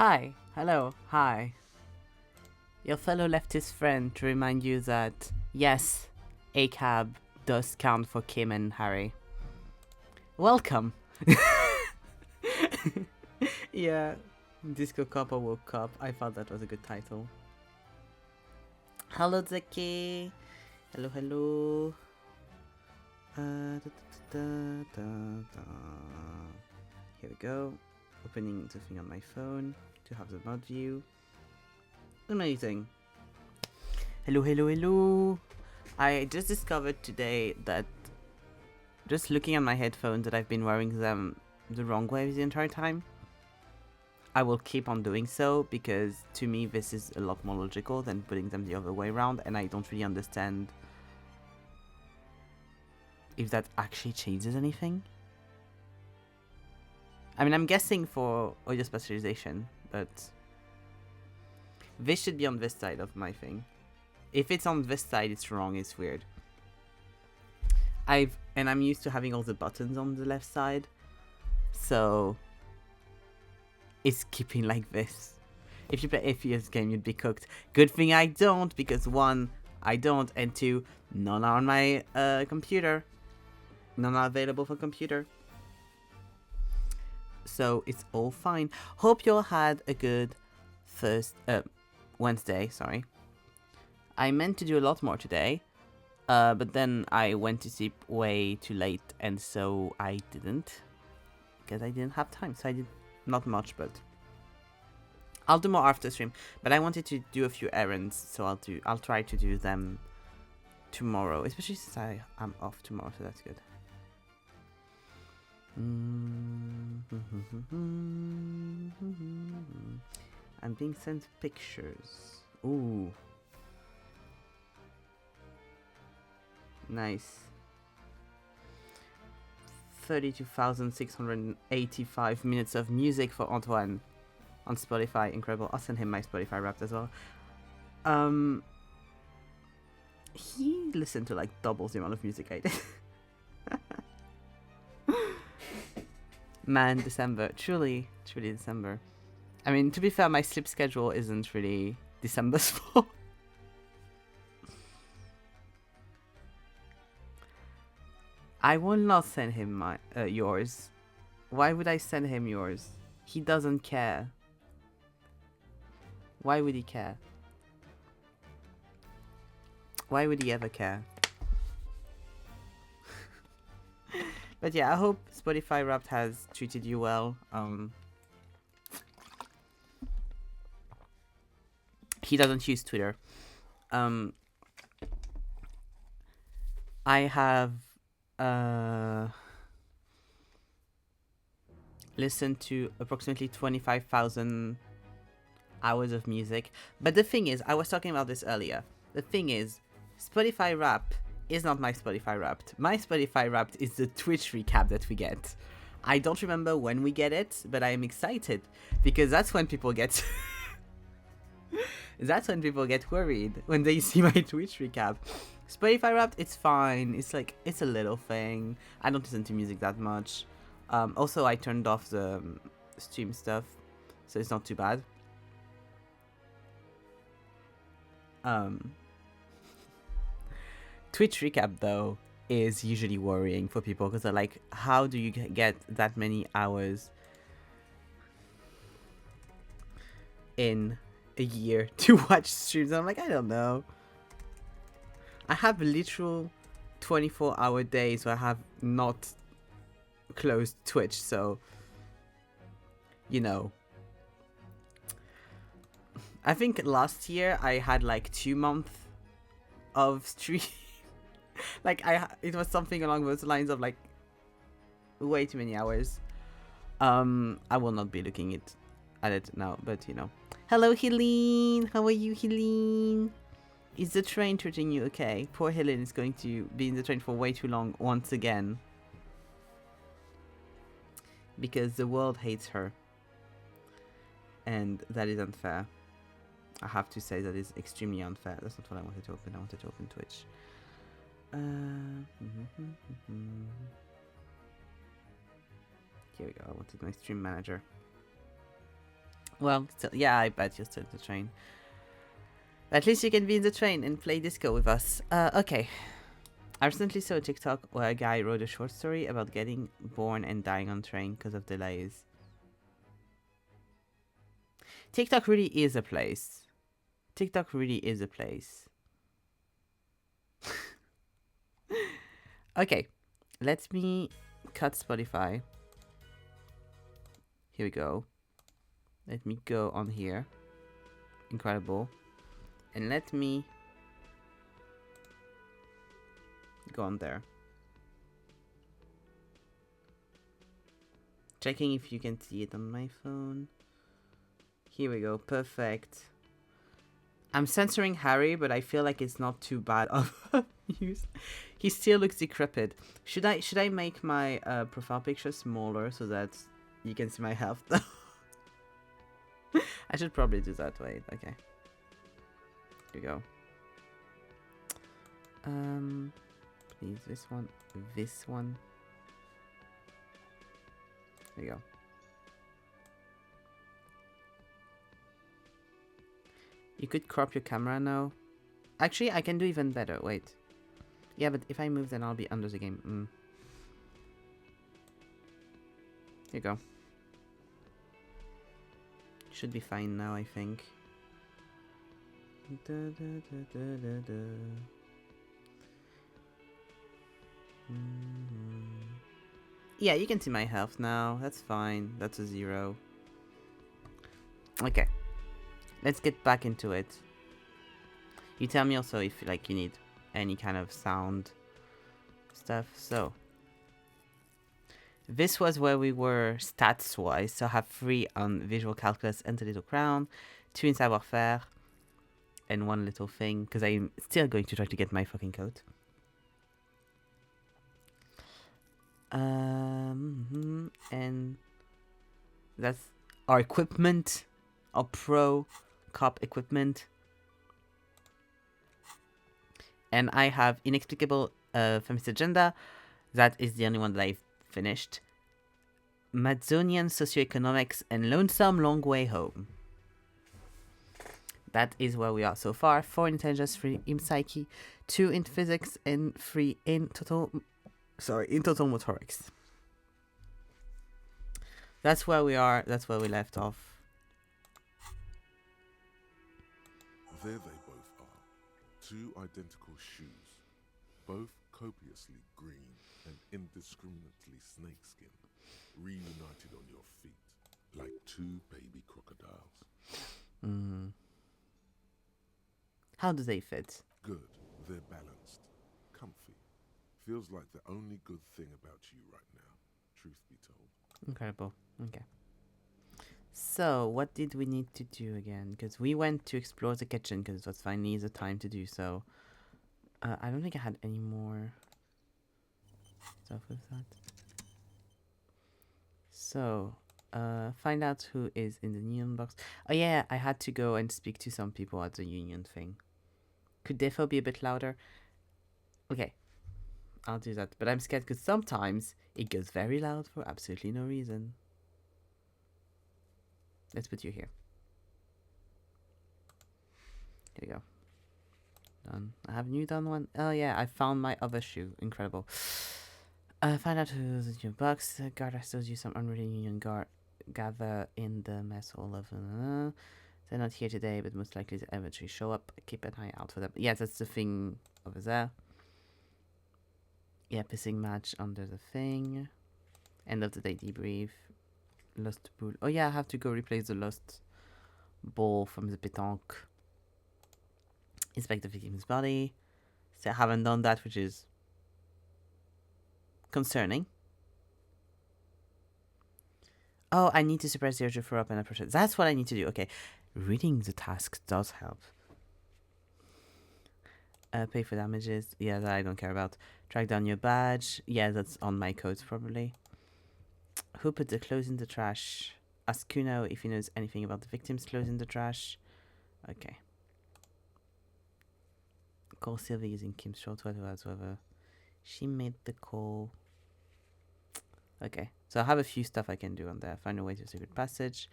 Hi, hello, hi. Your fellow leftist friend to remind you that, yes, ACAB does count for Kim and Harry. Welcome! Yeah, Disco Cop or Woke Cop. I thought that was a good title. Hello, Zeki! Hello, hello. Here we go. Opening the thing on my phone to have the mod view. Amazing. Hello, hello, hello. I just discovered today that just looking at my headphones that I've been wearing them the wrong way the entire time. I will keep on doing so because to me this is a lot more logical than putting them the other way around, and I don't really understand if that actually changes anything. I mean, I'm guessing for audio spatialization, but this should be on this side of my thing. If it's on this side, it's wrong, it's weird. I'm used to having all the buttons on the left side, so it's keeping like this. If you play a FPS game, you'd be cooked. Good thing I don't, because one, I don't, and two, none are on my computer. None are available for computer. So it's all fine. Hope you all had a good Wednesday, sorry. I meant to do a lot more today, but then I went to sleep way too late, and so I didn't, because I didn't have time. So I did not much, but I'll do more after stream. But I wanted to do a few errands, so I'll try to do them tomorrow, especially since I'm off tomorrow, so that's good. I'm being sent pictures. Ooh. Nice. 32,685 minutes of music for Antoine on Spotify. Incredible. I'll send him my Spotify Wrapped as well. He listened to like double the amount of music I did. Man, December. Truly December. I mean, to be fair, my sleep schedule isn't really December's fault. I will not send him my yours. Why would I send him yours? He doesn't care. Why would he care? Why would he ever care? But yeah, I hope Spotify Wrapped has treated you well. He doesn't use Twitter. I have listened to approximately 25,000 hours of music. But the thing is, I was talking about this earlier. The thing is, Spotify Wrapped is not my Spotify Wrapped. My Spotify Wrapped is the Twitch recap that we get. I don't remember when we get it, but I am excited because that's when people get that's when people get worried when they see my Twitch recap. Spotify Wrapped, it's fine. It's like, it's a little thing. I don't listen to music that much. Also, I turned off the stream stuff, so it's not too bad. Twitch recap, though, is usually worrying for people because they're like, how do you get that many hours in a year to watch streams? And I'm like, I don't know. I have literal 24-hour days where I have not closed Twitch, so you know. I think last year I had like 2 months of stream. Like it was something along those lines of like way too many hours. I will not be looking at it now, but you know. Hello, Helene. How are you, Helene? Is the train treating you okay? Poor Helen is going to be in the train for way too long once again. Because the world hates her. And that is unfair. I have to say that is extremely unfair. That's not what I wanted to open. I wanted to open Twitch. Here we go. I wanted my stream manager. Well, still, yeah, I bet you're still in the train. At least you can be in the train and play disco with us. Okay. I recently saw a TikTok where a guy wrote a short story about getting born and dying on train because of delays. TikTok really is a place. TikTok really is a place. Okay, let me cut Spotify. Here we go. Let me go on here. Incredible. And let me go on there. Checking if you can see it on my phone. Here we go. Perfect. I'm censoring Harry, but I feel like it's not too bad of use. He still looks decrepit. Should I make my profile picture smaller so that you can see my health? I should probably do that. Wait, okay. Here we go. Please, this one. This one. There you go. You could crop your camera now. Actually, I can do even better. Wait. Yeah, but if I move, then I'll be under the game. Here you go. Should be fine now, I think. Yeah, you can see my health now. That's fine. That's a 0. Okay. Let's get back into it. You tell me also if like you need any kind of sound stuff. So this was where we were stats wise. So I have 3 on visual calculus and the little crown, 2 in savoir faire, and 1 little thing because I'm still going to try to get my fucking coat. And that's our equipment, our pro cop equipment. And I have Inexplicable Feminist Agenda. That is the only one that I've finished. Madzonian Socioeconomics and Lonesome Long Way Home. That is where we are so far. 4 in intelligence, 3 in psyche, 2 in physics, and 3 in total motorics. That's where we are. That's where we left off. There they both are. 2 identical shoes, both copiously green and indiscriminately snakeskin, reunited on your feet like 2 baby crocodiles. How do they fit? Good. They're balanced. Comfy. Feels like the only good thing about you right now, truth be told. Incredible. Okay. So, what did we need to do again? Because we went to explore the kitchen because it was finally the time to do so. I don't think I had any more stuff with that. So, find out who is in the union box. Oh yeah, I had to go and speak to some people at the union thing. Could defo be a bit louder? Okay, I'll do that. But I'm scared because sometimes it goes very loud for absolutely no reason. Let's put you here. Here we go. Done. I have a new done one. Oh yeah, I found my other shoe. Incredible. Find out who's in your box. Guard, I still use some unwritten union guard. Gather in the mess hall of. They're not here today, but most likely to eventually show up. Keep an eye out for them. Yeah, that's the thing over there. Yeah, pissing match under the thing. End of the day debrief. Lost ball. Oh yeah, I have to go replace the lost ball from the pétanque. Inspect the victim's body. So I haven't done that, which is concerning. Oh, I need to suppress the urge to throw up and approach it. That's what I need to do. Okay. Reading the tasks does help. Pay for damages. Yeah, that I don't care about. Track down your badge. Yeah, that's on my codes probably. Who put the clothes in the trash? Ask Kuno if he knows anything about the victim's clothes in the trash. Okay. Call Sylvie using Kim's short whether she made the call. Okay, so I have a few stuff I can do on there. Find a way to a secret passage.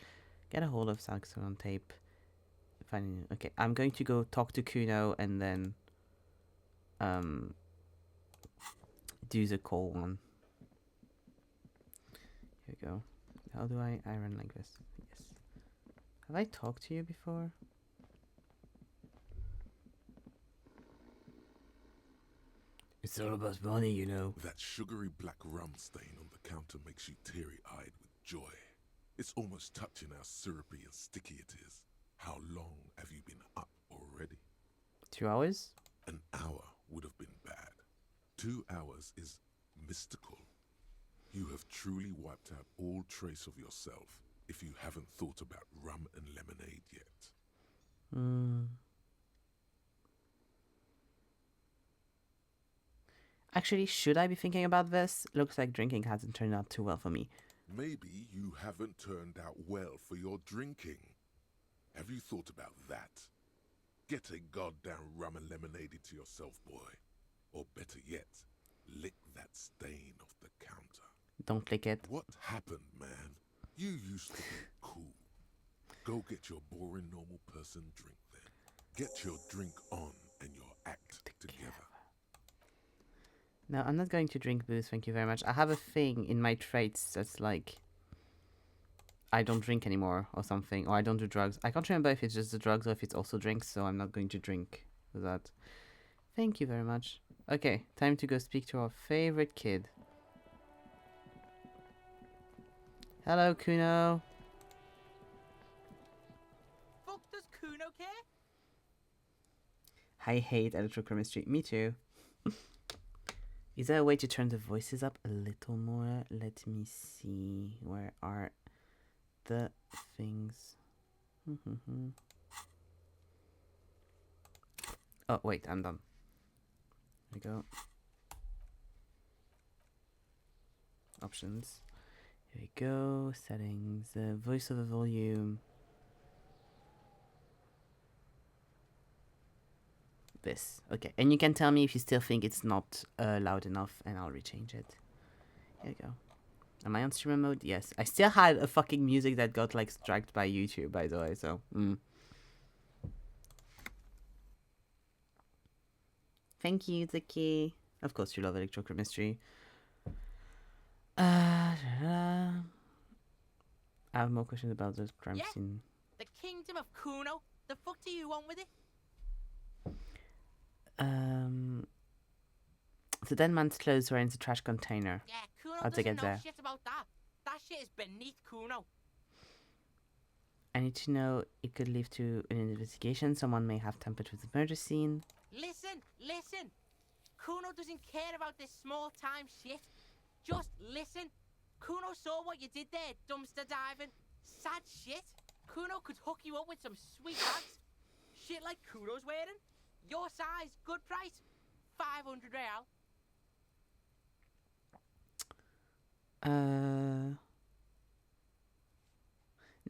Get a hold of saxophone tape. Okay, I'm going to go talk to Kuno and then do the call one. Here we go. How do I run like this? Yes. Have I talked to you before? It's all about money, you know. That sugary black rum stain on the counter makes you teary-eyed with joy. It's almost touching how syrupy and sticky it is. How long have you been up already? 2 hours? An hour would have been bad. 2 hours is mystical. You have truly wiped out all trace of yourself if you haven't thought about rum and lemonade yet. Actually, should I be thinking about this? Looks like drinking hasn't turned out too well for me. Maybe you haven't turned out well for your drinking. Have you thought about that? Get a goddamn rum and lemonade into yourself, boy. Or better yet, lick that stain off the counter. Don't lick it. What happened, man? You used to be cool. Go get your boring normal person drink then. Get your drink on and your act together. No, I'm not going to drink booze, thank you very much. I have a thing in my traits that's like I don't drink anymore or something, or I don't do drugs. I can't remember if it's just the drugs or if it's also drinks, so I'm not going to drink with that. Thank you very much. Okay, time to go speak to our favorite kid. Hello, Kuno. Fuck does Kuno care? I hate electrochemistry. Me too. Is there a way to turn the voices up a little more? Let me see. Where are the things? Oh, wait, I'm done. There we go. Options. Here we go. Settings. Voiceover volume. This. Okay. And you can tell me if you still think it's not loud enough and I'll rechange it. Here we go. Am I on streamer mode? Yes. I still had a fucking music that got like struck by YouTube, by the way, so Thank you, Zaki. Of course you love electrochemistry. I have more questions about this crime scene. The kingdom of Kuno? The fuck do you want with it? The dead man's clothes were in the trash container. Yeah, Kuno How'd they doesn't get know there? shit about that. That shit is beneath Kuno. I need to know it could lead to an investigation. Someone may have tampered with the murder scene. Listen. Kuno doesn't care about this small time shit. Just listen. Kuno saw what you did there, dumpster diving. Sad shit. Kuno could hook you up with some sweet bags. Shit like Kuno's wearing. Your size, good price. 500 real.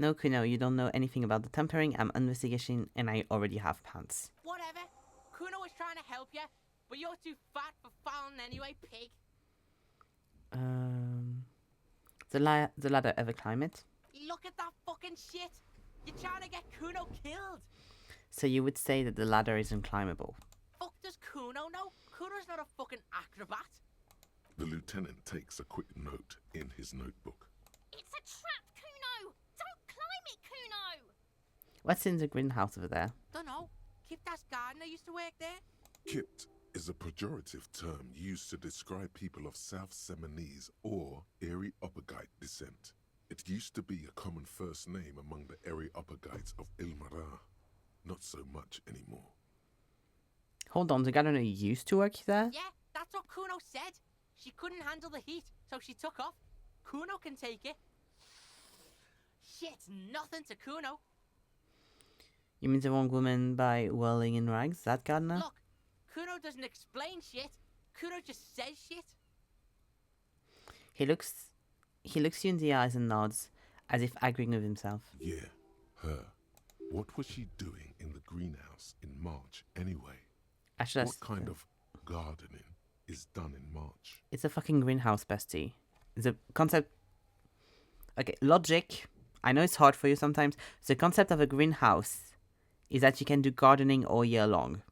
No, Kuno, you don't know anything about the tampering. I'm investigating and I already have pants. Whatever. Kuno was trying to help you, but you're too fat for fouling anyway, pig. The ladder ever climb it? Look at that fucking shit. You're trying to get Kuno killed. So you would say that the ladder is unclimbable? Fuck does Kuno know? Kuno's not a fucking acrobat. The lieutenant takes a quick note in his notebook. It's a trap, Kuno! Don't climb it, Kuno! What's in the greenhouse over there? Dunno. Kiptas gardener used to work there. Kipt is a pejorative term used to describe people of South Seminese or Areopagite descent. It used to be a common first name among the Areopagites of Ilmara. Not so much anymore. Hold on, the gardener used to work there? Yeah, that's what Kuno said. She couldn't handle the heat, so she took off. Kuno can take it. Shit's nothing to Kuno. You mean the wrong woman by whirling in rags? That gardener? Look, Kuno doesn't explain shit. Kuno just says shit. He looks you in the eyes and nods, as if agreeing with himself. Yeah, her. What was she doing in the greenhouse in March anyway? What kind of gardening is done in March? It's a fucking greenhouse, bestie. The concept... Okay, logic. I know it's hard for you sometimes. The concept of a greenhouse is that you can do gardening all year long.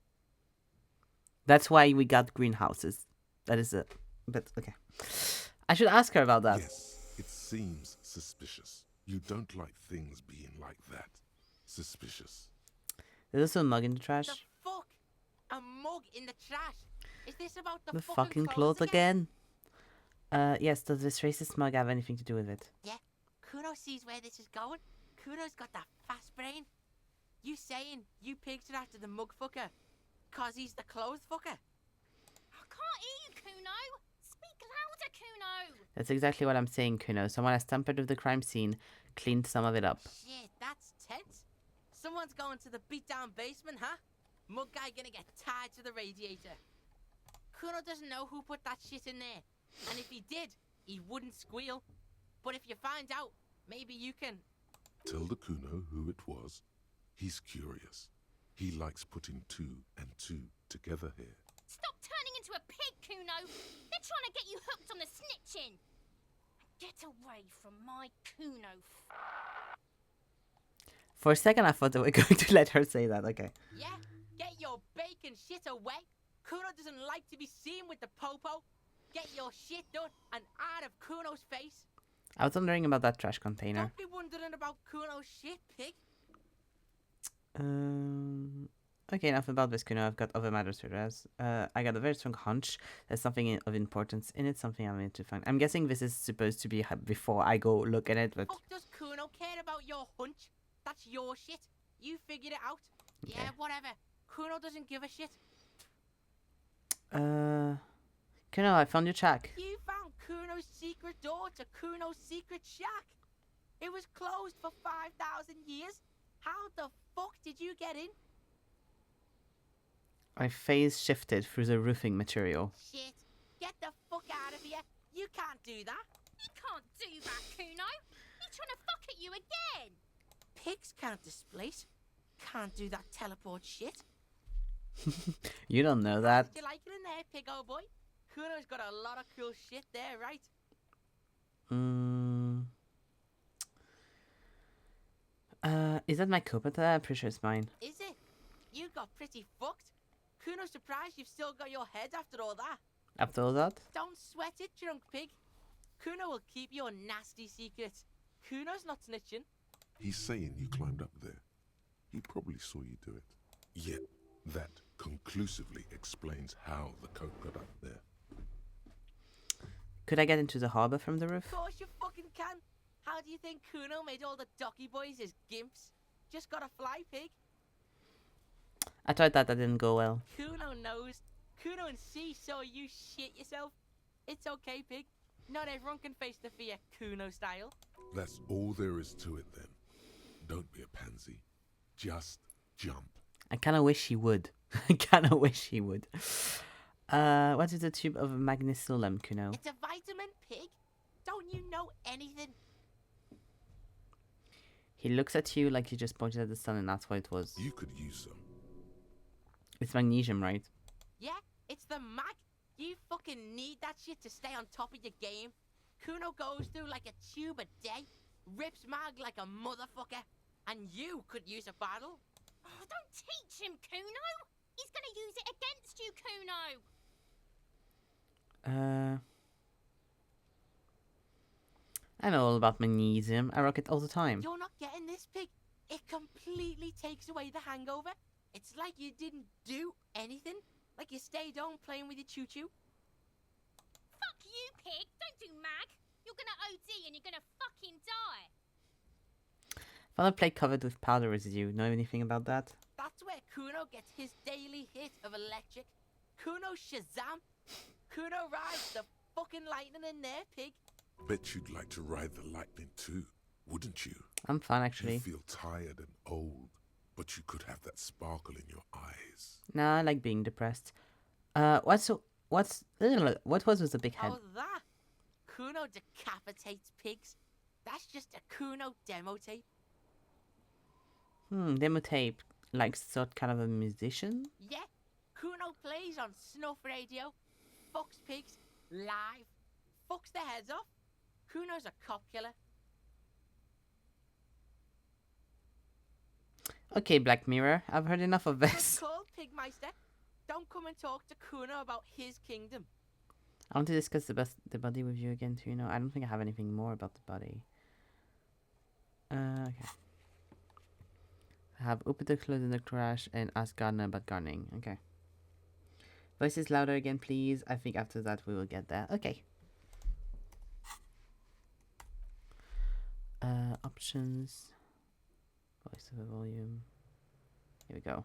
That's why we got greenhouses. That is it. But okay. I should ask her about that. Yes, it seems suspicious. You don't like things being like that. Suspicious. There's also a mug in the The trash. fuck? A mug in the trash? Is this about the, The fucking clothes again. Yes, does this racist mug have anything to do with it? Yeah, Kuno sees where this is going. Kuno's got that fast brain. You saying you picked it after the mug fucker? Cause he's the clothes fucker? I can't hear you, Kuno. Speak louder, Kuno. That's exactly what I'm saying, Kuno. Someone has tampered with the crime scene, cleaned some of it up. Shit, that's tense. Someone's going to the beat-down basement, huh? Mug guy gonna get tied to the radiator. Kuno doesn't know who put that shit in there. And if he did, he wouldn't squeal. But if you find out, maybe you can... Tell the Kuno who it was. He's curious. He likes putting 2 and 2 together here. Stop turning into a pig, Kuno. They're trying to get you hooked on the snitching. Get away from my Kuno. For a second, I thought they were going to let her say that. Okay. Yeah, get your bacon shit away. Kuno doesn't like to be seen with the popo. Get your shit done and out of Kuno's face. I was wondering about that trash container. Don't be wondering about Kuno's shit, pig. Okay, enough about this, Kuno. I've got other matters to address. I got a very strong hunch. There's something of importance in it, something I'm going to find. I'm guessing this is supposed to be before I go look at it, but... Fuck does Kuno care about your hunch? That's your shit. You figured it out. Okay. Yeah, whatever. Kuno doesn't give a shit. Kuno, I found your shack. You found Kuno's secret door to Kuno's secret shack. It was closed for 5,000 years. How the fuck did you get in? I phase shifted through the roofing material. Shit. Get the fuck out of here. You can't do that. You can't do that, Kuno. He's trying to fuck at you again. Pigs can't displace. Can't do that teleport shit. You don't know that. You like it in there, pig old boy? Kuno's got a lot of cool shit there, right? Is that my Copata? I'm pretty sure it's mine. Is it? You got pretty fucked. Kuno's surprised you've still got your head after all that. After all that? Don't sweat it, drunk pig. Kuno will keep your nasty secrets. Kuno's not snitching. He's saying you climbed up there. He probably saw you do it. Yet, that conclusively explains how the coat got up there. Could I get into the harbor from the Of roof? course you fucking can. How do you think Kuno made all the docky boys his gimps? Just got a fly, pig. I tried that didn't go well. Kuno knows. Kuno and C saw you shit yourself. It's okay, pig. Not everyone can face the fear Kuno style. That's all there is to it then. Don't be a pansy. Just jump. I kinda wish he would. I kinda wish he would. What is a tube of magnesium, Kuno? It's a vitamin, pig. Don't you know anything? He looks at you like you just pointed at the sun and that's what it was. You could use some. It's magnesium, right? Yeah, it's the mag. You fucking need that shit to stay on top of your game. Kuno goes through like a tube a day, rips mag like a motherfucker, and you could use a battle. Oh, don't teach him, Kuno. He's going to use it against you, Kuno. I know all about magnesium. I rock it all the time. You're not getting this, pig. It completely takes away the hangover. It's like you didn't do anything. Like you stayed home playing with your choo-choo. Fuck you, pig. Don't do mag. You're going to OD and you're going to fucking die. Found a plate covered with powder residue. Know anything about that? That's where Kuno gets his daily hit of electric. Kuno Shazam. Kuno rides the fucking lightning in there, pig. Bet you'd like to ride the lightning too, wouldn't you? I'm fine, You actually. feel tired and old, but you could have that sparkle in your eyes. Nah, I like being depressed. What was with the big head? Oh, that? Kuno decapitates pigs. That's just a Kuno demo tape. Demo tape. Like sort kind of a musician? Yeah, Kuno plays on snuff radio, fucks pigs, live, fucks their heads off. Kuno's a cop killer. Okay, Black Mirror, I've heard enough of It's this. called Pigmeister. Don't come and talk to Kuno about his kingdom. I want to discuss the body with you again too. No, I don't think I have anything more about the body. Okay. I have opened the clothes in the trash and asked Gardener about gardening. Okay. Voices louder again, please. I think after that we will get there. Okay. Options. Voice over volume. Here we go.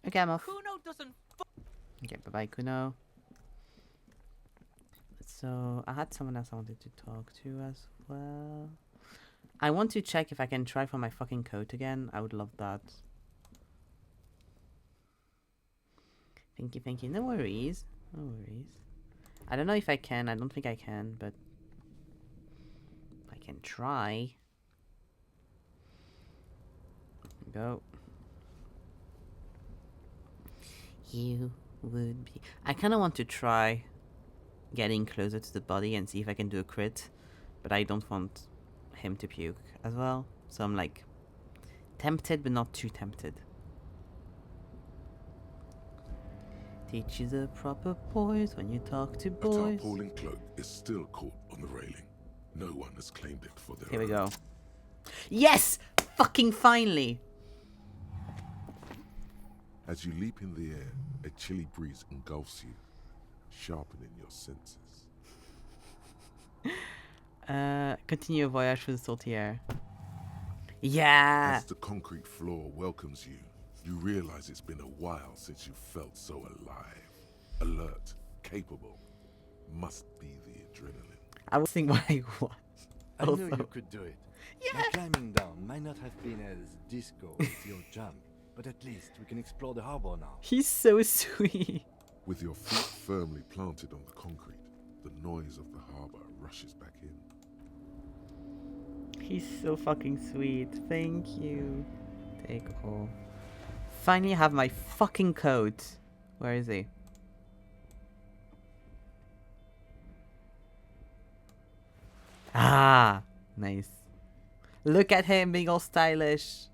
Okay, I'm off. Kuno doesn't. Okay, bye bye, Kuno. So, I had someone else I wanted to talk to as well. I want to check if I can try for my fucking coat again. I would love that. Thank you, thank you. No worries. No worries. I don't know if I can. I don't think I can, but I can try. Go. You would be. I kind of want to try getting closer to the body and see if I can do a crit, but I don't want him to puke as well. So I'm like tempted, but not too tempted. Teach you the proper poise when you talk to A boys. tarpaulin cloak is still caught on the railing. No one has claimed it for their Here we own. go. Yes! Fucking finally! As you leap in the air, a chilly breeze engulfs you, sharpening your senses. Continue your voyage through the salty air. Yeah! As the concrete floor welcomes you, you realize it's been a while since you felt so alive, alert, capable. Must be the adrenaline. I was thinking what I was. I knew Also. you could do it. My climbing down might not have been as disco as your jump, but at least we can explore the harbor now. He's so sweet. With your feet firmly planted on the concrete, the noise of the harbor rushes back in. He's so fucking sweet. Thank you. Take all. Finally have my fucking coat. Where is he? Ah, nice. Look at him being all stylish.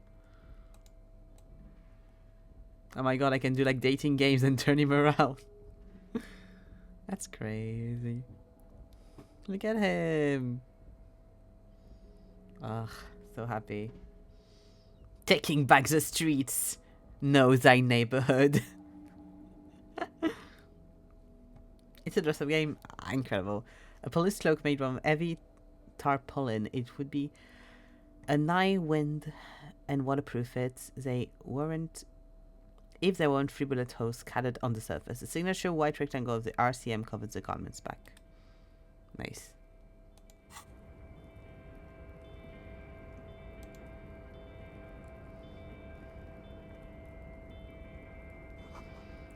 Oh my god, I can do like dating games and turn him around. That's crazy. Look at him. Ugh, so happy. Taking back the streets. Know thy neighborhood. It's a dress-up game. Ah, incredible. A police cloak made from heavy tarpaulin. It would be a nigh wind and waterproof it. They weren't. If there weren't 3 bullet holes scattered on the surface. The signature white rectangle of the RCM covers the garment's back. Nice.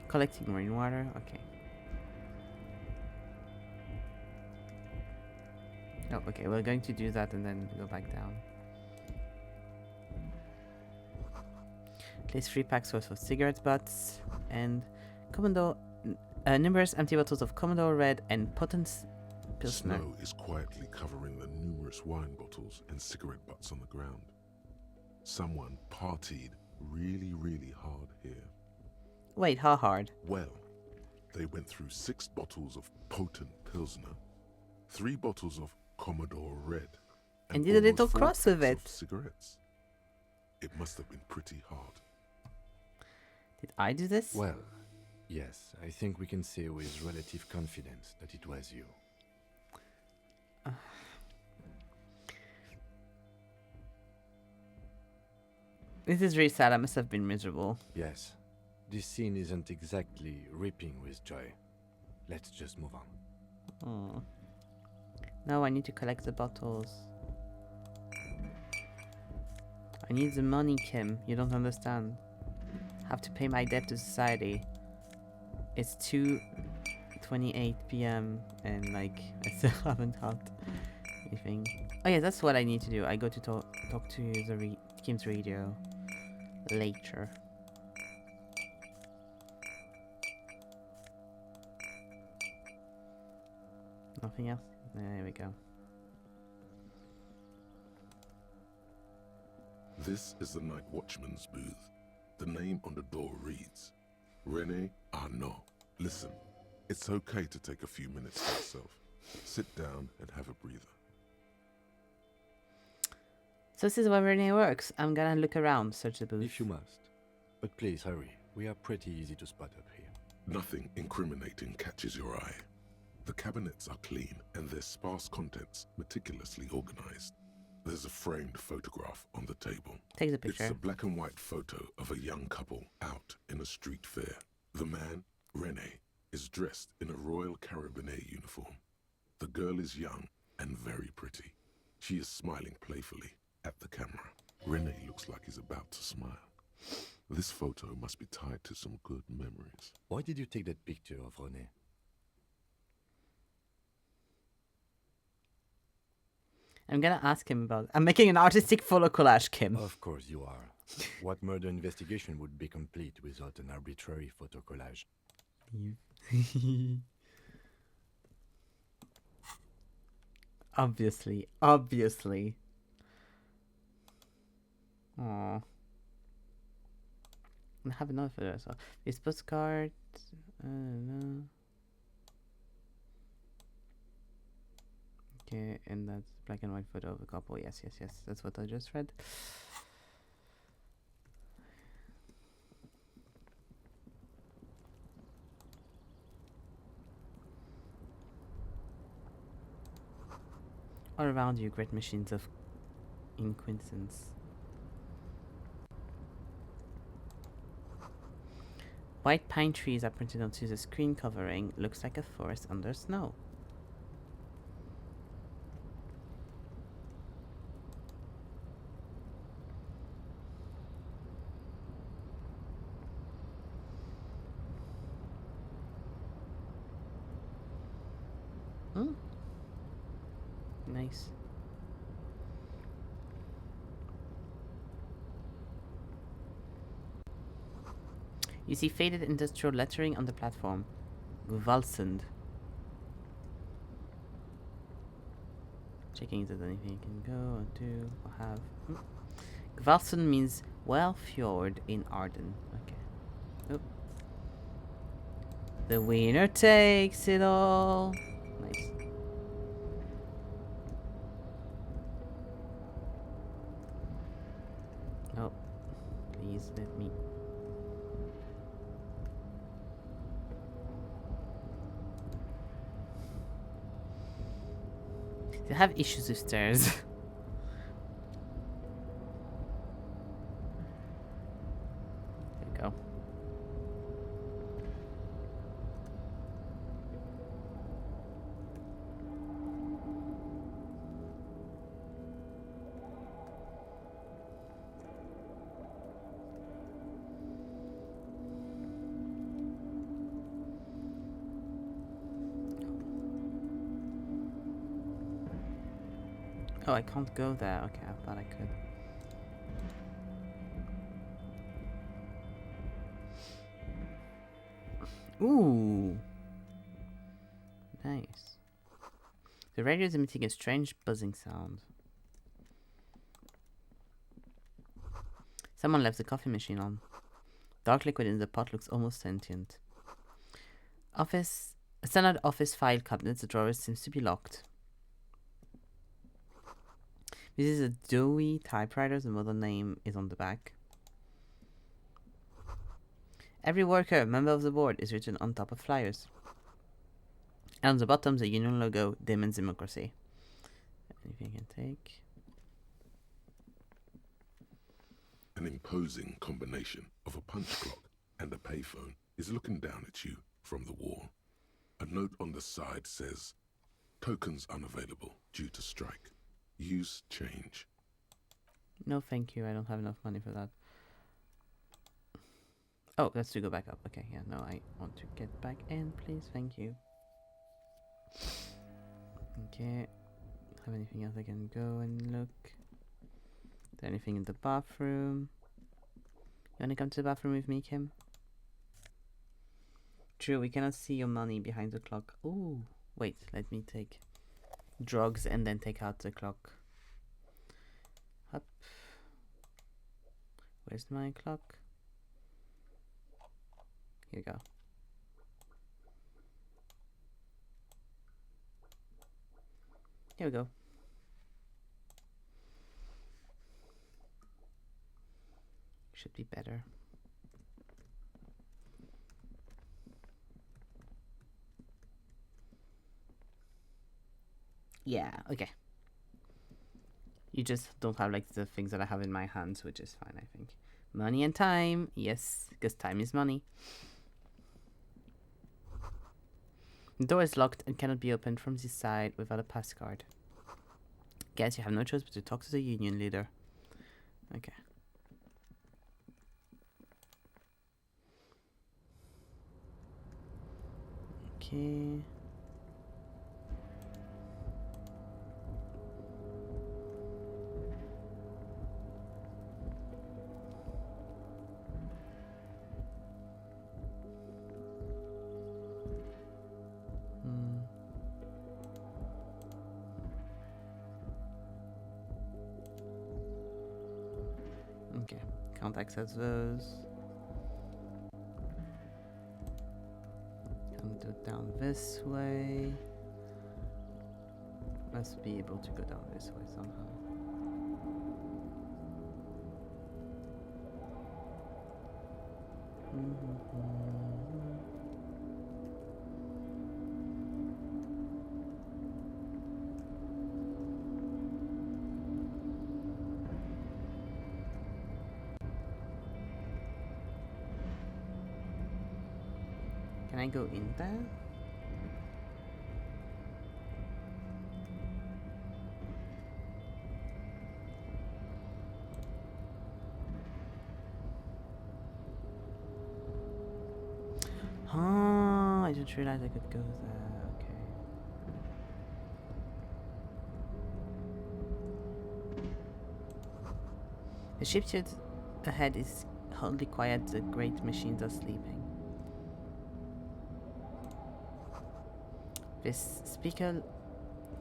Collecting rainwater. Okay. Oh, okay. We're going to do that and then go back down. Place 3 packs worth of cigarette butts and Commodore. Numerous empty bottles of Commodore Red and potent Pilsner. Snow is quietly covering the numerous wine bottles and cigarette butts on the ground. Someone partied really, really hard here. Wait, how hard? Well, they went through 6 bottles of potent Pilsner, 3 bottles of Commodore Red, And did a little almost 4 cross with packs it. of cigarettes. It must have been pretty hard. Did I do this? Well, yes, I think we can say with relative confidence that it was you. This is really sad. I must have been miserable. Yes, this scene isn't exactly ripping with joy. Let's just move on. Oh. No, I need to collect the bottles. I need the money, Kim. You don't understand. I have to pay my debt to society. It's 2:28 p.m. and like I still haven't got anything. Oh yeah, that's what I need to do. I go to talk to the Kim's radio later. Nothing else? There we go. This is the night watchman's booth. The name on the door reads, Rene Arnaud. Listen, it's okay to take a few minutes to yourself. Sit down and have a breather. So this is where Renee works. I'm gonna look around, search the booth. If you must. But please hurry. We are pretty easy to spot up here. Nothing incriminating catches your eye. The cabinets are clean and their sparse contents meticulously organized. There's a framed photograph on the table. Take the It's picture. a black and white photo of a young couple out in a street fair. The man, Rene, is dressed in a Royal Carabinier uniform. The girl is young and very pretty. She is smiling playfully at the camera. Rene looks like he's about to smile. This photo must be tied to some good memories. Why did you take that picture of René? I'm gonna ask him about. I'm making an artistic photo collage, Kim. Of course you are. What murder investigation would be complete without an arbitrary photo collage? Obviously. Obviously. Aww. I have another photo as well. This postcard. I don't know. Okay, and that's black and white photo of a couple. Yes, yes, yes. That's what I just read. All around you, great machines of inquiescence. White pine trees are printed onto the screen covering. Looks like a forest under snow. Hmm. Nice. You see faded industrial lettering on the platform. Gewalsend. Checking if there's anything you can go or do or have. Gewalsend means well fjord in Arden. Okay. Oh. The winner takes it all. Nice. Oh, please let me. They have issues with stairs. There we go. Oh, I can't go there. Okay, I thought I could. Ooh. Nice. The radio is emitting a strange buzzing sound. Someone left the coffee machine on. Dark liquid in the pot looks almost sentient. A standard office file cabinet. The drawer seems to be locked. This is a Dewey typewriter. The model name is on the back. Every worker, member of the board, is written on top of flyers. And on the bottom, the union logo, Demons Democracy. Anything I can take? An imposing combination of a punch clock and a payphone is looking down at you from the wall. A note on the side says, "Tokens unavailable due to strike. Use change." No, thank you. I don't have enough money for that. Oh, that's to go back up. Okay, yeah, no, I want to get back in, please. Thank you. Okay. Have anything else I can go and look? Is there anything in the bathroom? You wanna come to the bathroom with me, Kim? True, we cannot see your money behind the clock. Ooh, Wait, let me take drugs and then take out the clock. Up. Where's my clock? Here we go. Here we go. Should be better. Yeah, okay. You just don't have like the things that I have in my hands, which is fine, I think. Money and time. Yes, because time is money. The door is locked and cannot be opened from this side without a pass card. Guess you have no choice but to talk to the union leader. Okay. Okay. Okay, can't access those. Can't do it down this way. Must be able to go down this way somehow. Can I go in there? Oh, I didn't realize I could go there. Okay. The shipyard ahead is hardly quiet. The great machines are sleeping. This speaker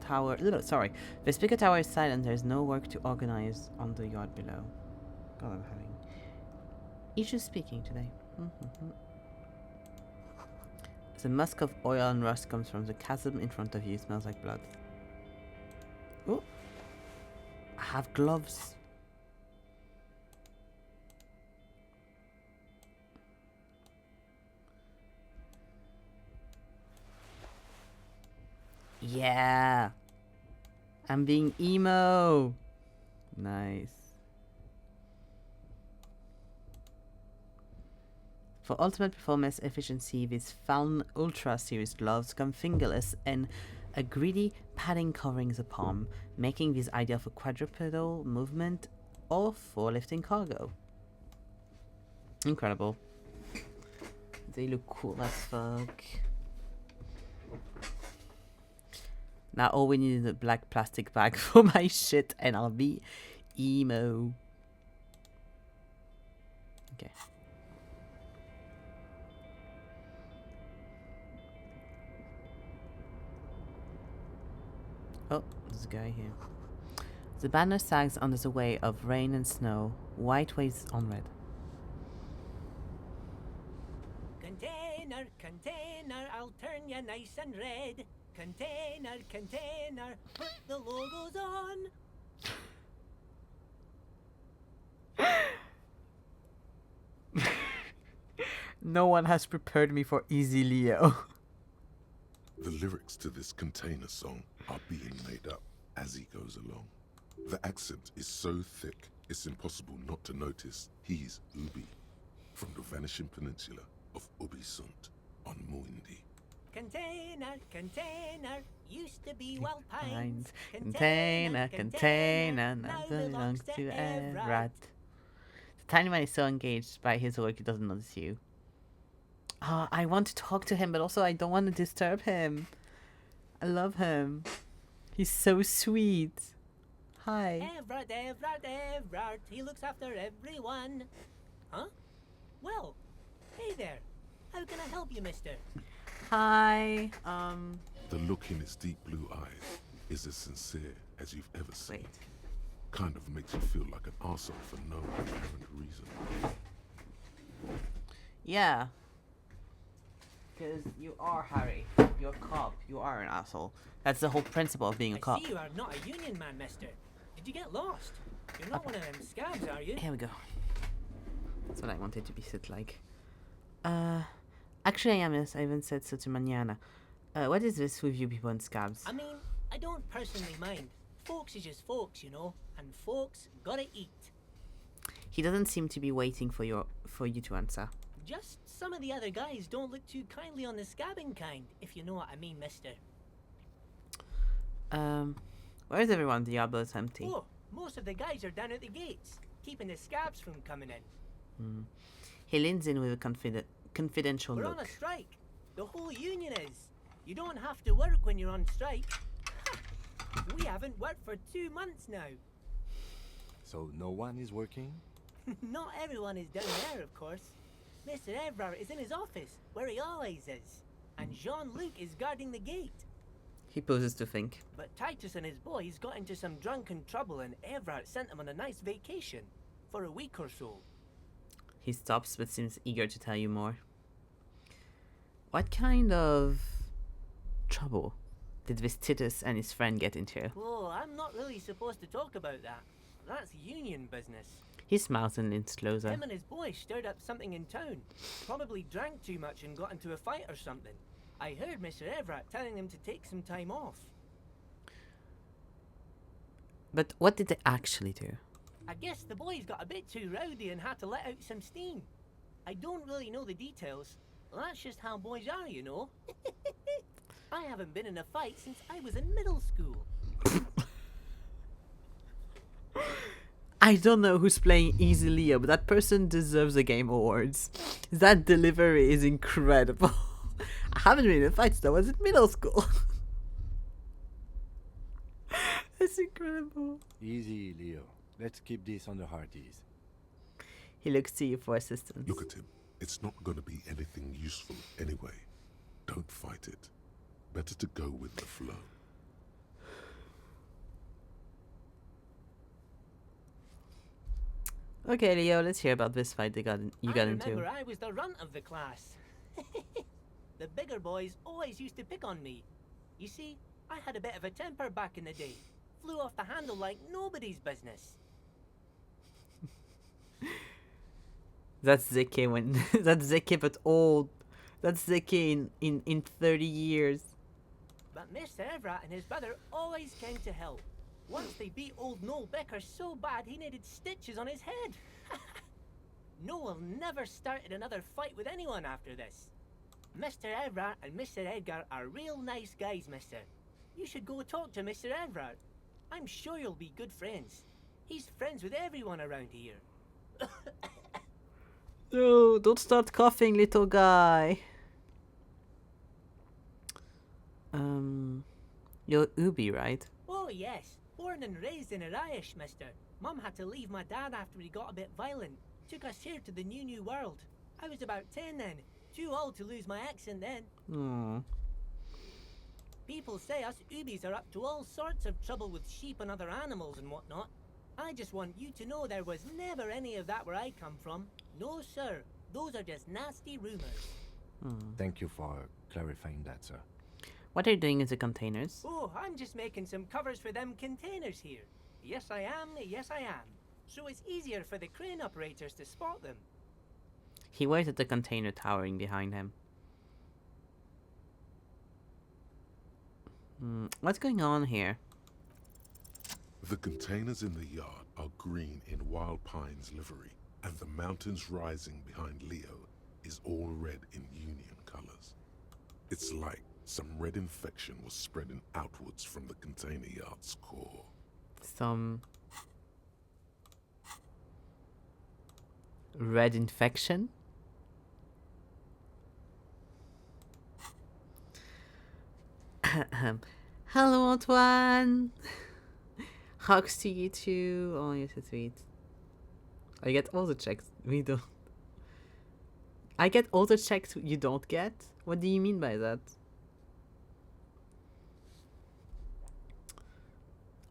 tower. Sorry. The speaker tower is silent. There is no work to organize on the yard below. God, I'm having issues speaking today. The musk of oil and rust comes from the chasm in front of you. It smells like blood. Oh, I have gloves. Yeah, I'm being emo. Nice. For ultimate performance efficiency, these Faln Ultra series gloves come fingerless and a greedy padding covering the palm, making these ideal for quadrupedal movement or for lifting cargo. Incredible. They look cool as fuck. Now all we need is a black plastic bag for my shit and I'll be emo. Okay. Oh, there's a guy here. The banner sags under the weight of rain and snow. White waves on red. Container, container, I'll turn you nice and red. Container, container, put the logos on. No one has prepared me for Easy Leo. The lyrics to this container song are being made up as he goes along. The accent is so thick, it's impossible not to notice he's Ubi, from the vanishing peninsula of Ubisunt on Muindi. Container, container, used to be well pines. Container, container, now belongs to Erat. The tiny man is so engaged by his work he doesn't notice you. Oh, I want to talk to him, but also I don't want to disturb him. I love him. He's so sweet. Hi. Everard, Everard, Everard, he looks after everyone. Huh? Well, hey there. How can I help you, mister? Hi. The look in its deep blue eyes is as sincere as you've ever seen. Wait. Kind of makes you feel like an arsehole for no apparent reason. Yeah. Because you are Harry. You're a cop. You are an asshole. That's the whole principle of being a I cop. see you are not a union man, mister. Did you get lost? You're not one of them scabs, are you? Here we go. That's what I wanted to be sit like. Actually I am, yes. I even said so to Manana. What is this with you people and scabs? I mean, I don't personally mind. Folks is just folks, you know, and folks gotta eat. He doesn't seem to be waiting for you to answer. Just some of the other guys don't look too kindly on the scabbing kind, if you know what I mean, mister. Where is everyone? Diablo's empty. Oh, most of the guys are down at the gates, keeping the scabs from coming in. He leans in with a confidential We're look. on a strike. The whole union is. You don't have to work when you're on strike. We haven't worked for 2 months now. So no one is working? Not everyone is down there, of course. Mr. Everard is in his office, where he always is. And Jean-Luc is guarding the gate. He pauses to think. But Titus and his boys got into some drunken trouble and Everard sent them on a nice vacation. For a week or so. He stops but seems eager to tell you more. What kind of trouble did this Titus and his friend get into? Oh, I'm not really supposed to talk about that. That's union business. He smiles and leans closer. Him and his boys stirred up something in town. Probably drank too much and got into a fight or something. I heard Mr. Everett telling them to take some time off. But what did they actually do? I guess the boys got a bit too rowdy and had to let out some steam. I don't really know the details. That's just how boys are, you know. I haven't been in a fight since I was in middle school. I don't know who's playing Easy Leo, but that person deserves a Game Awards. That delivery is incredible. I haven't been in a fight since I was in middle school. That's incredible. Easy, Leo. Let's keep this on the hearties. He looks to you for assistance. Look at him. It's not going to be anything useful anyway. Don't fight it. Better to go with the flow. Okay, Leo, let's hear about this fight you got into. I remember I was the runt of the class. The bigger boys always used to pick on me. You see, I had a bit of a temper back in the day. Flew off the handle like nobody's business. That's Zeke when that's Zeke but old. That's Zeke in 30 years. But Mr. Everett and his brother always came to help. Once they beat old Noel Becker so bad he needed stitches on his head. Noel never started another fight with anyone after this. Mr. Everett and Mr. Edgar are real nice guys, mister. You should go talk to Mr. Everett. I'm sure you'll be good friends. He's friends with everyone around here. No, don't start coughing, little guy. You're Ubi, right? Oh yes, born and raised in Irish, mister. Mum had to leave my dad after he got a bit violent. Took us here to the new world. I was about 10 then. Too old to lose my accent then. Aww. People say us Ubis are up to all sorts of trouble with sheep and other animals and whatnot. I just want you to know there was never any of that where I come from. No, sir. Those are just nasty rumors. Thank you for clarifying that, sir. What are you doing in the containers? Oh, I'm just making some covers for them containers here. Yes, I am. Yes, I am. So it's easier for the crane operators to spot them. He waves at the container towering behind him. What's going on here? The containers in the yard are green in Wild Pine's livery, and the mountains rising behind Leo is all red in Union colors. It's like some red infection was spreading outwards from the container yard's core. Some red infection? Hello, Antoine. Hugs to you too. Oh, you're so sweet. I get all the checks. We don't. I get all the checks you don't get? What do you mean by that?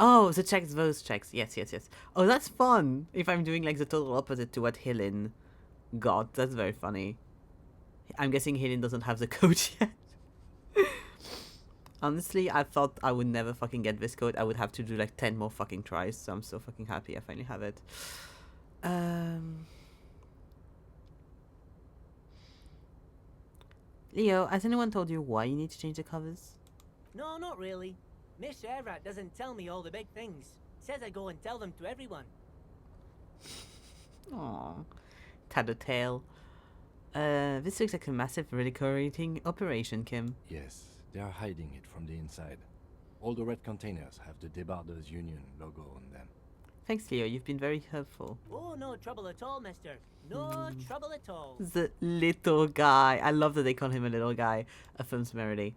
Oh, the checks, those checks. Yes, yes, yes. Oh, that's fun. If I'm doing like the total opposite to what Helen got, that's very funny. I'm guessing Helen doesn't have the code yet. Honestly, I thought I would never fucking get this code. I would have to do like 10 more fucking tries. So I'm so fucking happy I finally have it. Leo, has anyone told you why you need to change the covers? No, not really. Mr. Everett doesn't tell me all the big things. Says I go and tell them to everyone. Aww. Tattletale. This looks like a massive redecorating operation, Kim. Yes, they are hiding it from the inside. All the red containers have the Debarders Union logo on them. Thanks, Leo. You've been very helpful. Oh, no trouble at all, mister. No trouble at all. The little guy. I love that they call him a little guy. Affirms Merrily.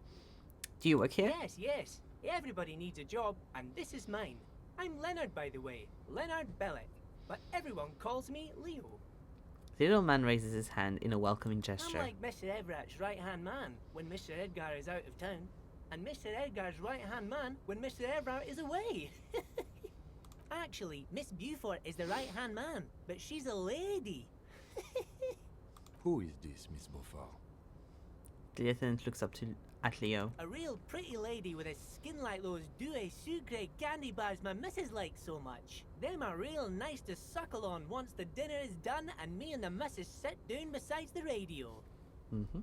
Do you work here? Yes, yes. Everybody needs a job, and this is mine. I'm Leonard, by the way. Leonard Bellick. But everyone calls me Leo. The little man raises his hand in a welcoming gesture. I'm like Mr. Everett's right-hand man when Mr. Edgar is out of town, and Mr. Edgar's right-hand man when Mr. Everett is away. Actually, Miss Beaufort is the right-hand man, but she's a lady. Who is this, Miss Beaufort? The lieutenant looks up at Leo. A real pretty lady with a skin like those Douai Sucre candy bars my missus likes so much. Them are real nice to suckle on once the dinner is done and me and the missus sit down beside the radio. Mm-hmm.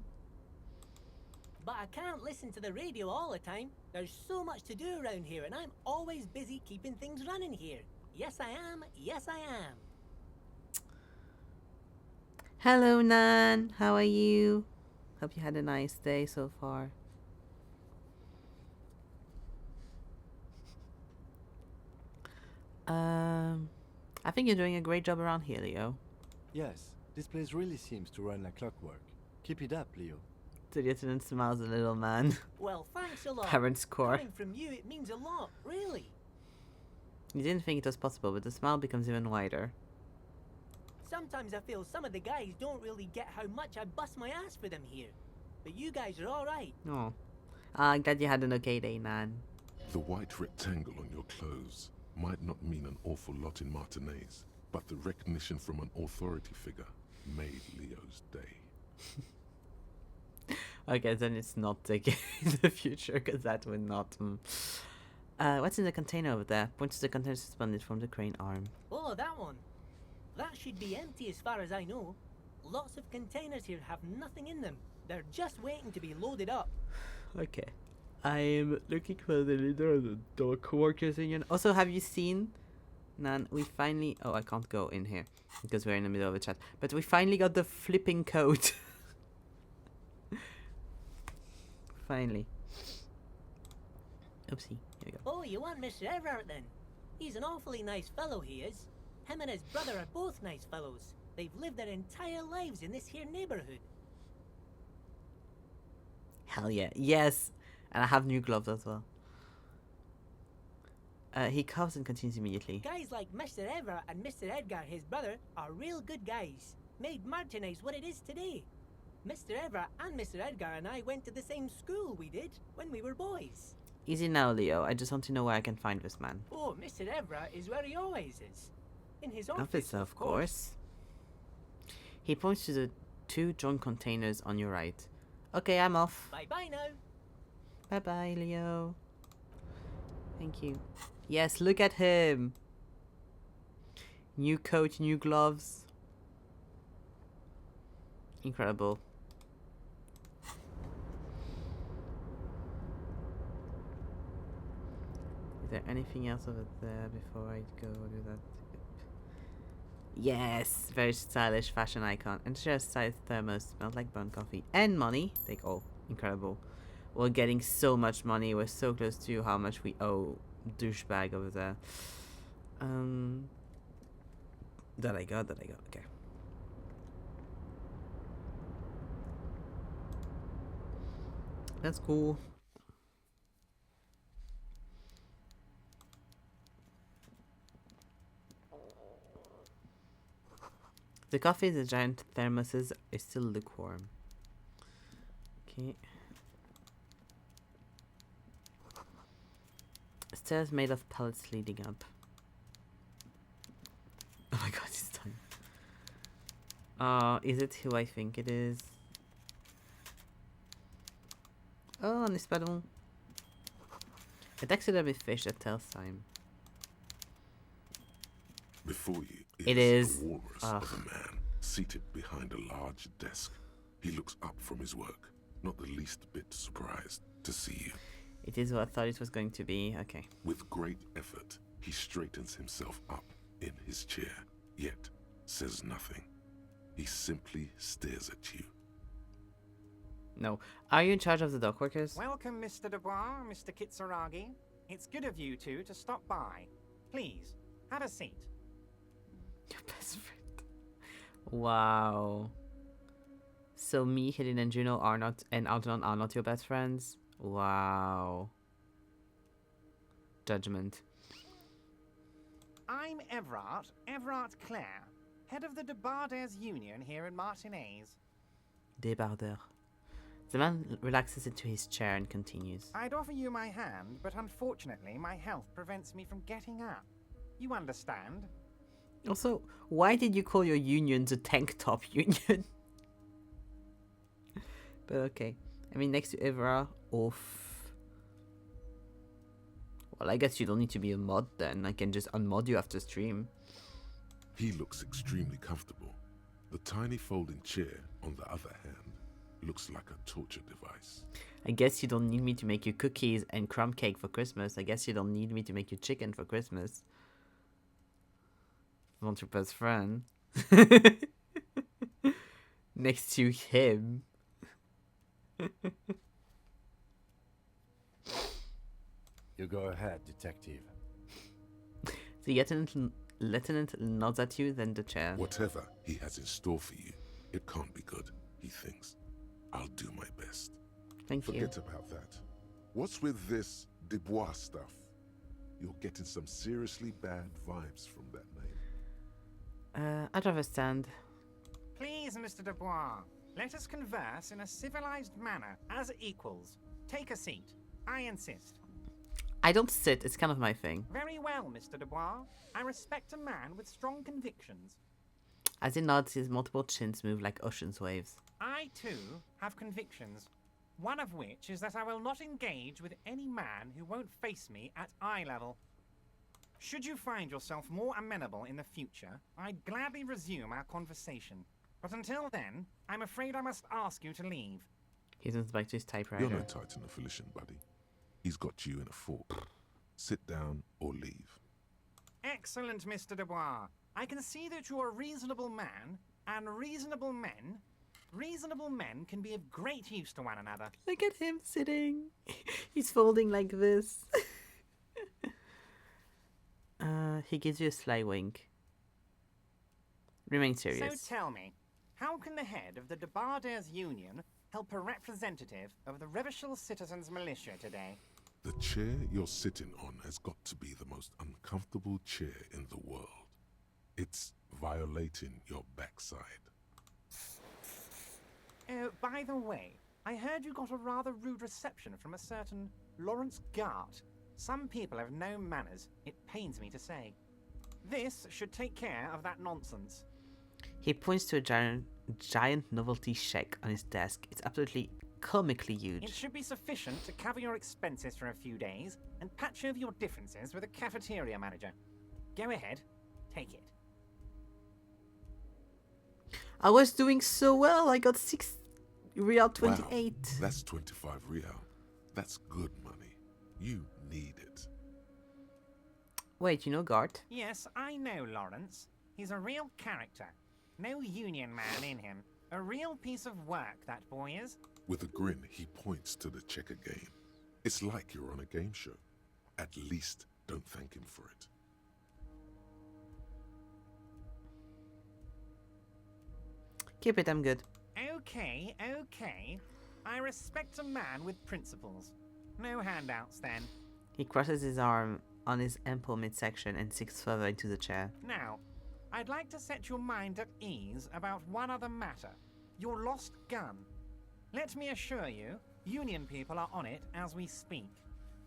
But I can't listen to the radio all the time. There's so much to do around here and I'm always busy keeping things running here. Yes I am, yes I am. Hello, Nan. How are you? Hope you had a nice day so far. I think you're doing a great job around here, Leo. Yes, this place really seems to run like clockwork. Keep it up, Leo. The lieutenant smiles a little man. Well, thanks a lot. Parent score. Coming from you, it means a lot, really. You didn't think it was possible, but the smile becomes even wider. Sometimes I feel some of the guys don't really get how much I bust my ass for them here. But you guys are alright. Oh. I'm glad you had an okay day, Nan. The white rectangle on your clothes might not mean an awful lot in Martinez, but the recognition from an authority figure made Leo's day. Okay, then it's not taking the future, because that would not... what's in the container over there? Points to the container suspended from the crane arm. Oh, that one. That should be empty as far as I know. Lots of containers here have nothing in them. They're just waiting to be loaded up. Okay. I'm looking for the leader of the dock workers union. Also, have you seen... Nan, we finally... Oh, I can't go in here, because we're in the middle of a chat. But we finally got the flipping code. Finally. Oopsie. Here we go. Oh, you want Mr. Everett then? He's an awfully nice fellow, he is. Him and his brother are both nice fellows. They've lived their entire lives in this here neighborhood. Hell yeah. Yes! And I have new gloves as well. He coughs and continues immediately. Guys like Mr. Everett and Mr. Edgar, his brother, are real good guys. Made Martinez what it is today. Mr. Everett and Mr. Edgar and I went to the same school we did when we were boys. Easy now, Leo. I just want to know where I can find this man. Oh, Mr. Everett is where he always is. In his office, Office, of course. He points to the 2 joint containers on your right. Okay, I'm off. Bye-bye now. Bye-bye, Leo. Thank you. Yes, look at him. New coat, new gloves. Incredible. Is there anything else over there before I go do that? Yes, very stylish fashion icon. And just size thermos, smells like burnt coffee. And money. Take all. Incredible. We're getting so much money. We're so close to how much we owe douchebag over there. That I got. Okay. That's cool. The coffee in the giant thermoses is still lukewarm. Okay. stairs made of pellets leading up. Oh my god, it's time. Is it who I think it is? Oh, un espadon. A taxidermy fish that tells time. Before you It is. the walrus of a man seated behind a large desk. He looks up from his work, not the least bit surprised to see you. It is what I thought it was going to be. Okay. With great effort, he straightens himself up in his chair, yet says nothing. He simply stares at you. No. Are you in charge of the dock workers? Welcome, Mr. Dubois, Mr. Kitsuragi. It's good of you two to stop by. Please, have a seat. Your best friend. Wow. So me, Helen, and Juno are not, and Algernon are not your best friends? Wow. Judgment. I'm Everard Clare, head of the Debarders Union here in Martinez. Débardeur. The man relaxes into his chair and continues. I'd offer you my hand, but unfortunately my health prevents me from getting up. You understand? Also, why did you call your union the tank top union? But okay. I mean, next to Evra, oof. Well, I guess you don't need to be a mod then. I can just unmod you after stream. He looks extremely comfortable. The tiny folding chair, on the other hand, looks like a torture device. I guess you don't need me to make you cookies and crumb cake for Christmas. I guess you don't need me to make you chicken for Christmas. Want your best friend. Next to him. You go ahead, detective. The lieutenant nods at you, then the chair. Whatever he has in store for you, it can't be good, he thinks. I'll do my best. Thank you. Forget about that. What's with this Dubois stuff? You're getting some seriously bad vibes from that name. I'd rather stand. Please, Mr. Dubois, let us converse in a civilized manner, as equals. Take a seat. I insist. I don't sit, it's kind of my thing. Very well, Mr. Dubois. I respect a man with strong convictions. As he nods, his multiple chins move like ocean's waves. I, too, have convictions. One of which is that I will not engage with any man who won't face me at eye level. Should you find yourself more amenable in the future, I'd gladly resume our conversation. But until then, I'm afraid I must ask you to leave. He turns back to his typewriter. You're no Titan affiliation, buddy. He's got you in a fork. Sit down or leave. Excellent, Mr. Dubois. I can see that you're a reasonable man, and reasonable men can be of great use to one another. Look at him sitting. He's folding like this. He gives you a sly wink. Remain serious. So tell me, how can the head of the Debarders Union help a representative of the Revachol Citizens Militia today? The chair you're sitting on has got to be the most uncomfortable chair in the world. It's violating your backside. By the way, I heard you got a rather rude reception from a certain Lawrence Gart. Some people have no manners, it pains me to say. This should take care of that nonsense. He points to a giant novelty check on his desk. It's absolutely comically huge. It should be sufficient to cover your expenses for a few days and patch over your differences with a cafeteria manager. Go ahead, take it. I was doing so well. I got 6 real 28. Wow, that's 25 real. That's good money. You need it. Wait, you know Gart? Yes, I know Lawrence. He's a real character. No union man in him. A real piece of work, that boy is. With a grin, he points to the checker game. It's like you're on a game show. At least don't thank him for it. Keep it, I'm good. Okay. I respect a man with principles. No handouts, then. He crosses his arm on his ample midsection and sinks further into the chair. Now, I'd like to set your mind at ease about one other matter. Your lost gun. Let me assure you, Union people are on it as we speak.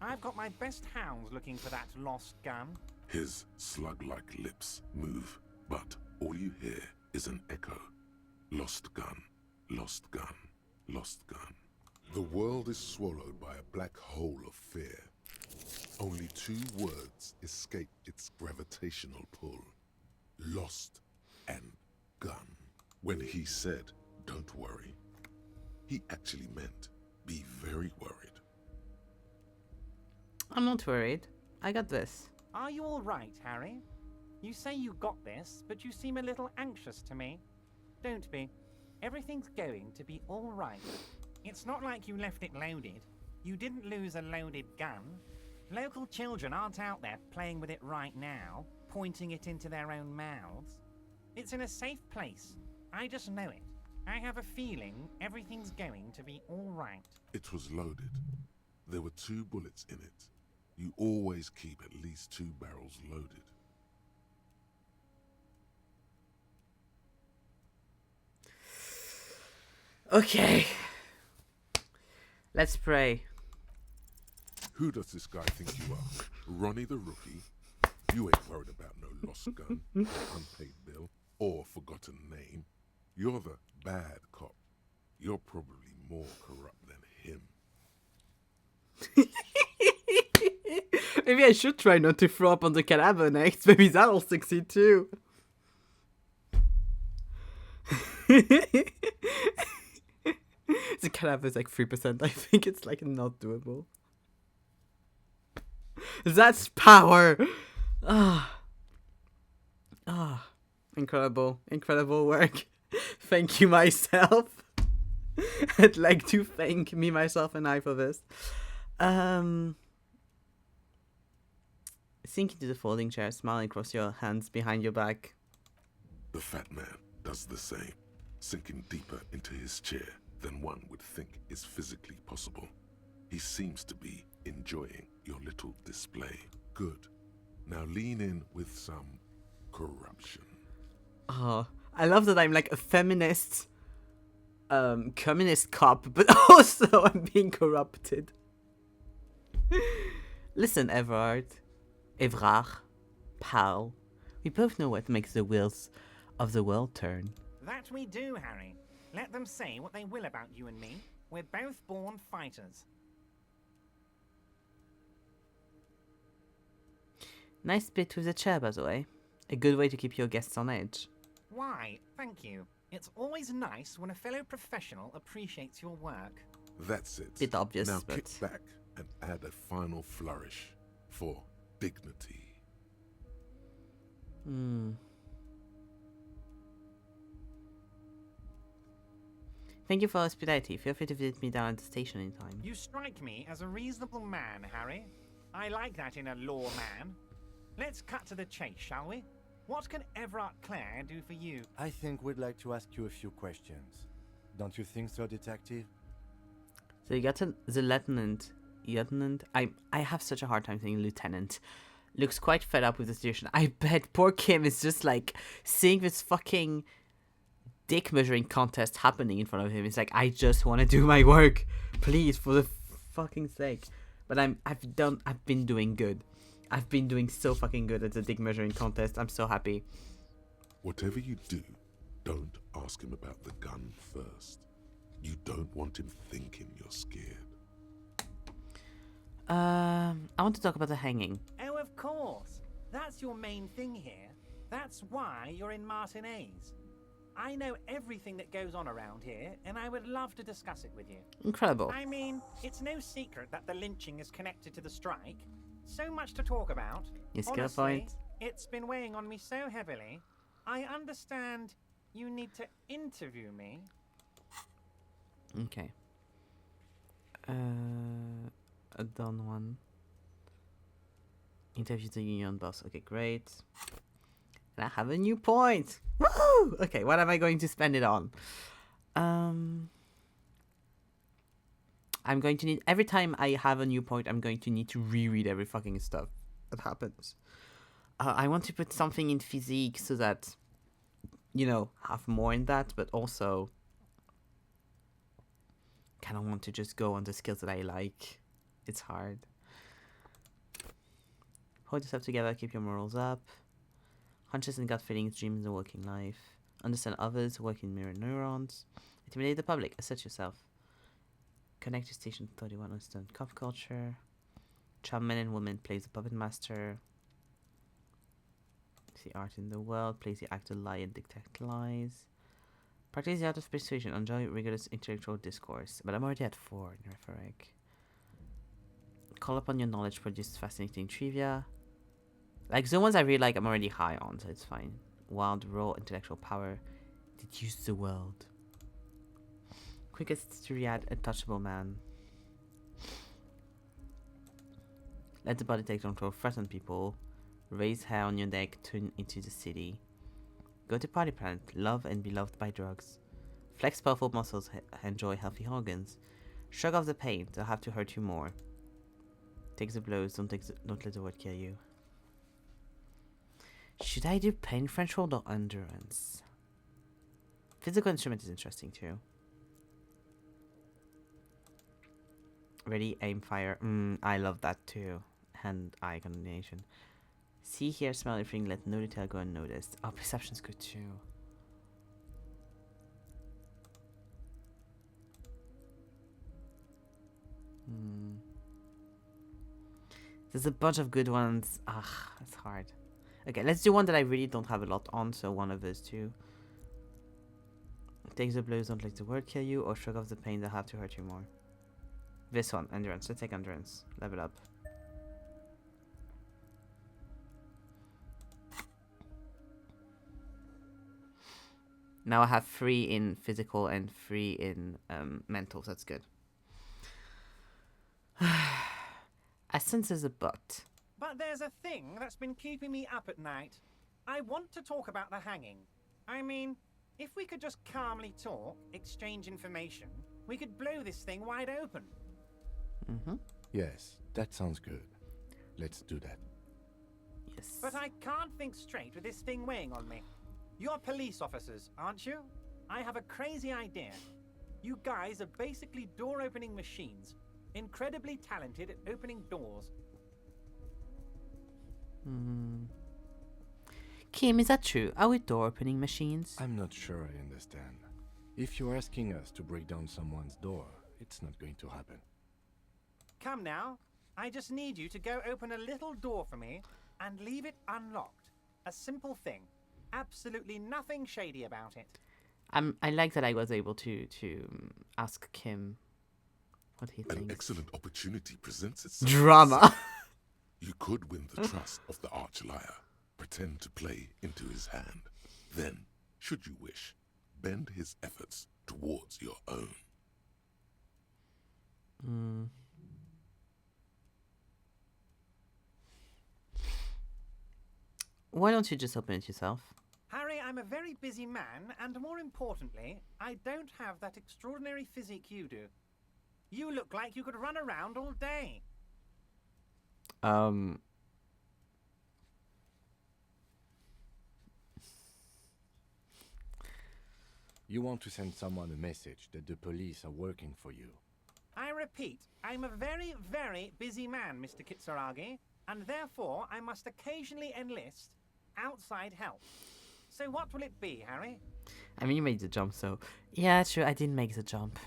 I've got my best hounds looking for that lost gun. His slug-like lips move, but all you hear is an echo. Lost gun, lost gun, lost gun. The world is swallowed by a black hole of fear. Only 2 words escape its gravitational pull. Lost and gun. When he said, "Don't worry," he actually meant, be very worried. I'm not worried. I got this. Are you all right, Harry? You say you got this, but you seem a little anxious to me. Don't be. Everything's going to be all right. It's not like you left it loaded. You didn't lose a loaded gun. Local children aren't out there playing with it right now, pointing it into their own mouths. It's in a safe place. I just know it. I have a feeling everything's going to be all right. It was loaded. There were 2 bullets in it. You always keep at least 2 barrels loaded. Okay. Let's pray. Who does this guy think you are? Ronnie the Rookie? You ain't worried about no lost gun, or unpaid bill, or forgotten name. You're the bad cop. You're probably more corrupt than him. Maybe I should try not to throw up on the cadaver next. Maybe that'll succeed too. The cadaver is like 3%. I think it's like not doable. That's power! Incredible. Incredible work. Thank you, myself. I'd like to thank me, myself, and I for this. Sink into the folding chair, smiling across your hands behind your back. The fat man does the same, sinking deeper into his chair than one would think is physically possible. He seems to be enjoying your little display. Good. Now lean in with some corruption. Oh, I love that I'm like a feminist, communist cop, but also I'm being corrupted. Listen, Everard, pal, we both know what makes the wheels of the world turn. That we do, Harry. Let them say what they will about you and me. We're both born fighters. Nice bit with the chair, by the way. A good way to keep your guests on edge. Why, thank you. It's always nice when a fellow professional appreciates your work. That's it. Bit obvious, now but... kick back and add a final flourish for dignity. Thank you for hospitality. Feel free to visit me down at the station anytime. You strike me as a reasonable man, Harry. I like that in a lawman. Let's cut to the chase, shall we? What can Everard Clare do for you? I think we'd like to ask you a few questions. Don't you think so, Detective? So you got the lieutenant. I have such a hard time saying lieutenant. Looks quite fed up with the situation. I bet poor Kim is just like seeing this fucking dick measuring contest happening in front of him. It's like, I just want to do my work, please, for the fucking sake. But I've been doing good. I've been doing so fucking good at the dick measuring contest. I'm so happy. Whatever you do, don't ask him about the gun first. You don't want him thinking you're scared. I want to talk about the hanging. Oh, of course. That's your main thing here. That's why you're in Martinez. I know everything that goes on around here, and I would love to discuss it with you. Incredible. I mean, it's no secret that the lynching is connected to the strike. So much to talk about. Yes, good Honestly, point. it's been weighing on me so heavily. I understand you need to interview me. Okay. A done one. Interview the union boss. Okay, great. And I have a new point. Woo! Okay, what am I going to spend it on? I'm going to need, every time I have a new point, I'm going to need to reread every fucking stuff that happens. I want to put something in physique so that, you know, have more in that, but also kind of want to just go on the skills that I like. It's hard. Hold yourself together, keep your morals up. Hunches and gut feelings, dreams and working life. Understand others, work in mirror neurons. Intimidate the public, assert yourself. Connect to Station 31, understand cop culture. Charm men and women, plays the puppet master. See art in the world, plays the actor lie and detect lies. Practice the art of persuasion, enjoy rigorous intellectual discourse. But I'm already at 4 in rhetoric. Call upon your knowledge, produce fascinating trivia. Like, the ones I really like, I'm already high on, so it's fine. Wild, raw, intellectual power. Deduce the world. Quickest to react, untouchable man. Let the body take control, threaten people. Raise hair on your neck, tune into the city. Go to party planet, love and be loved by drugs. Flex powerful muscles, enjoy healthy organs. Shrug off the pain, they'll have to hurt you more. Take the blows, don't let the word kill you. Should I do pain threshold or endurance? Physical instrument is interesting too. Ready, aim, fire. I love that too. Hand-eye coordination. See, hear, smell everything, let no detail go unnoticed. Oh, perception's good too. There's a bunch of good ones. It's hard. Okay, let's do one that I really don't have a lot on, so one of those two. Take the blows, don't let the word kill you, or shrug off the pain that have to hurt you more. This one, endurance. Let's take endurance. Level up. Now I have 3 in physical and 3 in mental, so that's good. I sense there's a but. But there's a thing that's been keeping me up at night. I want to talk about the hanging. I mean, if we could just calmly talk, exchange information, we could blow this thing wide open. Yes, that sounds good. Let's do that. Yes. But I can't think straight with this thing weighing on me. You're police officers, aren't you? I have a crazy idea. You guys are basically door-opening machines. Incredibly talented at opening doors. Kim, is that true? Are we door-opening machines? I'm not sure I understand. If you're asking us to break down someone's door, it's not going to happen. Come now. I just need you to go open a little door for me and leave it unlocked. A simple thing. Absolutely nothing shady about it. I like that I was able to ask Kim what he An thinks. excellent opportunity presents itself. Drama. You could win the trust of the arch-liar, pretend to play into his hand. Then, should you wish, bend his efforts towards your own. Why don't you just open it yourself? Harry, I'm a very busy man, and more importantly, I don't have that extraordinary physique you do. You look like you could run around all day. You want to send someone a message that the police are working for you. I repeat, I'm a very, very busy man, Mr. Kitsuragi, and therefore I must occasionally enlist outside help. So what will it be, Harry? I mean, you made the jump, so... Yeah, true, I didn't make the jump.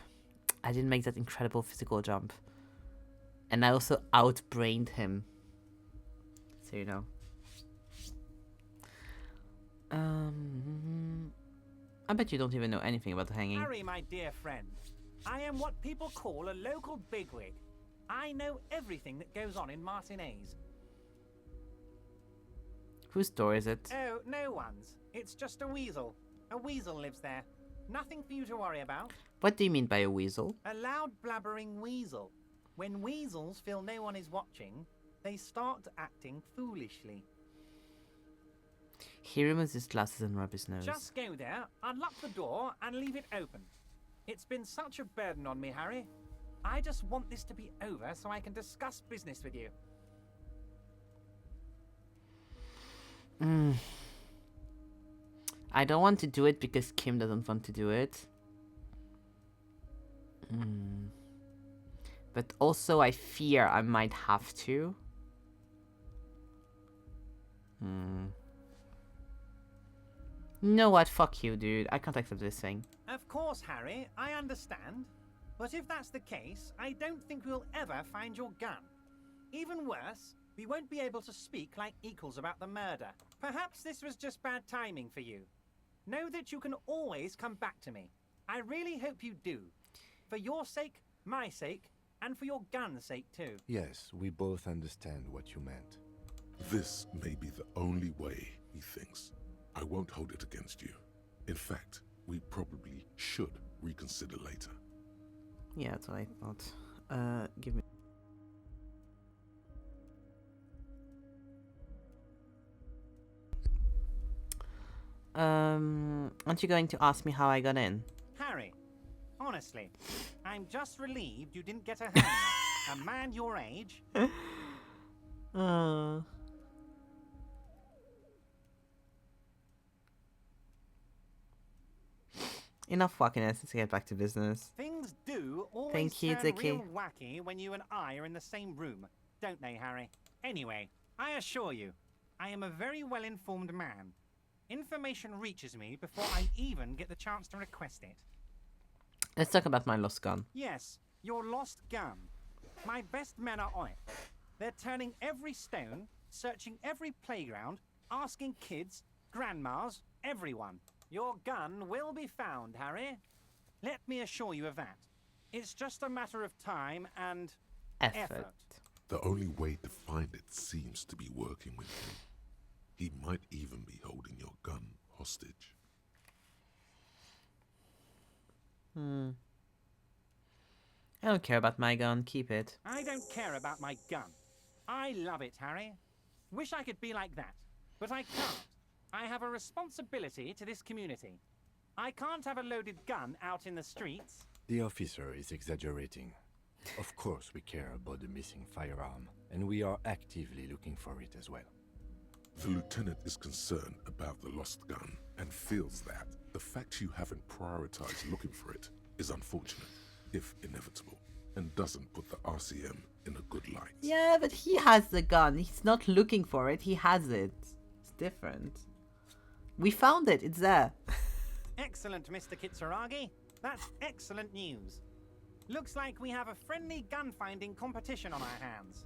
I didn't make that incredible physical jump. And I also outbrained him. So, you know. I bet you don't even know anything about the hanging. Harry, my dear friend, I am what people call a local bigwig. I know everything that goes on in Martinez. Whose door is it? Oh, no one's. It's just a weasel. A weasel lives there. Nothing for you to worry about. What do you mean by a weasel? A loud blabbering weasel. When weasels feel no one is watching, they start acting foolishly. He removes his glasses and rubs his nose. Just go there, unlock the door, and leave it open. It's been such a burden on me, Harry. I just want this to be over so I can discuss business with you. I don't want to do it because Kim doesn't want to do it. But also I fear I might have to. You know what? Fuck you, dude. I can't accept this thing. Of course, Harry, I understand. But if that's the case, I don't think we'll ever find your gun. Even worse, we won't be able to speak like equals about the murder. Perhaps this was just bad timing for you. Know that you can always come back to me. I really hope you do. For your sake, my sake, and for your gun's sake too. Yes, we both understand what you meant. This may be the only way, he thinks. I won't hold it against you. In fact, we probably should reconsider later. Yeah, that's what I thought. Give me. Aren't you going to ask me how I got in? Harry, honestly, I'm just relieved you didn't get a hand. A man your age. Enough wackiness. Let's get back to business. Things do always Thank you, turn Dickie. real wacky when you and I are in the same room, don't they, Harry? Anyway, I assure you, I am a very well-informed man. Information reaches me before I even get the chance to request it. Let's talk about my lost gun. Yes, your lost gun. My best men are on it. They're turning every stone, searching every playground, asking kids, grandmas, everyone. Your gun will be found, Harry. Let me assure you of that. It's just a matter of time and effort. The only way to find it seems to be working with him. He might even be holding your gun hostage. I don't care about my gun. Keep it. I don't care about my gun. I love it, Harry. Wish I could be like that, but I can't. I have a responsibility to this community. I can't have a loaded gun out in the streets. The officer is exaggerating. Of course we care about the missing firearm, and we are actively looking for it as well. The lieutenant is concerned about the lost gun and feels that the fact you haven't prioritized looking for it is unfortunate, if inevitable, and doesn't put the RCM in a good light. Yeah, but he has the gun. He's not looking for it. He has it. It's different. We found it. It's there. Excellent, Mr. Kitsuragi. That's excellent news. Looks like we have a friendly gun-finding competition on our hands.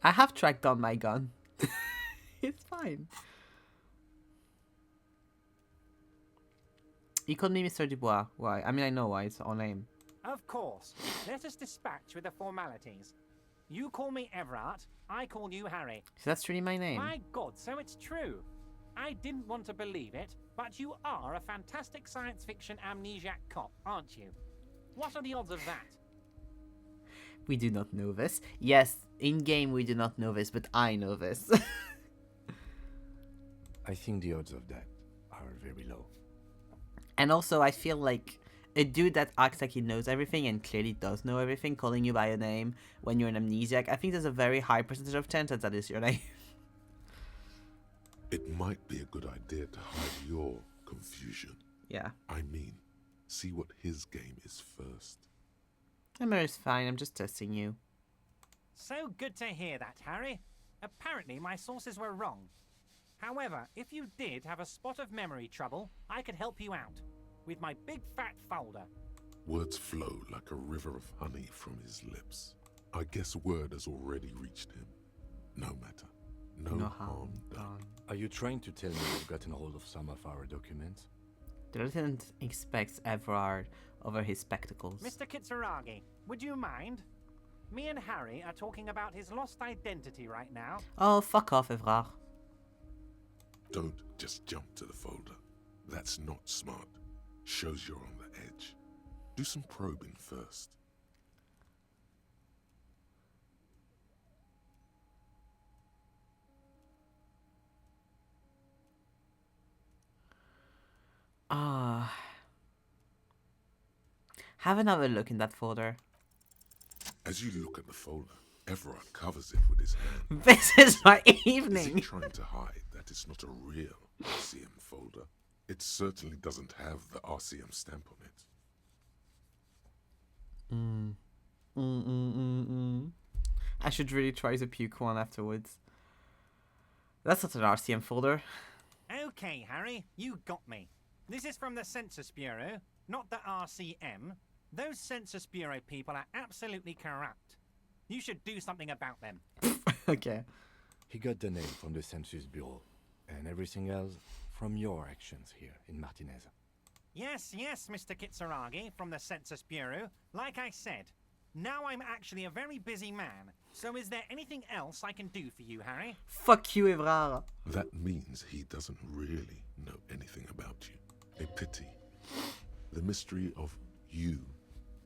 I have tracked down my gun. It's fine. You called me Mr. Dubois. Why? I mean, I know why. It's our name. Of course. Let us dispatch with the formalities. You call me Everard, I call you Harry. So that's really my name. My God, so it's true. I didn't want to believe it, but you are a fantastic science fiction amnesiac cop, aren't you? What are the odds of that? We do not know this. Yes, in-game we do not know this, but I know this. I think the odds of that are very low. And also, I feel like a dude that acts like he knows everything and clearly does know everything, calling you by a name when you're an amnesiac, I think there's a very high percentage of chance that that is your name. It might be a good idea to hide your confusion. Yeah. I mean, see what his game is first. It's fine, I'm just testing you. So good to hear that, Harry. Apparently my sources were wrong. However, if you did have a spot of memory trouble, I could help you out. With my big fat folder. Words flow like a river of honey from his lips. I guess word has already reached him. No matter. No harm done. Are you trying to tell me you've gotten hold of some of our documents? The lieutenant inspects Everard over his spectacles. Mr. Kitsuragi, would you mind? Me and Harry are talking about his lost identity right now. Oh, fuck off, Everard. Don't just jump to the folder. That's not smart. Shows you're on the edge. Do some probing first. Have another look in that folder. As you look at the folder, Everard covers it with his hand. This is my Is he evening. trying to hide that it's not a real RCM folder? It certainly doesn't have the RCM stamp on it. I should really try to puke one afterwards. That's not an RCM folder. Okay, Harry, you got me. This is from the Census Bureau, not the RCM. Those Census Bureau people are absolutely corrupt. You should do something about them. Okay. He got the name from the Census Bureau, and everything else from your actions here in Martinez. Yes, Mr. Kitsuragi from the Census Bureau. Like I said, now I'm actually a very busy man. So is there anything else I can do for you, Harry? Fuck you, Evrard. That means he doesn't really know anything about you. A pity. The mystery of you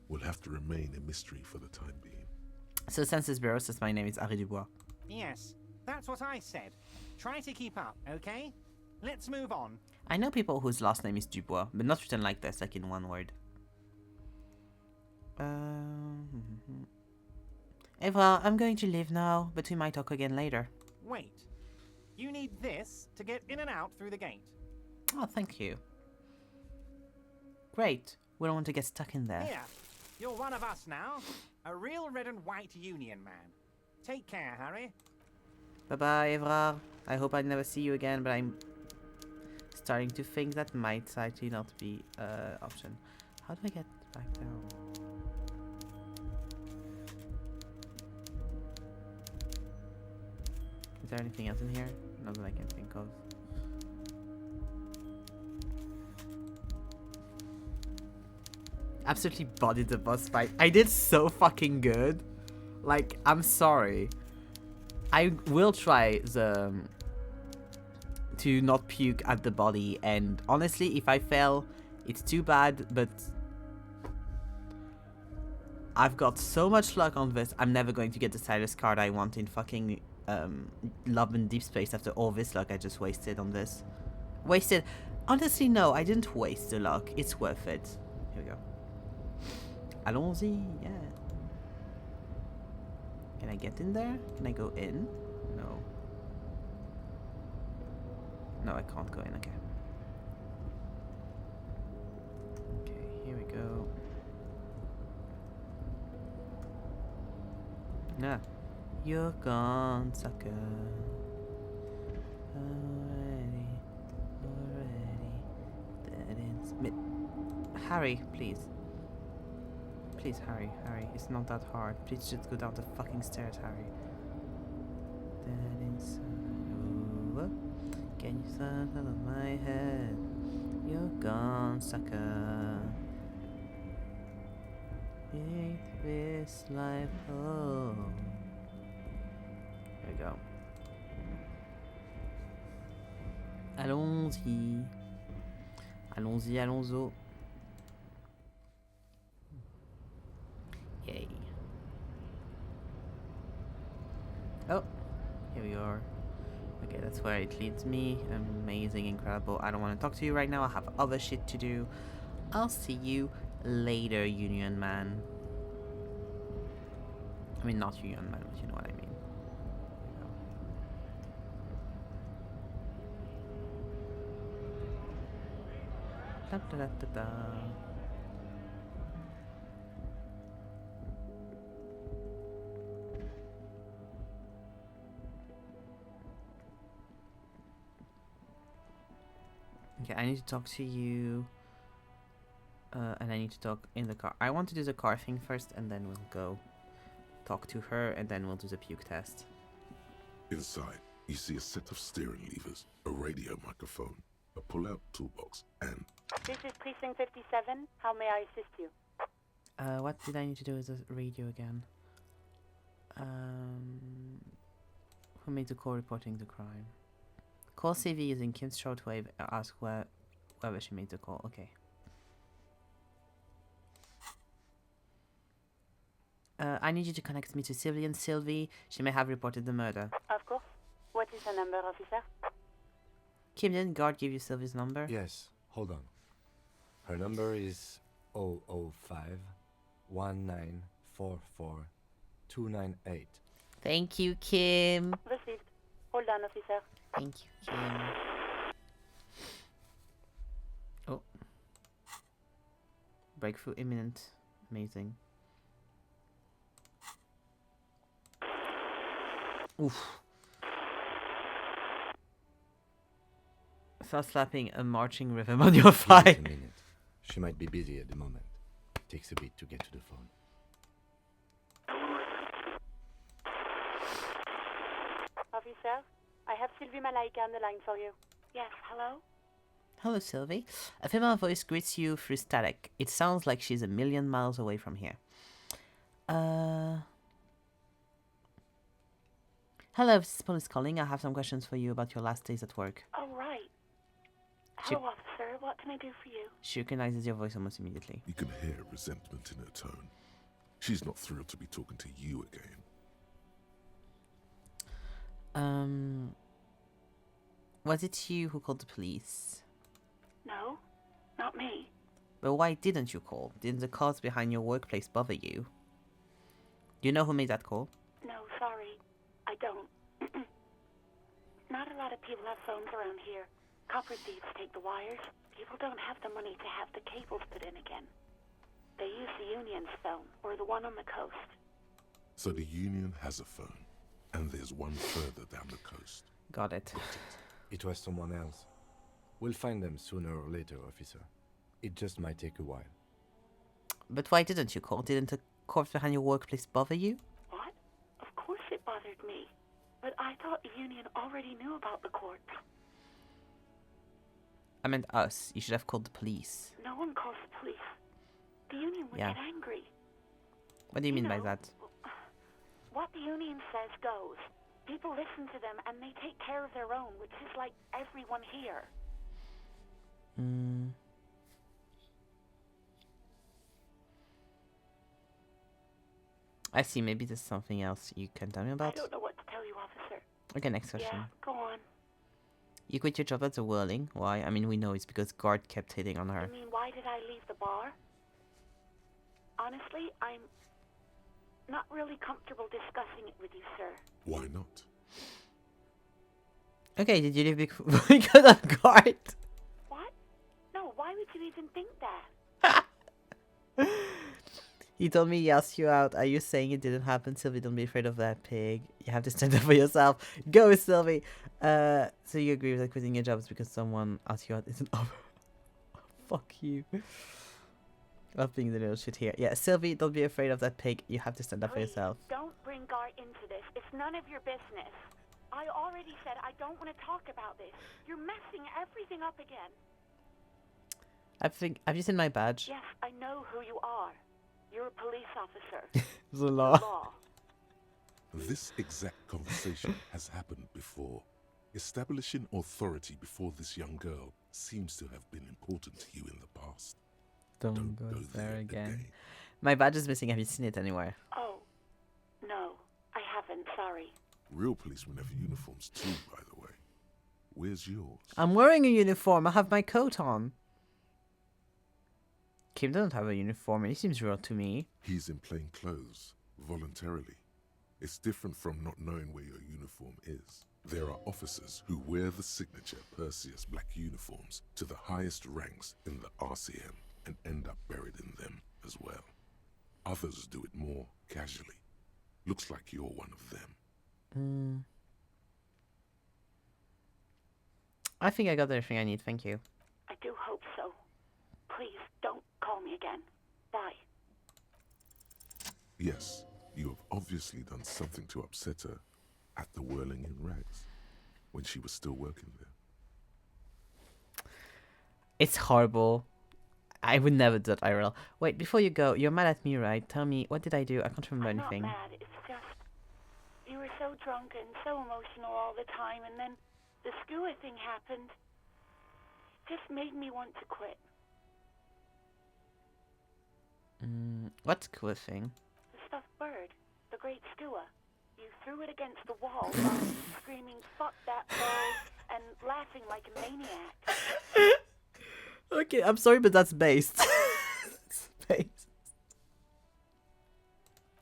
will have to remain a mystery for the time being. So Census Bureau says my name is Harry Dubois. Yes, that's what I said. Try to keep up, okay? Let's move on. I know people whose last name is Dubois, but not written like this, like in one word. Evrard, I'm going to leave now, but we might talk again later. Wait. You need this to get in and out through the gate. Oh, thank you. Great. We don't want to get stuck in there. Here, you're one of us now. A real red and white Union man. Take care, Harry. Bye-bye, Evrard. I hope I never see you again, but I'm starting to think that might actually not be an option. How do I get back down? Is there anything else in here? Not that I can think of. Absolutely bodied the boss fight. I did so fucking good. Like, I'm sorry. I will try to not puke at the body, and honestly, if I fail, it's too bad, but I've got so much luck on this, I'm never going to get the Silas card I want in fucking Love and Deep Space after all this luck I just wasted on this. Wasted? Honestly, no, I didn't waste the luck. It's worth it. Here we go. Allons-y, yeah. Can I get in there? Can I go in? No. No, I can't go in, okay. Okay, here we go. Ah. You're gone, sucker. Already. Dead in Harry, please. Please, Harry, it's not that hard. Please just go down the fucking stairs, Harry. Dead inside. Oh, can you stand out of my head? You're gone, sucker. Make this life home. There we go. Allons-y. Allons-y, allons-y. Yay. Oh, here we are. Okay, that's where it leads me. Amazing, incredible. I don't want to talk to you right now. I have other shit to do. I'll see you later, Union Man. I mean, not Union Man, but you know what I mean. Da, da, da, da, da. Okay, I need to talk to you. And I need to talk in the car. I want to do the car thing first, and then we'll go talk to her, and then we'll do the puke test. Inside, you see a set of steering levers, a radio microphone, a pull-out toolbox, and... This is Precinct 57. How may I assist you? What did I need to do with the radio again? Who made the call reporting the crime? Call CV using Kim's shortwave. Ask whether she made the call. Okay. I need you to connect me to Sylvie and Sylvie. She may have reported the murder. Of course. What is her number, officer? Kim, didn't guard give you Sylvie's number? Yes, hold on. Her number is 005 1944 298. Thank you, Kim. Received. Hold on, officer. Thank you, Kim. Oh. Breakthrough imminent. Amazing. Oof. Start slapping a marching rhythm on your Give it thigh. a minute. She might be busy at the moment. Takes a bit to get to the phone. Officer, I have Sylvie Malaika on the line for you. Yes, hello? Hello, Sylvie. A female voice greets you through static. It sounds like she's a million miles away from here. Hello, this is police calling. I have some questions for you about your last days at work. Oh, right. She- Hello, officer. What can I do for you? She recognizes your voice almost immediately. You can hear resentment in her tone. She's not thrilled to be talking to you again. Was it you who called the police? No, not me. But why didn't you call? Didn't the cars behind your workplace bother you? Do you know who made that call? No, sorry. I don't. Not a lot of people have phones around here. Copper thieves take the wires. People don't have the money to have the cables put in again. They use the Union's phone, or the one on the coast. So the Union has a phone, and there's one further down the coast. Got it. It was someone else. We'll find them sooner or later, officer. It just might take a while. But why didn't you call? Didn't the corpse behind your workplace bother you? What? Of course it bothered me. But I thought the Union already knew about the corpse. I meant us. You should have called the police. No one calls the police. The Union would Yeah. get angry. What do you mean by know, that? What the Union says goes. People listen to them and they take care of their own, which is like everyone here. I see. Maybe there's something else you can tell me I about. don't know what to tell you, officer. Okay, next question. Yeah, go on. You quit your job at the Whirling. Why? I mean, we know it's because guard kept hitting on her. You mean, why did I leave the bar? Honestly, I'm not really comfortable discussing it with you, sir. Why not? Okay, did you leave because of guard? What? No, why would you even think that? He told me he asked you out. Are you saying it didn't happen, Sylvie? Don't be afraid of that pig. You have to stand up for yourself. Go, Sylvie. So you agree with that quitting your job is because someone asked you out isn't over? Fuck you. Love being the little shit here. Yeah, Sylvie, don't be afraid of that pig. You have to stand up for Please, yourself. don't bring Gar into this. It's none of your business. I already said I don't want to talk about this. You're messing everything up again. Have you seen my badge? Yes, I know who you are. You're a police officer. It's a The law. law. This exact conversation has happened before. Establishing authority before this young girl seems to have been important to you in the past. Don't go there again. My badge is missing. Have you seen it anywhere? Oh, no, I haven't. Sorry. Real policemen have uniforms too, by the way. Where's yours? I'm wearing a uniform. I have my coat on. Kim doesn't have a uniform and he seems real to me. He's in plain clothes, voluntarily. It's different from not knowing where your uniform is. There are officers who wear the signature Perseus black uniforms to the highest ranks in the RCM and end up buried in them as well. Others do it more casually. Looks like you're one of them. I think I got everything I need, thank you. I do hope so. Please, don't call me again. Bye. Yes, you have obviously done something to upset her at the Whirling in Rags when she was still working there. It's horrible. I would never do that, IRL. Wait, before you go, you're mad at me, right? Tell me, what did I do? I can't remember I'm anything. not mad. It's just you were so drunk and so emotional all the time, and then the skewer thing happened. It just made me want to quit. What's the cool thing? The stuffed bird, the great skua. You threw it against the wall, screaming, "Fuck that bird," and laughing like a maniac. Okay, I'm sorry, but that's based. It's based.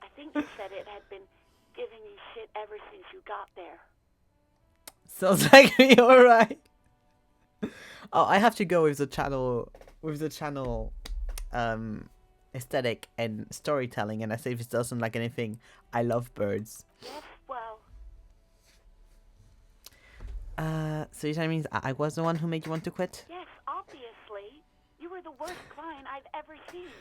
I think you said it had been giving you shit ever since you got there. Sounds like me, alright. Oh, I have to go with the channel, aesthetic and storytelling, and I say if it doesn't like anything, I love birds. Yes, well, So you're telling me I was the one who made you want to quit? Yes, obviously. You were the worst client I've ever seen.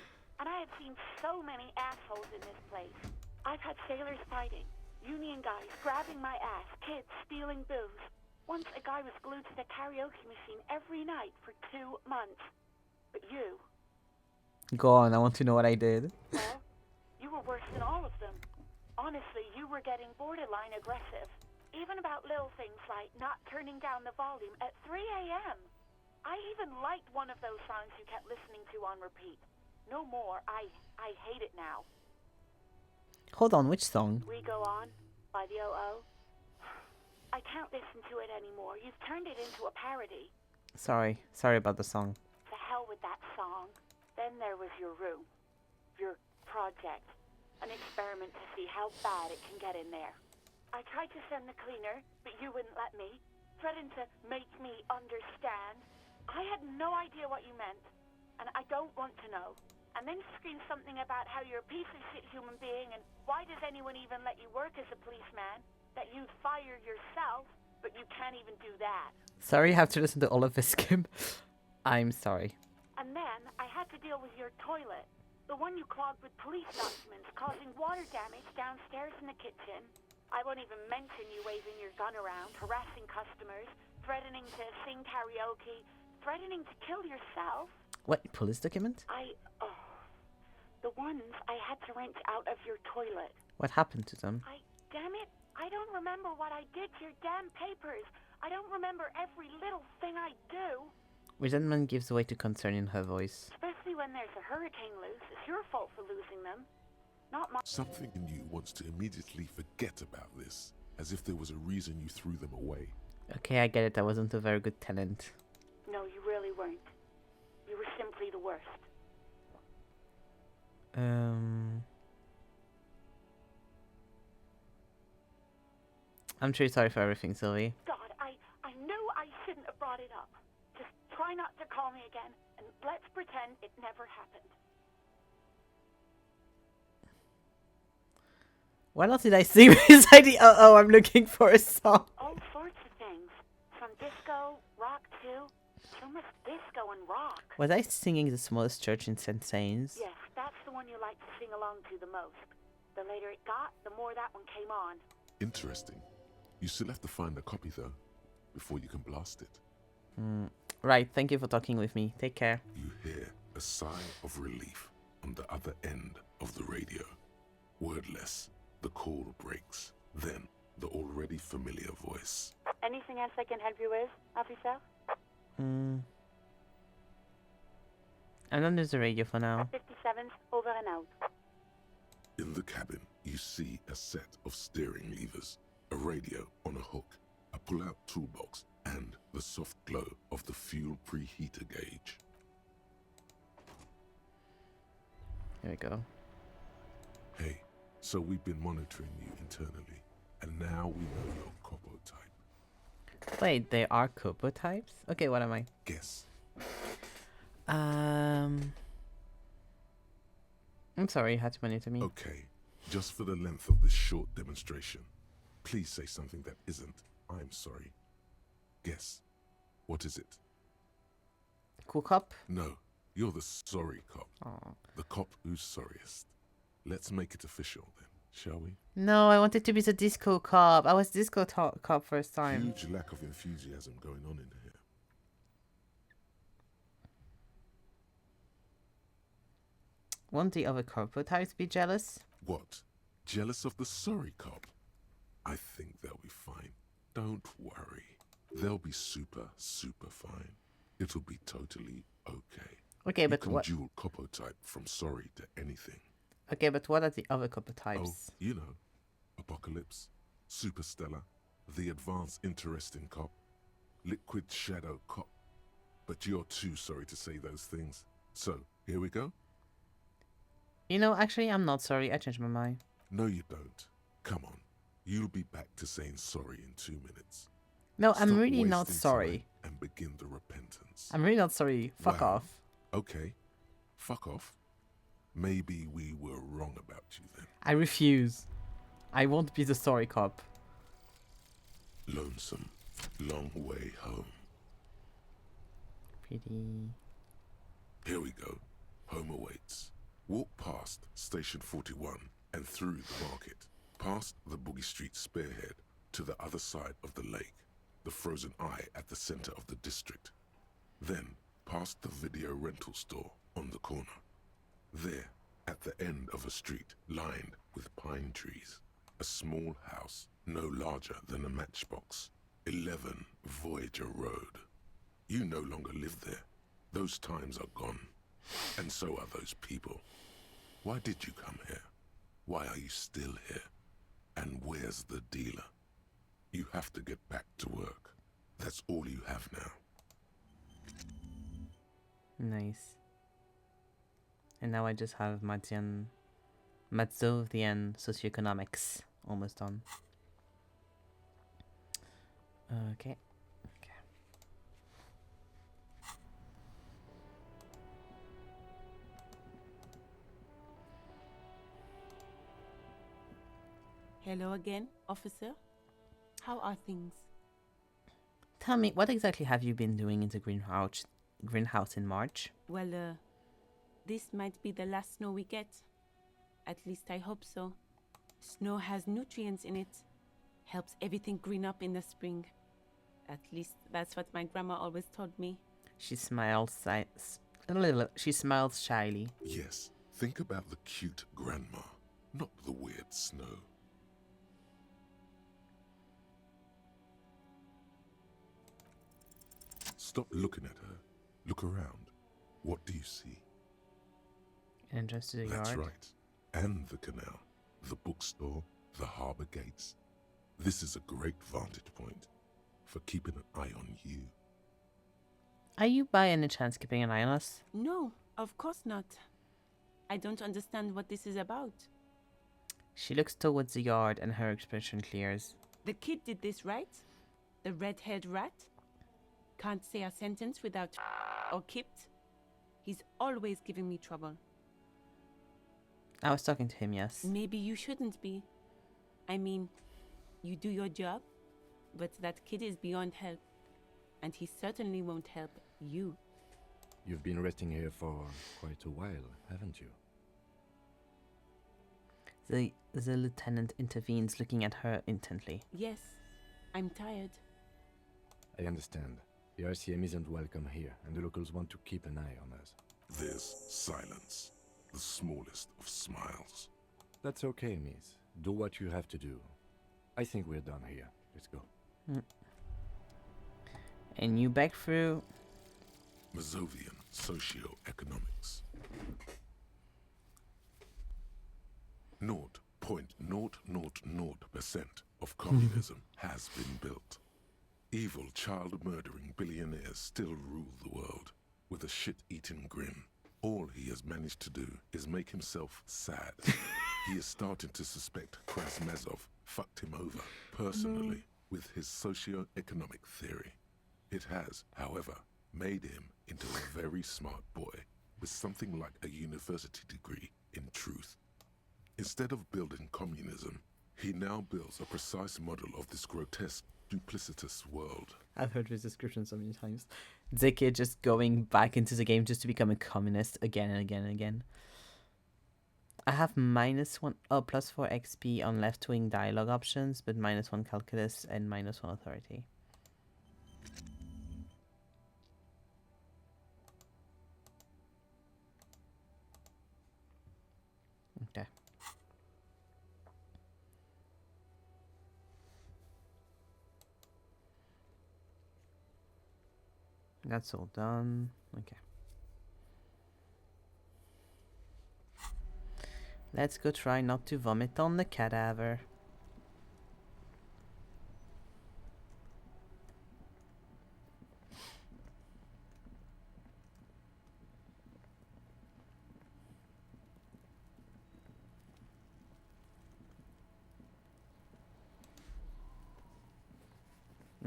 And I have seen so many assholes in this place. I've had sailors fighting, union guys grabbing my ass, kids stealing booze. Once a guy was glued to the karaoke machine every night for 2 months. But you, Go on, I want to know what I did. well, you were worse than all of them. Honestly, you were getting borderline aggressive. Even about little things like not turning down the volume at 3 a.m. I even liked one of those songs you kept listening to on repeat. No more. I hate it now. Hold on, which song? We Go On by the O.O. I can't listen to it anymore. You've turned it into a parody. Sorry about the song. To hell with that song. Then there was your room. Your project. An experiment to see how bad it can get in there. I tried to send the cleaner, but you wouldn't let me. Threatened to make me understand. I had no idea what you meant, and I don't want to know. And then you screamed something about how you're a piece of shit human being, and why does anyone even let you work as a policeman? That you'd fire yourself, but you can't even do that. Sorry, you have to listen to all of this, Kim. I'm sorry. And then I had to deal with your toilet. The one you clogged with police documents, causing water damage downstairs in the kitchen. I won't even mention you waving your gun around, harassing customers, threatening to sing karaoke, threatening to kill yourself. What, police document? The ones I had to wrench out of your toilet. What happened to them? Damn it, I don't remember what I did to your damn papers. I don't remember every little thing I do. Resentment gives way to concern in her voice. Especially when there's a hurricane loose. It's your fault for losing them. Not my... Something in you wants to immediately forget about this, as if there was a reason you threw them away. Okay, I get it. I wasn't a very good tenant. No, you really weren't. You were simply the worst. I'm truly sorry for everything, Sylvie. God, I knew I shouldn't have brought it up. Just try not to call me again, and let's pretend it never happened. What else did I sing beside the oh, I'm looking for a song. All sorts of things. From disco, rock too. So much disco and rock. Was I singing The Smallest Church in St. Saints? Yes, that's the one you like to sing along to the most. The later it got, the more that one came on. Interesting. You still have to find a copy, though, before you can blast it. Right, thank you for talking with me. Take care. You hear a sigh of relief on the other end of the radio. Wordless, the call breaks. Then, the already familiar voice. Anything else I can help you with, officer? I'm under the radio for now. 57's over and out. In the cabin, you see a set of steering levers, a radio on a hook, a pull-out toolbox, and the soft glow of the fuel preheater gauge. Here we go. Hey, so we've been monitoring you internally, and now we know your Copo type. Wait, they are Copo types? Okay, what am I? Guess. I'm sorry, you had to monitor me. Okay, just for the length of this short demonstration, please say something that isn't, I'm sorry. Guess. What is it? Cool cop? No, you're the sorry cop. Aw. The cop who's sorriest. Let's make it official then, shall we? No, I wanted to be the disco cop. I was disco cop first time. Huge lack of enthusiasm going on in here. Won't the other Copo types be jealous? What? Jealous of the sorry cop? I think they'll be fine. Don't worry. They'll be super, super fine. It'll be totally okay. Okay, You but can what? dual Copo type from sorry to anything. Okay, but what are the other Copo Oh, types? you know. Apocalypse, Superstellar, the advanced interesting cop, liquid shadow cop. But you're too sorry to say those things. So, here we go? You know, actually, I'm not sorry. I changed my mind. No, you don't. Come on. You'll be back to saying sorry in 2 minutes. No, I'm Stop really not wasting sorry. time and begin the repentance. I'm really not sorry. Fuck Wow. off. Okay. Fuck off. Maybe we were wrong about you then. I refuse. I won't be the sorry cop. Lonesome Long way home. Pretty. Here we go. Home awaits. Walk past Station 41 and through the market, past the Boogie Street spearhead to the other side of the lake, the frozen eye at the center of the district. Then past the video rental store on the corner. There, at the end of a street lined with pine trees, a small house no larger than a matchbox. 11 Voyager Road. You no longer live there. Those times are gone. And so are those people. Why did you come here? Why are you still here? And where's the dealer? You have to get back to work. That's all you have now. Nice. And now I just have Mazovian socioeconomics almost done. Okay. Hello again, officer. How are things? Tell me, what exactly have you been doing in the greenhouse in March? Well, this might be the last snow we get. At least I hope so. Snow has nutrients in it. Helps everything green up in the spring. At least that's what my grandma always told me. She smiles shyly. Yes, think about the cute grandma, not the weird snow. Stop looking at her. Look around. What do you see? And just to the That's yard. right. And the canal, the bookstore, the harbor gates. This is a great vantage point for keeping an eye on you. Are you by any chance keeping an eye on us? No, of course not. I don't understand what this is about. She looks towards the yard and her expression clears. The kid did this, right? The red-haired rat? Can't say a sentence without or kipped. He's always giving me trouble. I was talking to him, yes. Maybe you shouldn't be. I mean, you do your job, but that kid is beyond help. And he certainly won't help you. You've been resting here for quite a while, haven't you? The lieutenant intervenes, looking at her intently. Yes, I'm tired. I understand. The RCM isn't welcome here, and the locals want to keep an eye on us. There's silence, the smallest of smiles. That's okay, miss. Do what you have to do. I think we're done here. Let's go. And you back through. Mazovian socioeconomics. 0.000% of communism has been built. Evil, child-murdering billionaires still rule the world with a shit-eating grin. All he has managed to do is make himself sad. He is starting to suspect Krasmazov fucked him over personally with his socio-economic theory. It has, however, made him into a very smart boy with something like a university degree in truth. Instead of building communism, he now builds a precise model of this grotesque, duplicitous world. I've heard this description so many times. The kid just going back into the game just to become a communist again and again and again. I have -1, +4 XP on left-wing dialogue options, but -1 calculus and -1 authority. Okay. That's all done. Okay. Let's go try not to vomit on the cadaver.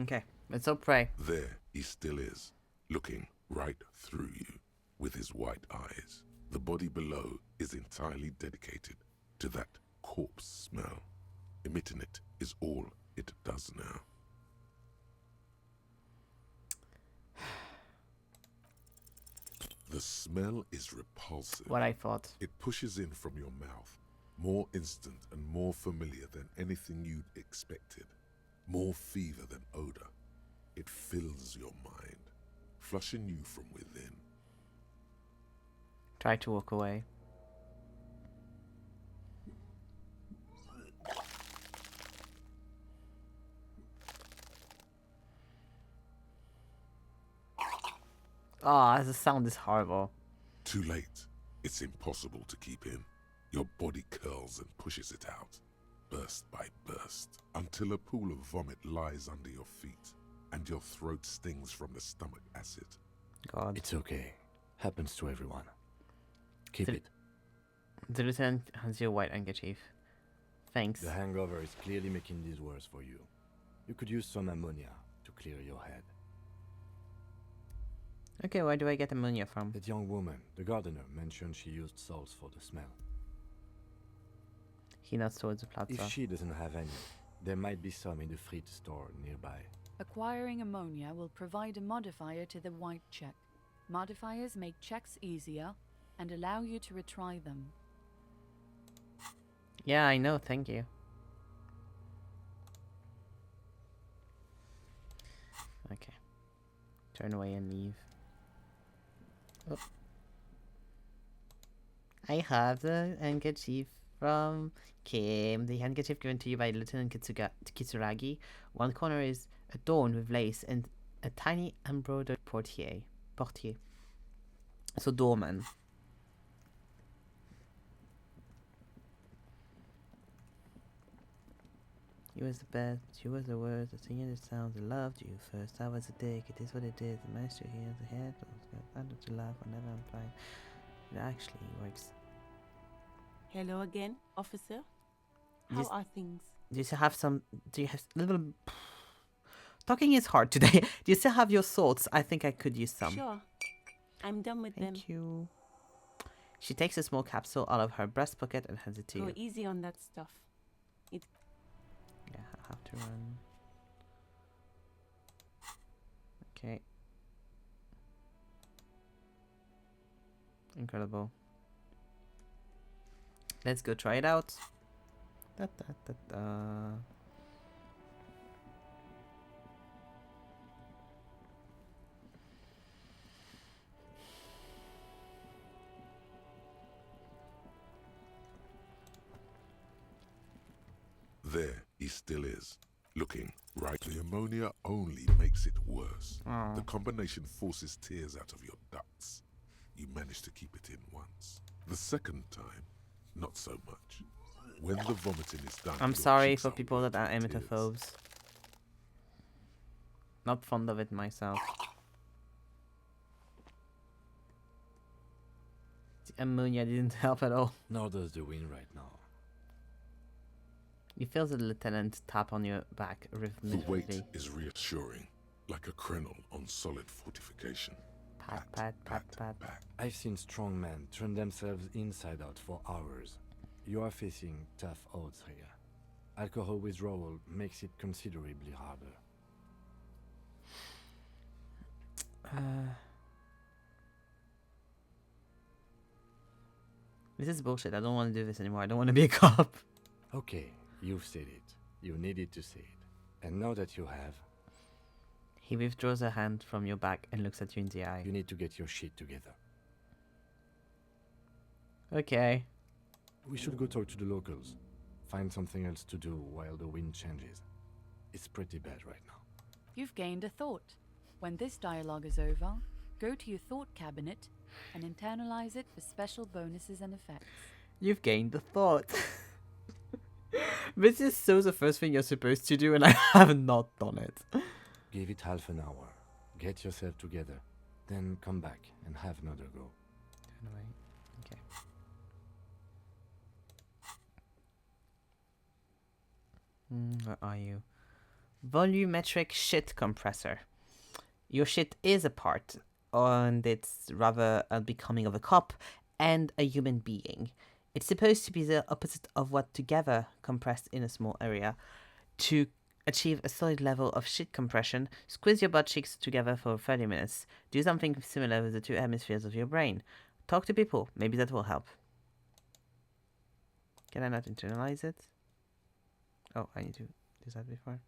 Okay, let's all pray. There he still is, looking right through you with his white eyes. The body below is entirely dedicated to that corpse smell. Emitting it is all it does now. The smell is repulsive. What I thought. It pushes in from your mouth, more instant and more familiar than anything you'd expected. More fever than odor. It fills your mind, flushing you from within. Try to walk away. Ah, the sound is horrible. Too late. It's impossible to keep in. Your body curls and pushes it out, burst by burst, until a pool of vomit lies under your feet, and your throat stings from the stomach acid. God. It's okay. Happens to everyone. Keep The- it. The lieutenant has your white handkerchief. Thanks. The hangover is clearly making this worse for you. You could use some ammonia to clear your head. Okay, where do I get ammonia from? That young woman, the gardener, mentioned she used salts for the smell. He nods towards the plaza. If she doesn't have any, there might be some in the fruit store nearby. Acquiring ammonia will provide a modifier to the white check. Modifiers make checks easier and allow you to retry them. Yeah, I know, thank you. Okay. Turn away and leave. Oh. I have the handkerchief from Kim. The handkerchief given to you by Lieutenant Kitsuragi. One corner is adorned with lace and a tiny embroidered portier. So doorman. You was the best, you was the worst, the singing the sounds, I loved you first. I was a dick, it is what it is. The master here, the head, I don't to laugh whenever I'm fine. It actually works. Hello again, officer. How Yes. are things? Do you still have some, do you have little... Talking is hard today. Do you still have your thoughts? I think I could use some. Sure. I'm done with them. Thank you. She takes a small capsule out of her breast pocket and hands it to Go you. easy on that stuff. Yeah, I have to run. Okay. Incredible. Let's go try it out. Da, da, da, da. There he still is, looking right. The ammonia only makes it worse. Aw. The combination forces tears out of your ducts. You manage to keep it in once. The second time, not so much. When the vomiting is done, I'm your sorry cheeks for people wet that are with tears. emetophobes. Not fond of it myself. The ammonia didn't help at all. Nor does the wind right now. You feel the lieutenant tap on your back The rhythmically. weight is reassuring, like a crenel on solid fortification. Pat, pat, pat, pat. pat. I've seen strong men turn themselves inside out for hours. You are facing tough odds here. Alcohol withdrawal makes it considerably harder. This is bullshit. I don't want to do this anymore. I don't want to be a cop. Okay, you've said it. You needed to say it. And now that you have, He withdraws a hand from your back and looks at you in the eye. you need to get your shit together. Okay. We should go talk to the locals. Find something else to do while the wind changes. It's pretty bad right now. You've gained a thought. When this dialogue is over, go to your thought cabinet and internalize it for special bonuses and effects. You've gained the thought. This is so the first thing you're supposed to do, and I have not done it. Give it half an hour. Get yourself together. Then come back and have another go. Turn away. Okay. Where are you? Volumetric shit compressor. Your shit is a part, and it's rather unbecoming of a cop and a human being. It's supposed to be the opposite of what together compressed in a small area. To achieve a solid level of shit compression, squeeze your butt cheeks together for 30 minutes. Do something similar with the two hemispheres of your brain. Talk to people. Maybe that will help. Can I not internalize it? Oh, I need to do that before.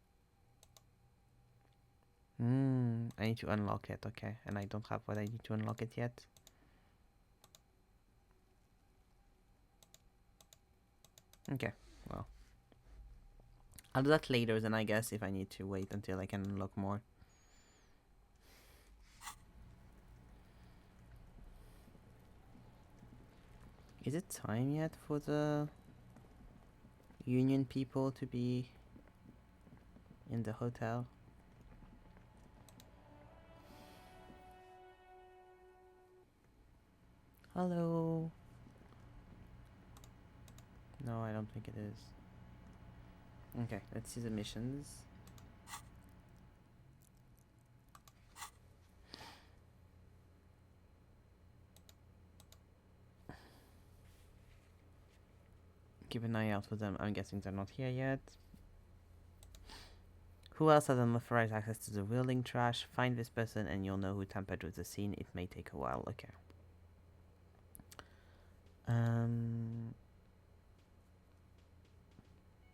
I need to unlock it. Okay, and I don't have what I need to unlock it yet. Okay, well. I'll do that later then, I guess, if I need to wait until I can unlock more. Is it time yet for the union people to be in the hotel? Hello? No, I don't think it is. Okay, let's see the missions. Keep an eye out for them. I'm guessing they're not here yet. Who else has unauthorized access to the wielding trash? Find this person and you'll know who tampered with the scene. It may take a while. Okay.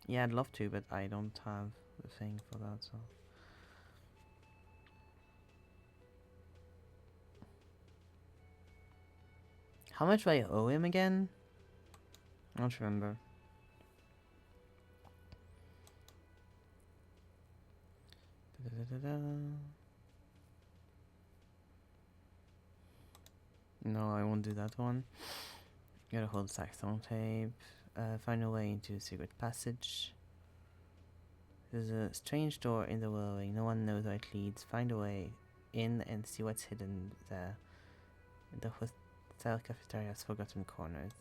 Yeah, I'd love to, but I don't have the thing for that, so. How much do I owe him again? I don't remember. No, I won't do that one. Gotta hold saxophone tape. Find a way into a secret passage. There's a strange door in the wallowing. No one knows where it leads. Find a way in and see what's hidden there. The hotel cafeteria's forgotten corners.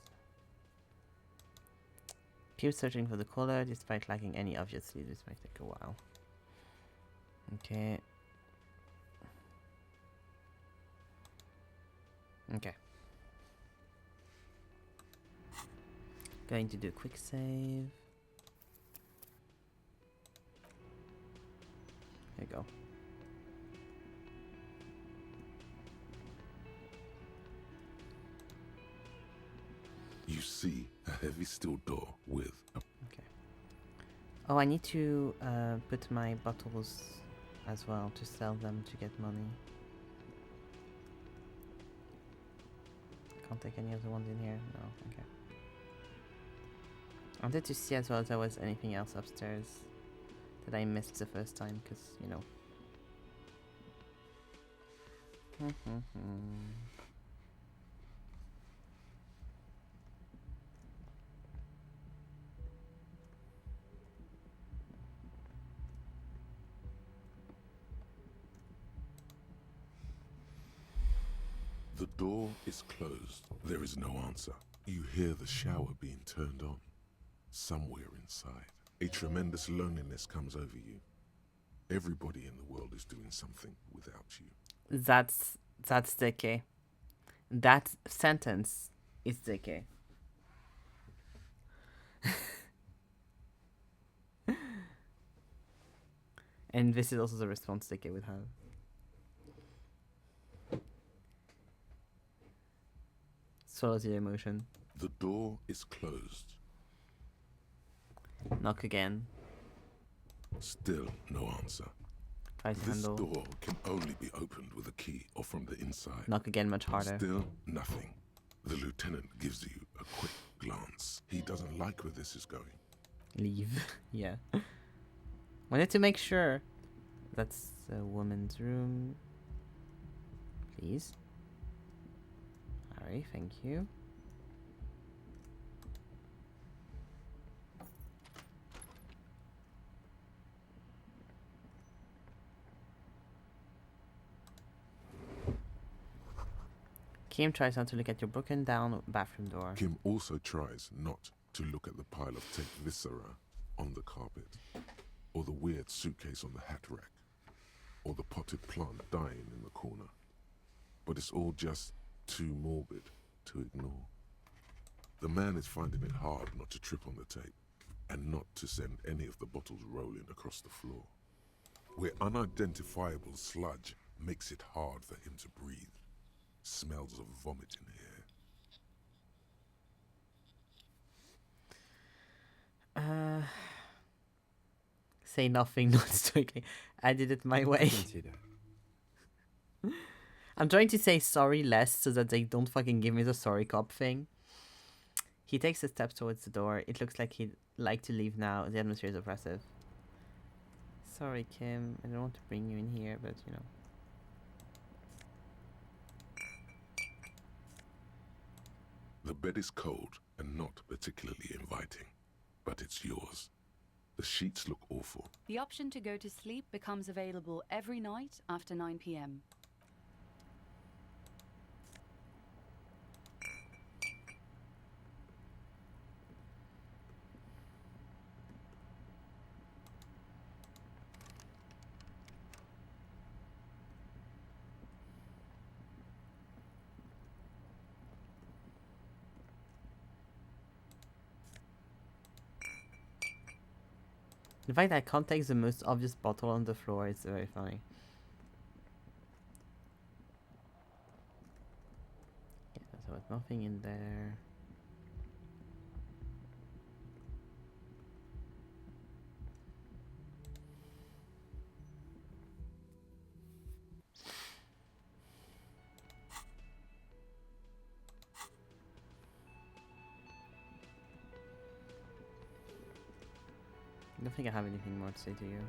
Keep searching for the caller despite lacking any obvious leads. This might take a while. Okay. Okay. Going to do a quick save. There you go. You see a heavy steel door with a... Okay. Oh, I need to put my bottles as well to sell them to get money. Can't take any of the ones in here. No, okay. I wanted to see as well if there was anything else upstairs that I missed the first time, because, you know. The door is closed. There is no answer. You hear the shower being turned on. Somewhere inside, a tremendous loneliness comes over you. Everybody in the world is doing something without you. That's DK. That sentence is DK. And this is also the response DK would have. Swallow the emotion. The door is closed. Knock again. Still no answer. Try to This handle. door can only be opened with a key or from the inside. Knock again much harder. Still nothing. The lieutenant gives you a quick glance. He doesn't like where this is going. Leave. Yeah. Wanted to make sure. That's a woman's room. Please. Alright, thank you. Kim tries not to look at your broken down bathroom door. Kim also tries not to look at the pile of tape viscera on the carpet, or the weird suitcase on the hat rack, or the potted plant dying in the corner. But it's all just too morbid to ignore. The man is finding it hard not to trip on the tape. and not to send any of the bottles rolling across the floor. Where unidentifiable sludge makes it hard for him to breathe. Smells of vomit in here. Say nothing, not strictly. I did it my way. Consider. I'm trying to say sorry less so that they don't fucking give me the sorry cop thing. He takes a step towards the door. It looks like he'd like to leave now. The atmosphere is oppressive. Sorry, Kim. I don't want to bring you in here, but you know. The bed is cold and not particularly inviting, but it's yours. The sheets look awful. The option to go to sleep becomes available every night after 9 p.m. The fact that I can't take the most obvious bottle on the floor is very funny. Yeah, so there's nothing in there. I don't think I have anything more to say to you.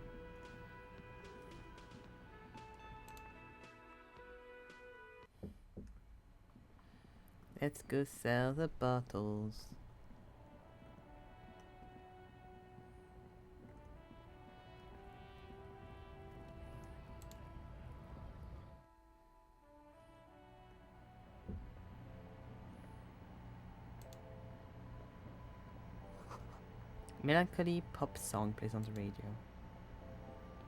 Let's go sell the bottles. Melancholy pop song plays on the radio.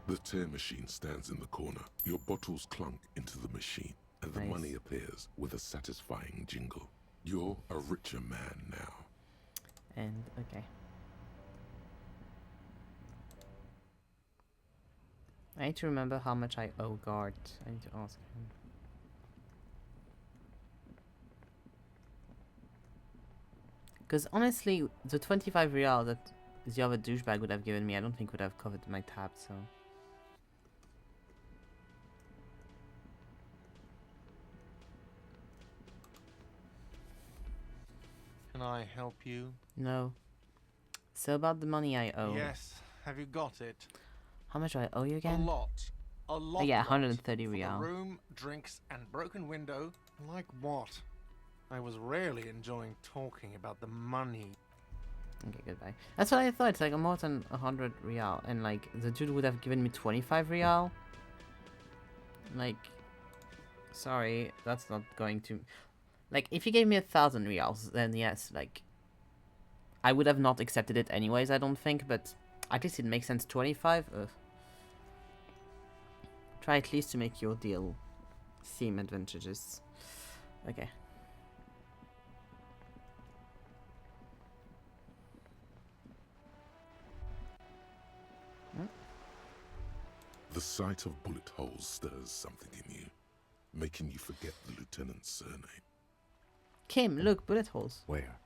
The tear machine stands in the corner. Your bottles clunk into the machine, and the Nice. money appears with a satisfying jingle. You're a richer man now. And okay. I need to remember how much I owe Guard. I need to ask him. Because honestly, the 25 real that the other douchebag would have given me, I don't think would have covered my tab, so. Can I help you? No. So about the money I owe. Yes. Have you got it? How much do I owe you again? A lot. A lot. Yeah, lot. 130 For real. the room, drinks, and broken window. Like what? I was rarely enjoying talking about the money. Okay, goodbye. That's what I thought. It's like more than 100 real, and like the dude would have given me 25 real. Like, sorry, that's not going to. Like, if he gave me 1,000 reals, then yes, like, I would have not accepted it anyways. I don't think, but at least it makes sense. 25. Ugh. Try at least to make your deal seem advantageous. Okay. The sight of bullet holes stirs something in you, making you forget the lieutenant's surname. Kim, look, bullet holes. Where?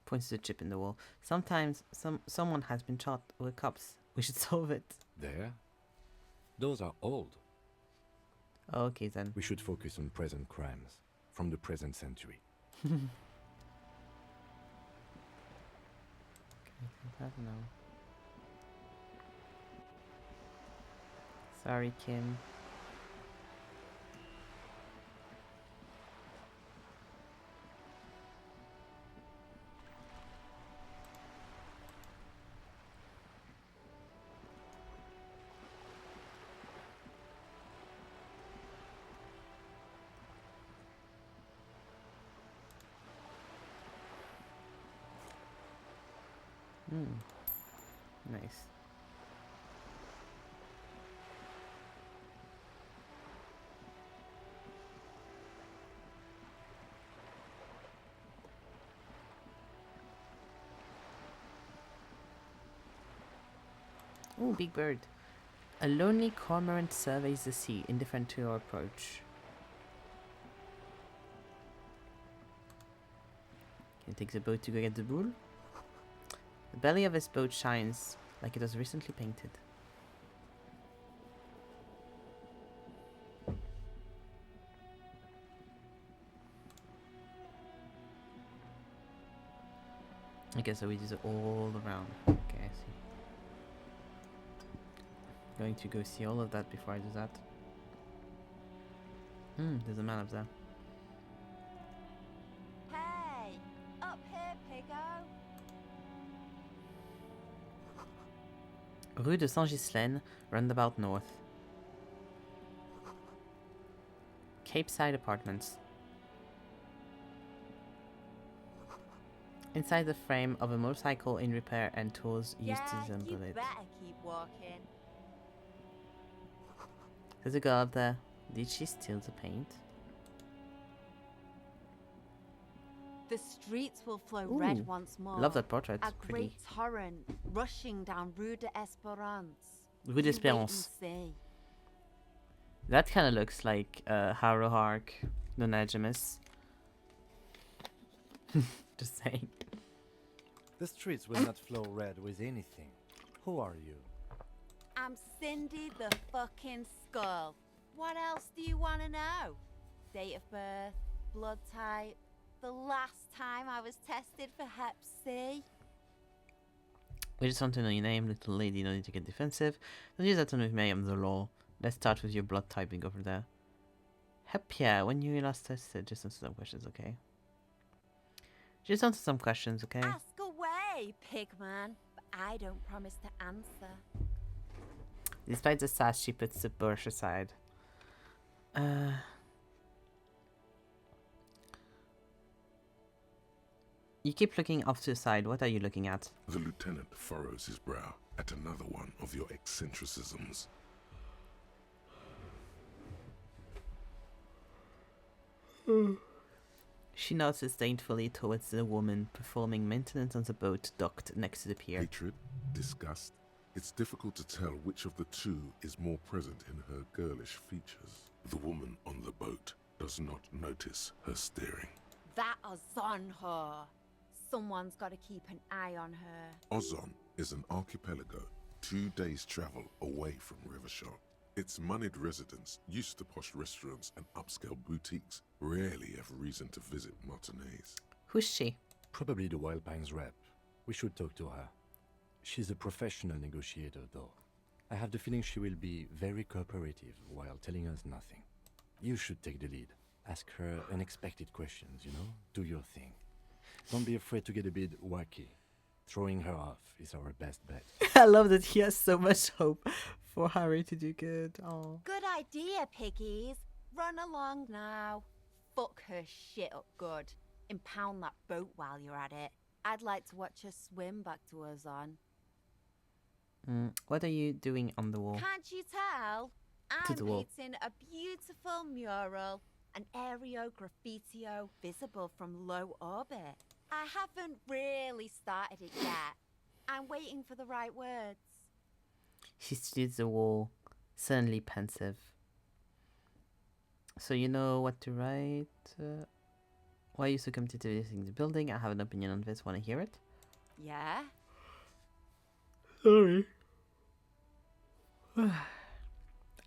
Points to the chip in the wall. Sometimes someone has been shot with cops. We should solve it. There? Those are old. Okay then. We should focus on present crimes from the present century. I don't know. Sorry, Kim. Nice. Oh, big bird. A lonely cormorant surveys the sea, indifferent to your approach. Can you take the boat to go get the bull? The belly of his boat shines like it was recently painted. Okay, so we do it all around. Okay, I see. Going to go see all of that before I do that. There's a man up there. Hey, up here, piggo. Rue de Saint-Ghislaine, roundabout north. Cape Side Apartments. Inside the frame of a motorcycle in repair and tools used to You resemble it. better keep walking. There's a girl up there. Did she steal the paint? The streets will flow Ooh, red once more. love that portrait. A Pretty. great torrent rushing down Rue d'Espérance. Rue d'Espérance. You wait and see. That kind of looks like Harrow Hark, Nonagemus. Just saying. The streets will not flow red with anything. Who are you? I'm Cindy the fucking Skull. What else do you want to know? Date of birth, blood type, the last time I was tested for Hep C. We just want to know your name, little lady, no need to get defensive. Don't use that tone with me, I'm the law. Let's start with your blood type and go from there. Hep, yeah, when you last tested, just answer some questions, okay? Just answer some questions, okay? Ask away, pigman, but I don't promise to answer. Despite the sass, she puts the brush aside. You keep looking off to the side. What are you looking at? The lieutenant furrows his brow at another one of your eccentricisms. She nods disdainfully towards the woman performing maintenance on the boat docked next to the pier. Hatred, disgust. It's difficult to tell which of the two is more present in her girlish features. The woman on the boat does not notice her staring. That Ozon her. Someone's got to keep an eye on her. Ozon is an archipelago 2 days' travel away from Rivershaw. Its moneyed residents, used to posh restaurants and upscale boutiques, rarely have reason to visit Martinez. Who's she? Probably the Wild Pines rep. We should talk to her. She's a professional negotiator, though. I have the feeling she will be very cooperative while telling us nothing. You should take the lead. Ask her unexpected questions, you know? Do your thing. Don't be afraid to get a bit wacky. Throwing her off is our best bet. I love that he has so much hope for Harry to do good. Oh. Good idea, piggies. Run along now. Fuck her shit up good. Impound that boat while you're at it. I'd like to watch her swim back to Ozon. What are you doing on the wall? Can't you tell? To I'm the wall. painting a beautiful mural, an aereo graffitio visible from low orbit. I haven't really started it yet. I'm waiting for the right words. She studies the wall, suddenly pensive. So you know what to write? Why are you so committed to visiting the building? I have an opinion on this. Want to hear it? Yeah? Sorry.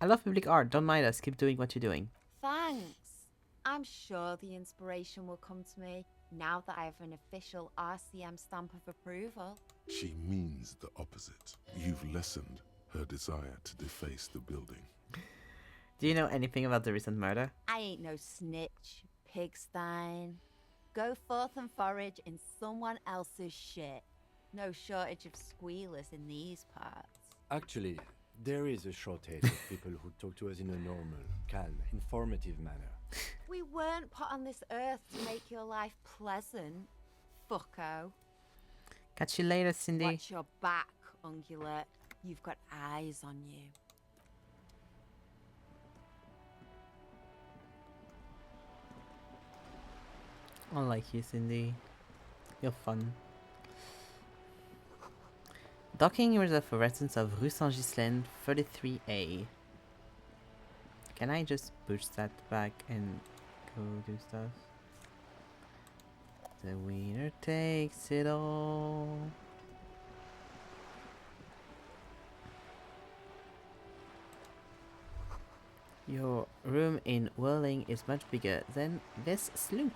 I love public art. Don't mind us. Keep doing what you're doing. Thanks. I'm sure the inspiration will come to me now that I have an official RCM stamp of approval. She means the opposite. You've lessened her desire to deface the building. Do you know anything about the recent murder? I ain't no snitch, pigstein. Go forth and forage in someone else's shit. No shortage of squealers in these parts. Actually, there is a shortage of people who talk to us in a normal, calm, informative manner. We weren't put on this earth to make your life pleasant, fucko. Catch you later, Cindy. Watch your back, ungulate. You've got eyes on you. I like you, Cindy. You're fun. Docking reserved for residents of Rue Saint-Ghislain, 33A. Can I just push that back and go do stuff? The winner takes it all. Your room in Whirling is much bigger than this sloop.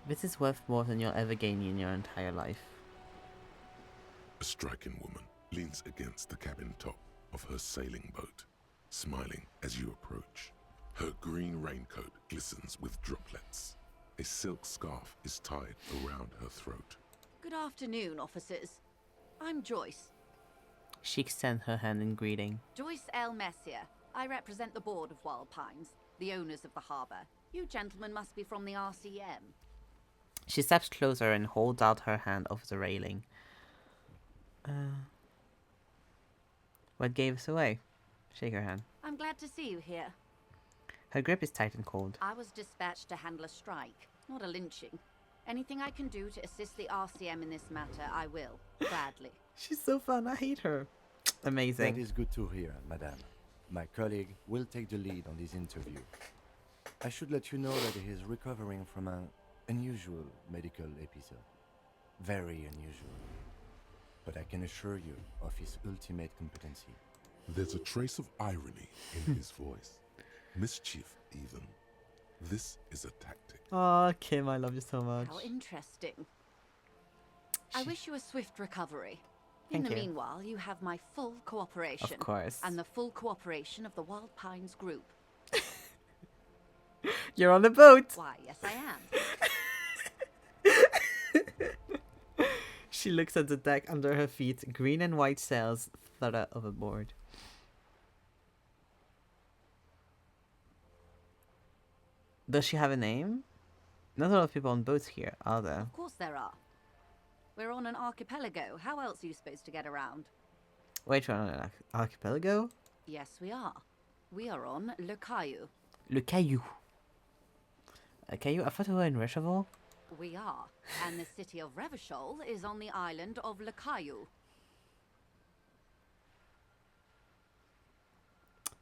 This is worth more than you'll ever gain in your entire life. A striking woman leans against the cabin top of her sailing boat, smiling as you approach. Her green raincoat glistens with droplets. A silk scarf is tied around her throat. Good afternoon, officers. I'm Joyce. She extends her hand in greeting. Joyce L. Messier. I represent the board of Wild Pines, the owners of the harbour. You gentlemen must be from the RCM. She steps closer and holds out her hand over the railing. What gave us away? Shake her hand. I'm glad to see you here. Her grip is tight and cold. I was dispatched to handle a strike, not a lynching. Anything I can do to assist the RCM in this matter, I will. Gladly. She's so fun. I hate her. Amazing. That is good to hear, madame. My colleague will take the lead on this interview. I should let you know that he is recovering from an unusual medical episode. Very unusual. But I can assure you of his ultimate competency. There's a trace of irony in his voice. Mischief, even. This is a tactic. Oh, Kim, I love you so much. How interesting. I wish you a swift recovery. In Thank the you. meanwhile, you have my full cooperation. Of course. And the full cooperation of the Wild Pines group. You're on the boat. Why, yes I am. She looks at the deck under her feet. Green and white sails flutter overboard. Does she have a name? Not a lot of people on boats here, are there? Of course there are. We're on an archipelago. How else are you supposed to get around? Wait, we're on an archipelago? Yes, we are. We are on Le Caillou. Le Caillou. Caillou? I thought we were in Recheval. We are. And the city of Revachol is on the island of Le Caillou.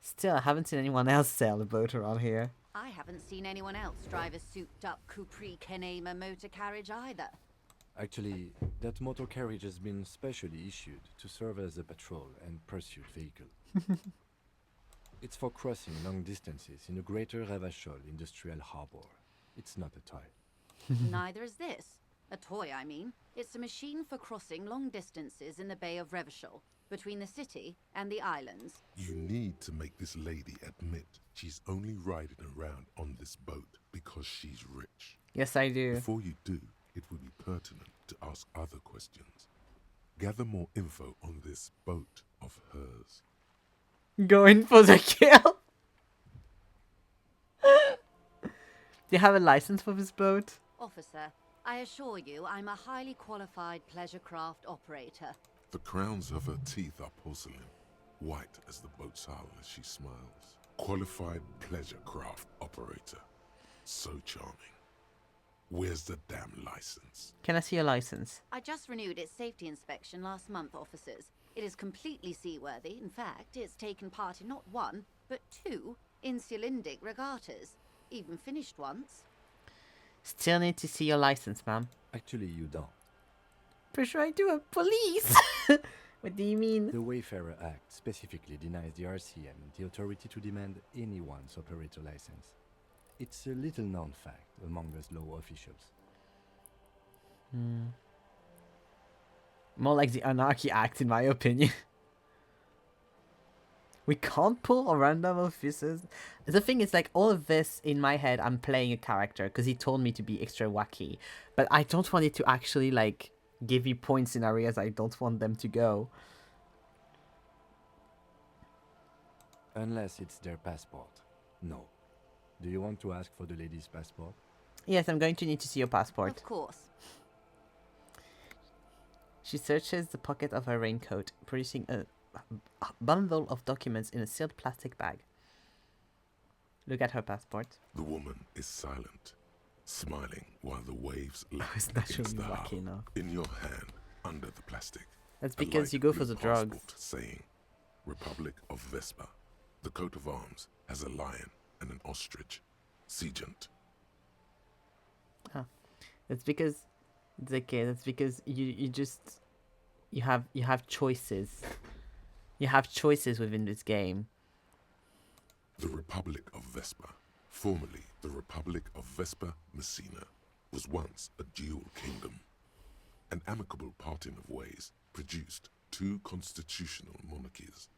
Still, I haven't seen anyone else sail a boat around here. I haven't seen anyone else drive a souped-up Capri Kenema motor carriage either. Actually, that motor carriage has been specially issued to serve as a patrol and pursuit vehicle. It's for crossing long distances in the greater Revachol industrial harbor. It's not a toy. Neither is this. A toy, I mean. It's a machine for crossing long distances in the Bay of Revachol, between the city and the islands. You need to make this lady admit she's only riding around on this boat because she's rich. Yes, I do. Before you do, it would be pertinent to ask other questions. Gather more info on this boat of hers. Going for the kill. Do you have a license for this boat? Officer, I assure you I'm a highly qualified pleasure craft operator. The crowns of her teeth are porcelain, white as the boat's hull as she smiles. Qualified pleasure craft operator. So charming. Where's the damn license? Can I see your license? I just renewed its safety inspection last month, officers. It is completely seaworthy. In fact, it's taken part in not one, but two insulindic regattas. Even finished once. Still need to see your license, ma'am. Actually, you don't. Pretty sure I do. Police! What do you mean? The Wayfarer Act specifically denies the RCM the authority to demand anyone's operator license. It's a little known fact among us law officials. More like the Anarchy Act, in my opinion. We can't pull random officers. The thing is, like, all of this in my head, I'm playing a character because he told me to be extra wacky. But I don't want it to actually, like, give you points in areas I don't want them to go. Unless it's their passport. No. Do you want to ask for the lady's passport? Yes, I'm going to need to see your passport. Of course. She searches the pocket of her raincoat, producing a bundle of documents in a sealed plastic bag. Look at her passport. The woman is silent, smiling while the waves lap It's naturally against the wacky hull. now. In your hand, under the plastic. That's a because light you go for blue the drugs. passport saying, Republic of Vespa. The coat of arms has a lion and an ostrich. Seagent. Ah, that's because it's okay. That's because you have choices. You have choices within this game. The Republic of Vespa, formerly the Republic of Vespa Messina, was once a dual kingdom. An amicable parting of ways produced two constitutional monarchies.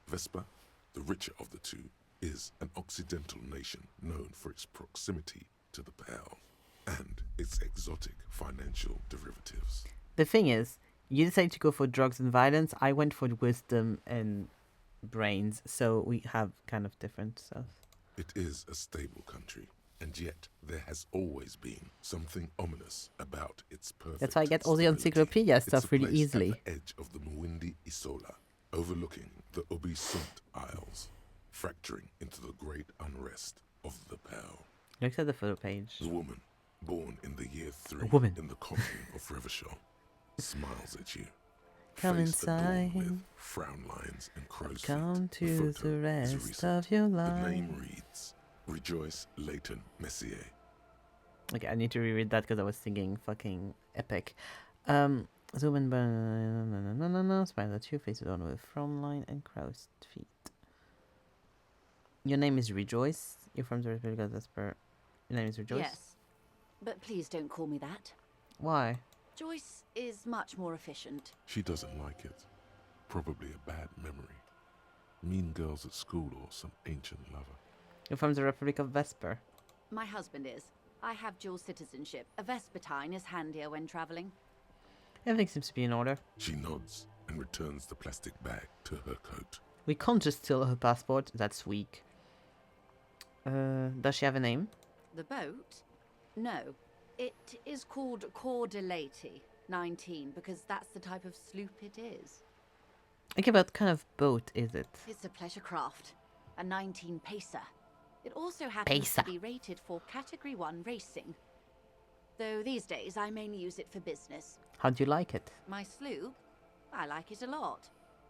Vespa, the richer of the two, is an occidental nation known for its proximity to the Pale and its exotic financial derivatives. The thing is, you decided to go for drugs and violence. I went for wisdom and brains, so we have kind of different stuff. It is a stable country, and yet there has always been something ominous about its perfect That's why I get all the stability. encyclopedia It's stuff a really place easily. At the edge of the Mwindi Isola, overlooking the Obi-Sunt Isles, fracturing into the great unrest of the Pale. Looks at the photo page. The woman, born in the year 3 woman. in the commune of Revachol, smiles at you. Come face adorned inside. with frown lines and crow's Come feet. to The the photo is rest recent. of your The life. name reads Rejoice Leighton Messier. Okay, I need to reread that because I was thinking fucking epic. Zoom and burn. Smile at you, face on with frown line and crow's feet. Your name is Rejoice. You're from the Republic of Vesper. Your name is Rejoice? Yes. But please don't call me that. Why? Joyce is much more efficient. She doesn't like it. Probably a bad memory. Mean girls at school or some ancient lover. You're from the Republic of Vesper. My husband is. I have dual citizenship. A Vespertine is handier when travelling. Everything seems to be in order. She nods and returns the plastic bag to her coat. We can't just steal her passport. That's weak. Does she have a name? The boat? No. It is called Cordelati 19 because that's the type of sloop it is. Okay, but what kind of boat is it? It's a pleasure craft. A 19 pacer. It also happens Pacer. to be rated for Category 1 racing. Though these days I mainly use it for business. How do you like it? My sloop? I like it a lot.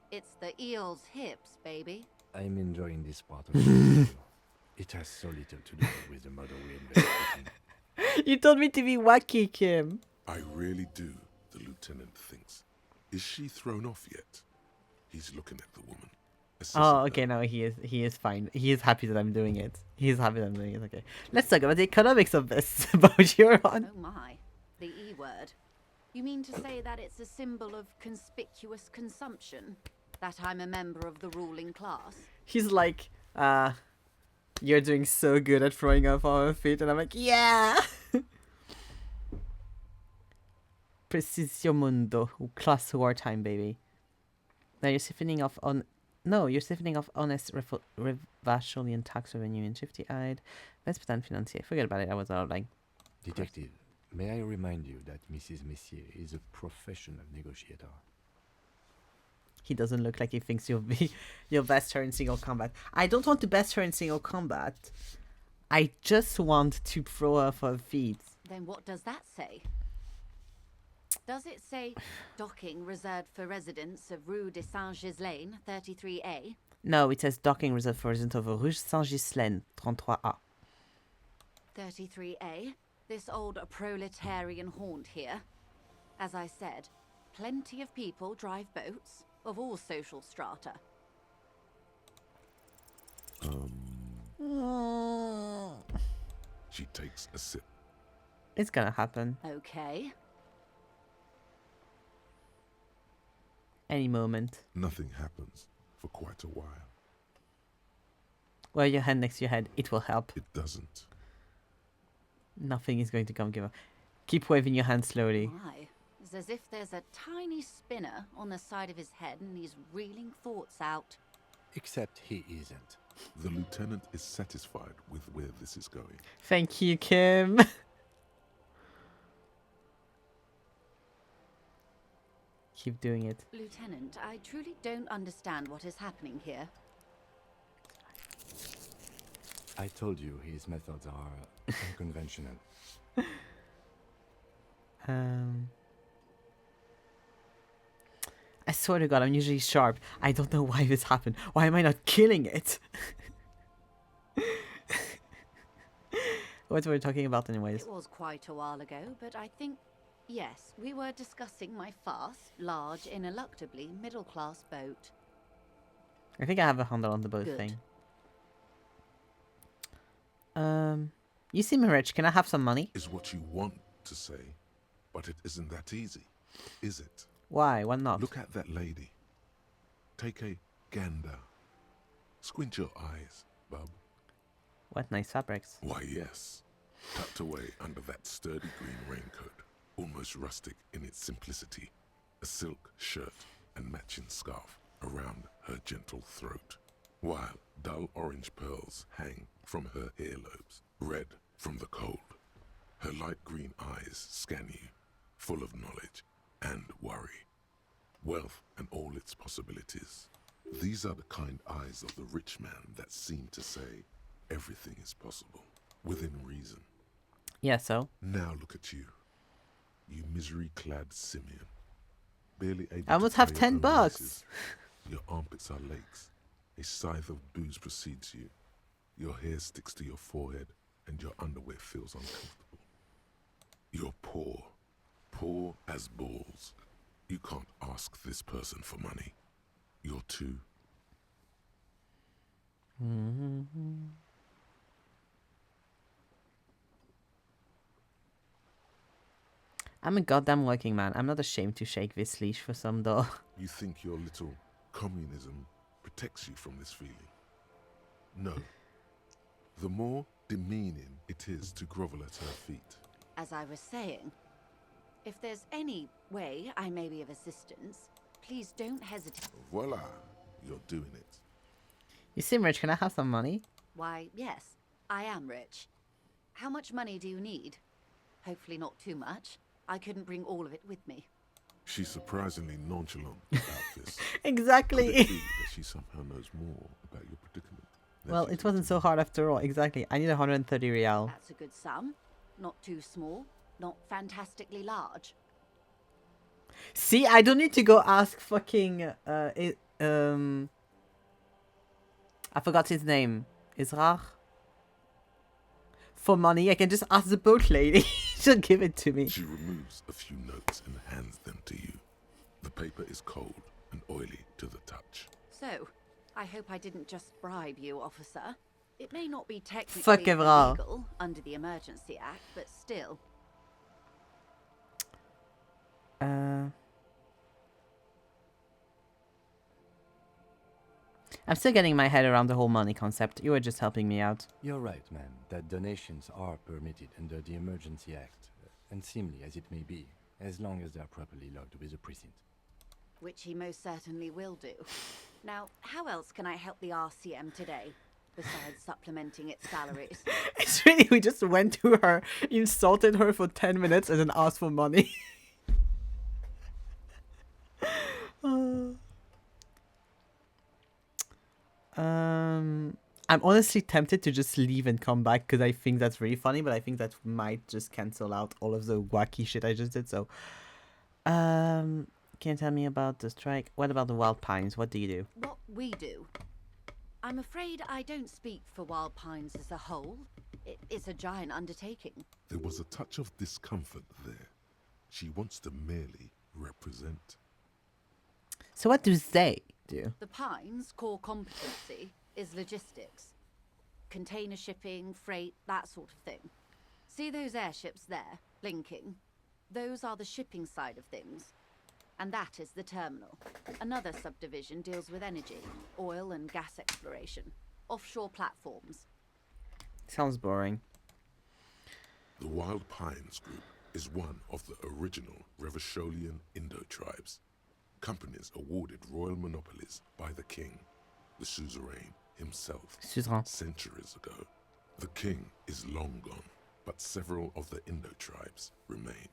It's the eel's hips, baby. I'm enjoying this part of the video. It has so little to do with the model we investigating. You told me to be wacky, Kim. I really do, the lieutenant thinks. Is she thrown off yet? He's looking at the woman. assessing Oh, her. okay, no, he is fine. He is happy that I'm doing it. He's happy that I'm doing it, okay. Let's talk about the economics of this, about your on. Oh my. The E word. You mean to say that it's a symbol of conspicuous consumption? That I'm a member of the ruling class? He's like, you're doing so good at throwing off our feet, and I'm like, yeah! Precisio mundo, class wartime, baby. Now you're siphoning off on... No, you're siphoning off honest Revacholian tax revenue in shifty-eyed Vespertine financier. Forget about it, I was out like... Detective, may I remind you that Mrs. Messier is a professional negotiator. He doesn't look like he thinks you'll best her in single combat. I don't want to best her in single combat. I just want to throw off her feet. Then what does that say? Does it say docking reserved for residents of Rue de Saint-Ghislain, 33A? No, it says docking reserved for residents of Rue Saint-Ghislain, 33A. 33A? This old proletarian haunt here. As I said, plenty of people drive boats, of all social strata. She takes a sip. It's gonna happen. Okay. Any moment. Nothing happens for quite a while. Wear your hand next to your head. It will help. It doesn't. Nothing is going to come give up. Keep waving your hand slowly. Why? It's as if there's a tiny spinner on the side of his head and he's reeling thoughts out. Except he isn't. The lieutenant is satisfied with where this is going. Thank you, Kim. Keep doing it. Lieutenant, I truly don't understand what is happening here. I told you his methods are unconventional. I swear to God, I'm usually sharp. I don't know why this happened. Why am I not killing it? What were we talking about anyways? It was quite a while ago, but I think, yes, we were discussing my fast, large, ineluctably middle-class boat. I think I have a handle on the boat Good. thing. You seem rich. Can I have some money? Is what you want to say, but it isn't that easy, is it? Why? Why not? Look at that lady. Take a gander. Squint your eyes, bub. What nice fabrics. Why, yes. Tucked away under that sturdy green raincoat, almost rustic in its simplicity, a silk shirt and matching scarf around her gentle throat, while dull orange pearls hang from her earlobes, red from the cold. Her light green eyes scan you, full of knowledge and worry, wealth and all its possibilities. These are the kind eyes of the rich man that seem to say everything is possible, within reason. Yeah, so? Now look at you, you misery-clad simian, barely able I almost to have tie your own $10. laces. Your armpits are lakes. A scythe of booze precedes you. Your hair sticks to your forehead, and your underwear feels uncomfortable. You're poor, poor as balls. You can't ask this person for money. You're too. I'm a goddamn working man. I'm not ashamed to shake this leash for some dough. You think your little communism protects you from this feeling? No. The more demeaning it is to grovel at her feet. As I was saying, if there's any way I may be of assistance, please don't hesitate. Voila, you're doing it. You seem rich. Can I have some money? Why, yes, I am rich. How much money do you need? Hopefully not too much. I couldn't bring all of it with me. She's surprisingly nonchalant about this. Exactly. Could it be that she somehow knows more about your predicament? Well, it wasn't so hard after all. Exactly. I need 130 real. That's a good sum. Not too small, not fantastically large. See, I don't need to go ask fucking I forgot his name. Israr? For money, I can just ask the boat lady. She'll give it to me. She removes a few notes and hands them to you. The paper is cold and oily to the touch. So, I hope I didn't just bribe you, officer. It may not be technically Fuck Evra. illegal under the Emergency Act, but still. I'm still getting my head around the whole money concept. You were just helping me out. You're right, man, that donations are permitted under the Emergency Act, unseemly as it may be, as long as they are properly logged with the precinct. Which he most certainly will do. Now, how else can I help the RCM today, besides supplementing its salaries? It's really, we just went to her, insulted her for 10 minutes, and then asked for money. I'm honestly tempted to just leave and come back because I think that's really funny, but I think that might just cancel out all of the wacky shit I just did. So, can you tell me about the strike? What about the Wild Pines? What do you do? What we do? I'm afraid I don't speak for Wild Pines as a whole. It's a giant undertaking. There was a touch of discomfort there. She wants to merely represent. So what do they do? The Pines' core competency is logistics. Container shipping, freight, that sort of thing. See those airships there, blinking? Those are the shipping side of things. And that is the terminal. Another subdivision deals with energy, oil and gas exploration, offshore platforms. Sounds boring. The Wild Pines Group is one of the original Revacholian Indo-tribes. Companies awarded royal monopolies by the king, the suzerain himself, Suzerain. centuries ago. The king is long gone, but several of the Indo-tribes remain.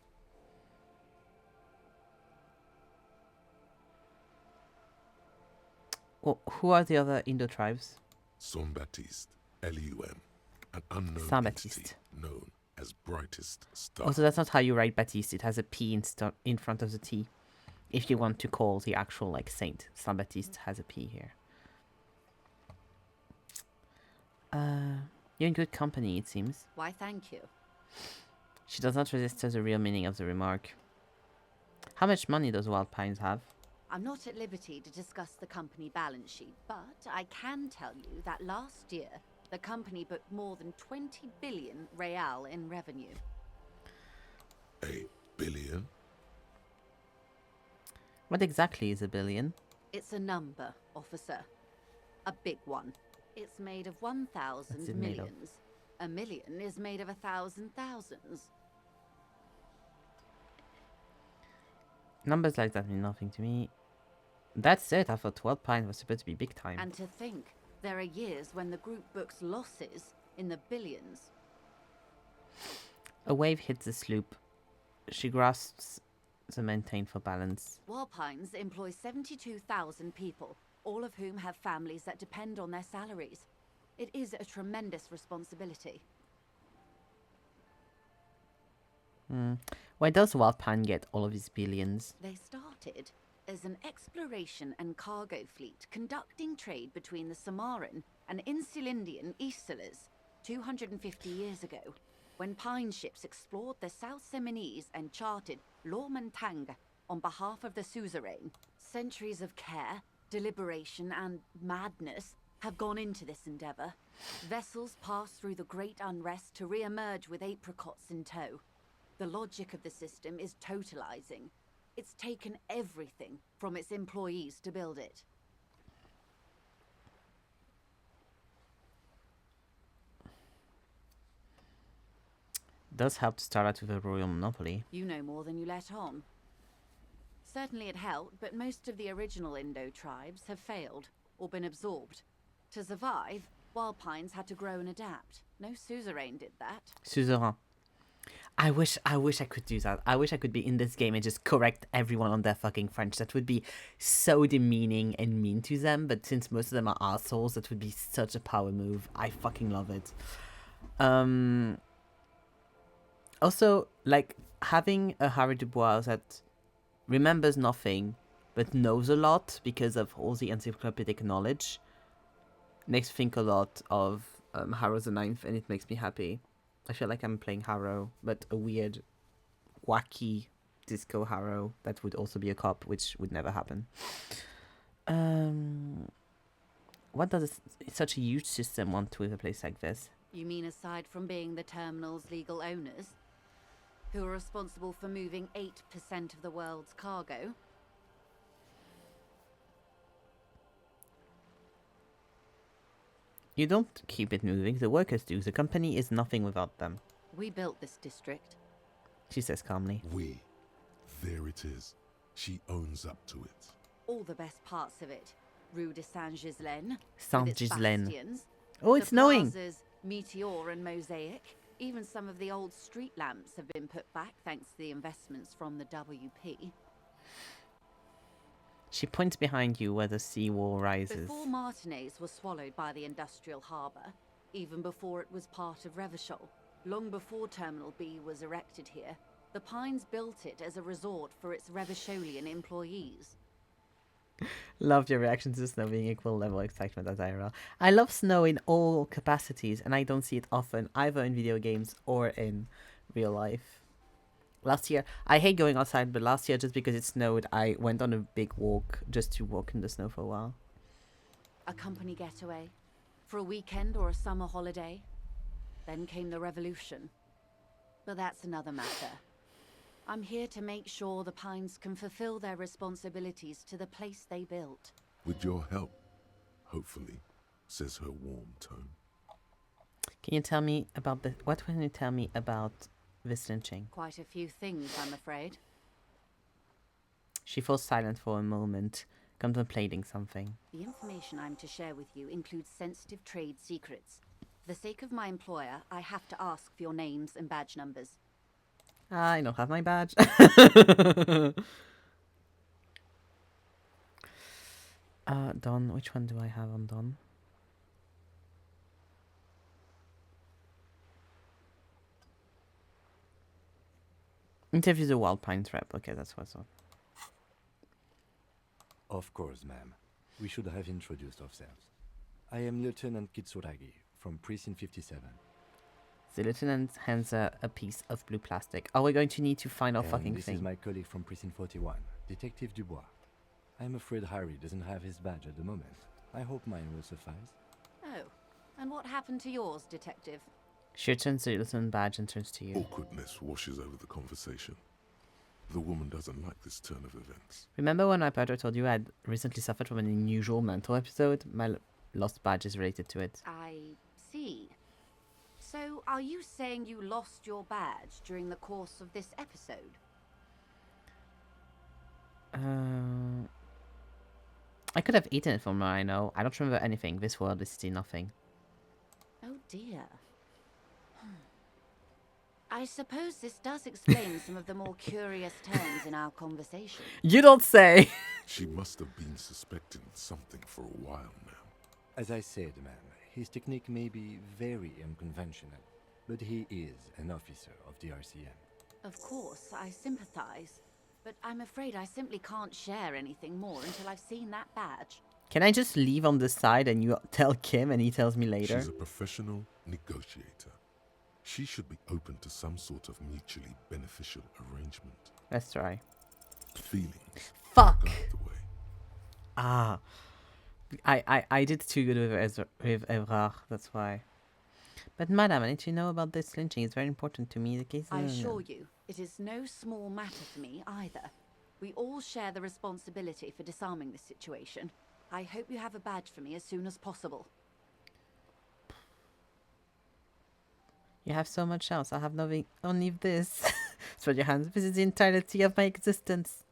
Well, who are the other Indo tribes? Saint-Baptiste, Elysium, an unknown entity Saint-Baptiste. known as Brightest Star. Also, that's not how you write Baptiste. It has a P in front of the T. If you want to call the actual, like, saint. Saint Baptiste has a P here. You're in good company, it seems. Why, thank you. She does not register the real meaning of the remark. How much money does Wild Pines have? I'm not at liberty to discuss the company balance sheet, but I can tell you that last year, the company booked more than 20 billion real in revenue. 8 billion? What exactly is a billion? It's a number, officer. A big one. It's made of 1,000 What's it made of? millions. A million is made of 1,000 thousands. Numbers like that mean nothing to me. That's it. I thought Wild Pines was supposed to be big time. And to think, there are years when the group books losses in the billions. A wave hits the sloop. She grasps the maintain for balance. Walpines employs 72,000 people, all of whom have families that depend on their salaries. It is a tremendous responsibility. Why does Wild Pine get all of these billions? They started as an exploration and cargo fleet conducting trade between the Samaran and Insulindian Isolas 250 years ago, when pine ships explored the South Seminese and charted Lormantanga on behalf of the suzerain. Centuries of care, deliberation, and madness have gone into this endeavor. Vessels pass through the great unrest to re-emerge with apricots in tow. The logic of the system is totalizing. It's taken everything from its employees to build it. Does help to start out with a royal monopoly. You know more than you let on. Certainly it helped, but most of the original Indo tribes have failed or been absorbed. To survive, Wild Pines had to grow and adapt. No suzerain did that. Suzerain. I wish I could do that. I wish I could be in this game and just correct everyone on their fucking French. That would be so demeaning and mean to them, but since most of them are assholes, that would be such a power move. I fucking love it. Also, like, having a Harry Dubois that remembers nothing but knows a lot because of all the encyclopedic knowledge makes me think a lot of Harrow the Ninth, and it makes me happy. I feel like I'm playing Harrow, but a weird, wacky disco Harrow that would also be a cop, which would never happen. What does such a huge system want with a place like this? You mean aside from being the terminal's legal owners, who are responsible for moving 8% of the world's cargo? You don't keep it moving, the workers do. The company is nothing without them. We built this district. She says calmly. We. There it is. She owns up to it. All the best parts of it. Rue de Saint-Ghislain. Saint-Ghislain. Oh, it's snowing! Plazas, Meteor and Mosaic. Even some of the old street lamps have been put back thanks to the investments from the WP. She points behind you where the seawall rises. Before Martinez was swallowed by the industrial harbour, even before it was part of Revachol, long before Terminal B was erected here, the Pines built it as a resort for its Revacholian employees. Love your reaction to snow being equal level excitement as IRL. I love snow in all capacities, and I don't see it often, either in video games or in real life. Last year, I hate going outside, but last year, just because it snowed, I went on a big walk just to walk in the snow for a while. A company getaway, for a weekend or a summer holiday. Then came the revolution. But that's another matter. I'm here to make sure the Pines can fulfill their responsibilities to the place they built. With your help, hopefully, says her warm tone. Can you tell me about the... What can you tell me about this lynching? Quite a few things, I'm afraid. She falls silent for a moment, contemplating something. The information I'm to share with you includes sensitive trade secrets. For the sake of my employer, I have to ask for your names and badge numbers. I don't have my badge. Don, which one do I have on Don? Interview the Wild Pines rep. Okay, that's what's on. Of course, ma'am. We should have introduced ourselves. I am Lieutenant Kitsuragi from Precinct 57. The lieutenant hands a piece of blue plastic. Are we going to need to find our And fucking this thing? is my colleague from Precinct 41, Detective Dubois. I'm afraid Harry doesn't have his badge at the moment. I hope mine will suffice. Oh, and what happened to yours, Detective? She returns the lieutenant badge and turns to you. Awkwardness washes over the conversation. The woman doesn't like this turn of events. Remember when my brother told you I had recently suffered from an unusual mental episode? My lost badge is related to it. I see. So, are you saying you lost your badge during the course of this episode? I could have eaten it from where I know. I don't remember anything. This world is still nothing. Oh dear. I suppose this does explain some of the more curious turns in our conversation. You don't say! She must have been suspecting something for a while now. As I said, ma'am, his technique may be very unconventional, but he is an officer of the RCM. Of course, I sympathize, but I'm afraid I simply can't share anything more until I've seen that badge. Can I just leave on the side and you tell Kim and he tells me later? She's a professional negotiator. She should be open to some sort of mutually beneficial arrangement. Let's try. Feelings. Fuck! Go out the way. Ah. I did too good with Evrard, that's why. But madam, I need to know about this lynching. It's very important to me. The case. I assure you, it is no small matter for me either. We all share the responsibility for disarming this situation. I hope you have a badge for me as soon as possible. You have so much else. I have nothing. Only this. Spread your hands. This is the entirety of my existence.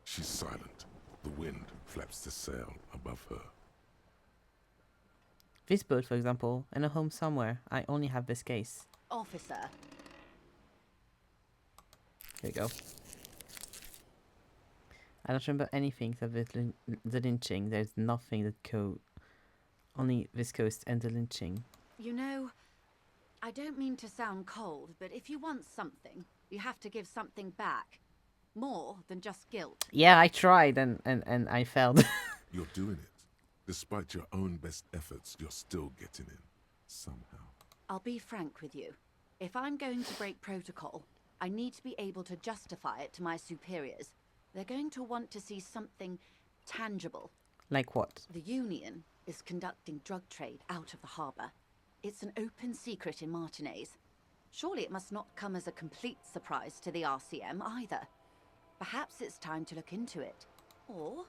She's silent. The wind flaps the sail above her. This boat, for example, in a home somewhere. I only have this case. Officer. Here we go. I don't remember anything of the lynching. There's nothing that only this coast and the lynching. You know, I don't mean to sound cold, but if you want something, you have to give something back. More than just guilt. Yeah, I tried and I failed. You're doing it. Despite your own best efforts, you're still getting in. Somehow. I'll be frank with you. If I'm going to break protocol, I need to be able to justify it to my superiors. They're going to want to see something tangible. Like what? The Union is conducting drug trade out of the harbour. It's an open secret in Martinez. Surely it must not come as a complete surprise to the RCM either. Perhaps it's time to look into it. Or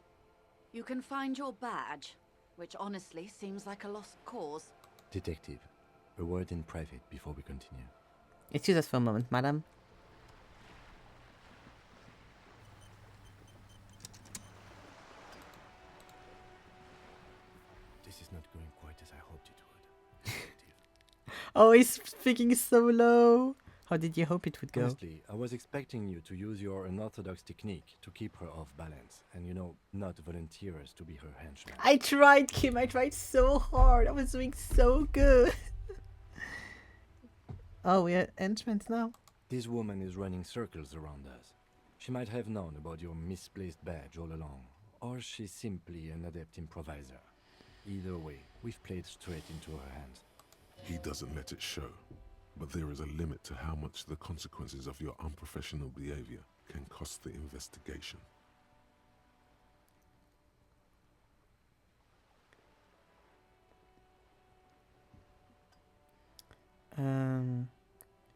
you can find your badge, which honestly seems like a lost cause. Detective, a word in private before we continue. Excuse us for a moment, madam. This is not going quite as I hoped it would. Oh, he's speaking so low. How did you hope it would go? Honestly, I was expecting you to use your unorthodox technique to keep her off balance and, not volunteer us to be her henchman. I tried, Kim. I tried so hard. I was doing so good. Oh, we are henchmen now. This woman is running circles around us. She might have known about your misplaced badge all along, or she's simply an adept improviser. Either way, we've played straight into her hands. He doesn't let it show, but there is a limit to how much the consequences of your unprofessional behavior can cost the investigation.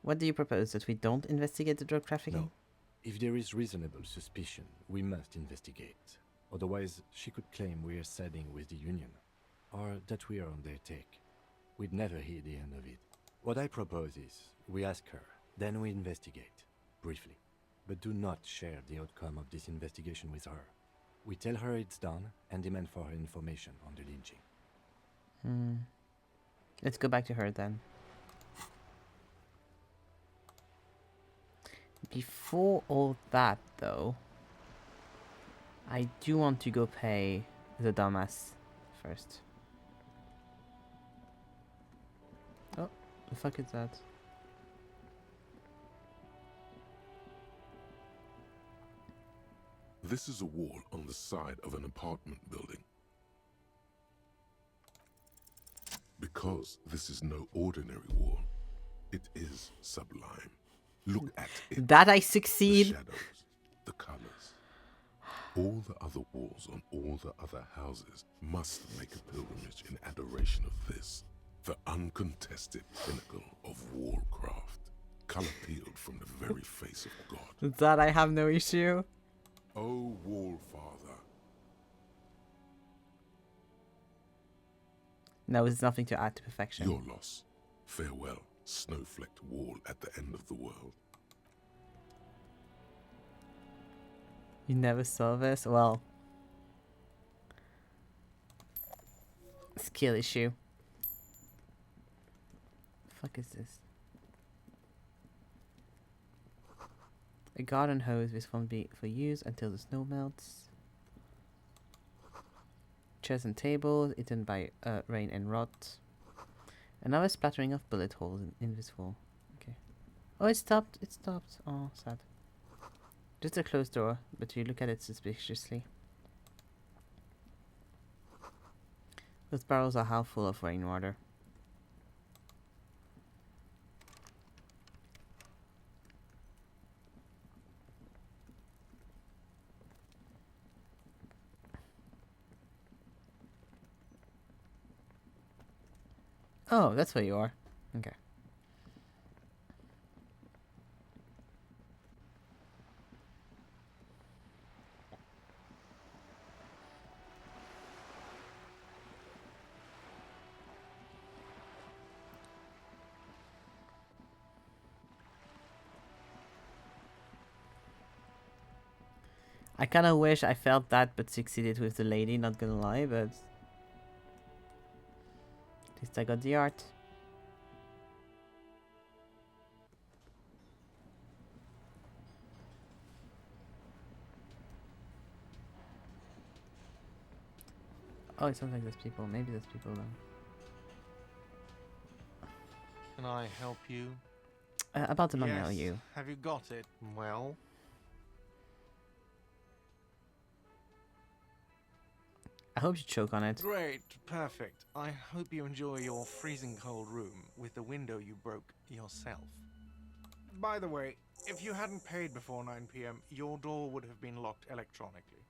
What do you propose? That we don't investigate the drug trafficking? No. If there is reasonable suspicion, we must investigate. Otherwise, she could claim we are siding with the Union, or that we are on their take. We'd never hear the end of it. What I propose is, we ask her, then we investigate, briefly. But do not share the outcome of this investigation with her. We tell her it's done, and demand for her information on the lynching. Let's go back to her then. Before all that, though, I do want to go pay the dumbass first. Oh, the fuck is that? This is a wall on the side of an apartment building. Because this is no ordinary wall, it is sublime. Look at it. That I The succeed. shadows, the colors. All the other walls on all the other houses must make a pilgrimage in adoration of this, the uncontested pinnacle of wallcraft, color peeled from the very face of God. That I have no issue. O Wallfather. No, it's nothing to add to perfection. Your loss. Farewell, snow-flecked wall at the end of the world. You never saw this? Well, skill issue. The fuck is this? A garden hose. This won't be for use until the snow melts. Chairs and tables eaten by rain and rot. Another splattering of bullet holes in this wall. Okay. Oh, it stopped. It stopped. Oh, sad. Just a closed door, but you look at it suspiciously. Those barrels are half full of rainwater. Oh, that's where you are. Okay. I kind of wish I felt that but succeeded with the lady, not gonna lie, but at least I got the art. Oh, it sounds like there's people. Maybe there's people then. Can I help you? About the money, Yes. are you? Have you got it? Well, I hope you choke on it. great, perfect. I hope you enjoy your freezing cold room with the window you broke yourself. By the way, if you hadn't paid before 9 p.m., your door would have been locked electronically.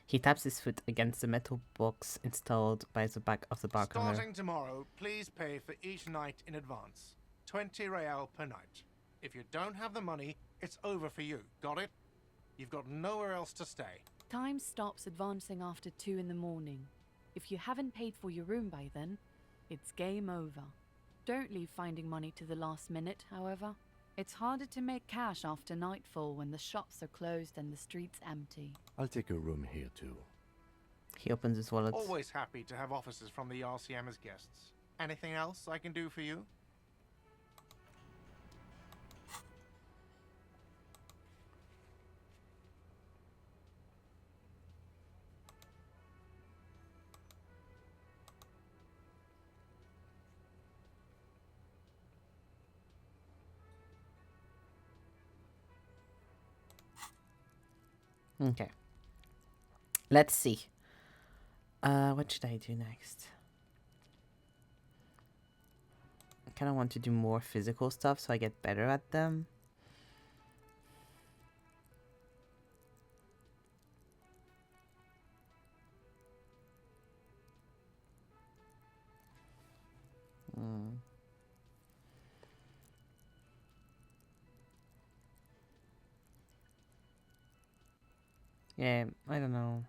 He taps his foot against the metal box installed by the back of the bar counter. Starting tomorrow, please pay for each night in advance. 20 real per night. If you don't have the money, it's over for you. Got it? You've got nowhere else to stay. Time stops advancing after 2 in the morning. If you haven't paid for your room by then, it's game over. Don't leave finding money to the last minute, however. It's harder to make cash after nightfall when the shops are closed and the streets empty. I'll take a room here too. He opens his wallet. Always happy to have officers from the RCM as guests. Anything else I can do for you? Okay. Let's see. What should I do next? I kind of want to do more physical stuff so I get better at them. Yeah, I don't know.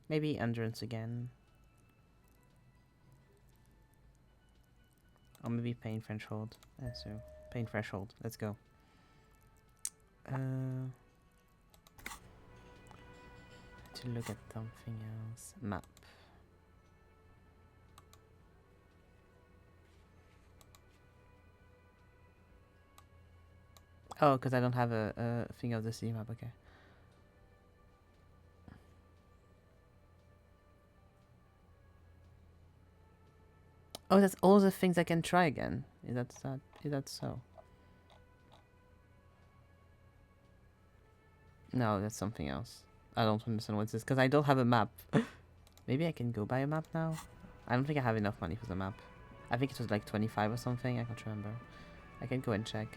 Maybe endurance again. Or maybe pain threshold. So, pain threshold. Let's go. To look at something else. Map. Oh, because I don't have a thing of the sea map. Okay. Oh, that's all the things I can try again. Is that so? No, that's something else. I don't understand what this is, because I don't have a map. Maybe I can go buy a map now? I don't think I have enough money for the map. I think it was like 25 or something, I can't remember. I can go and check.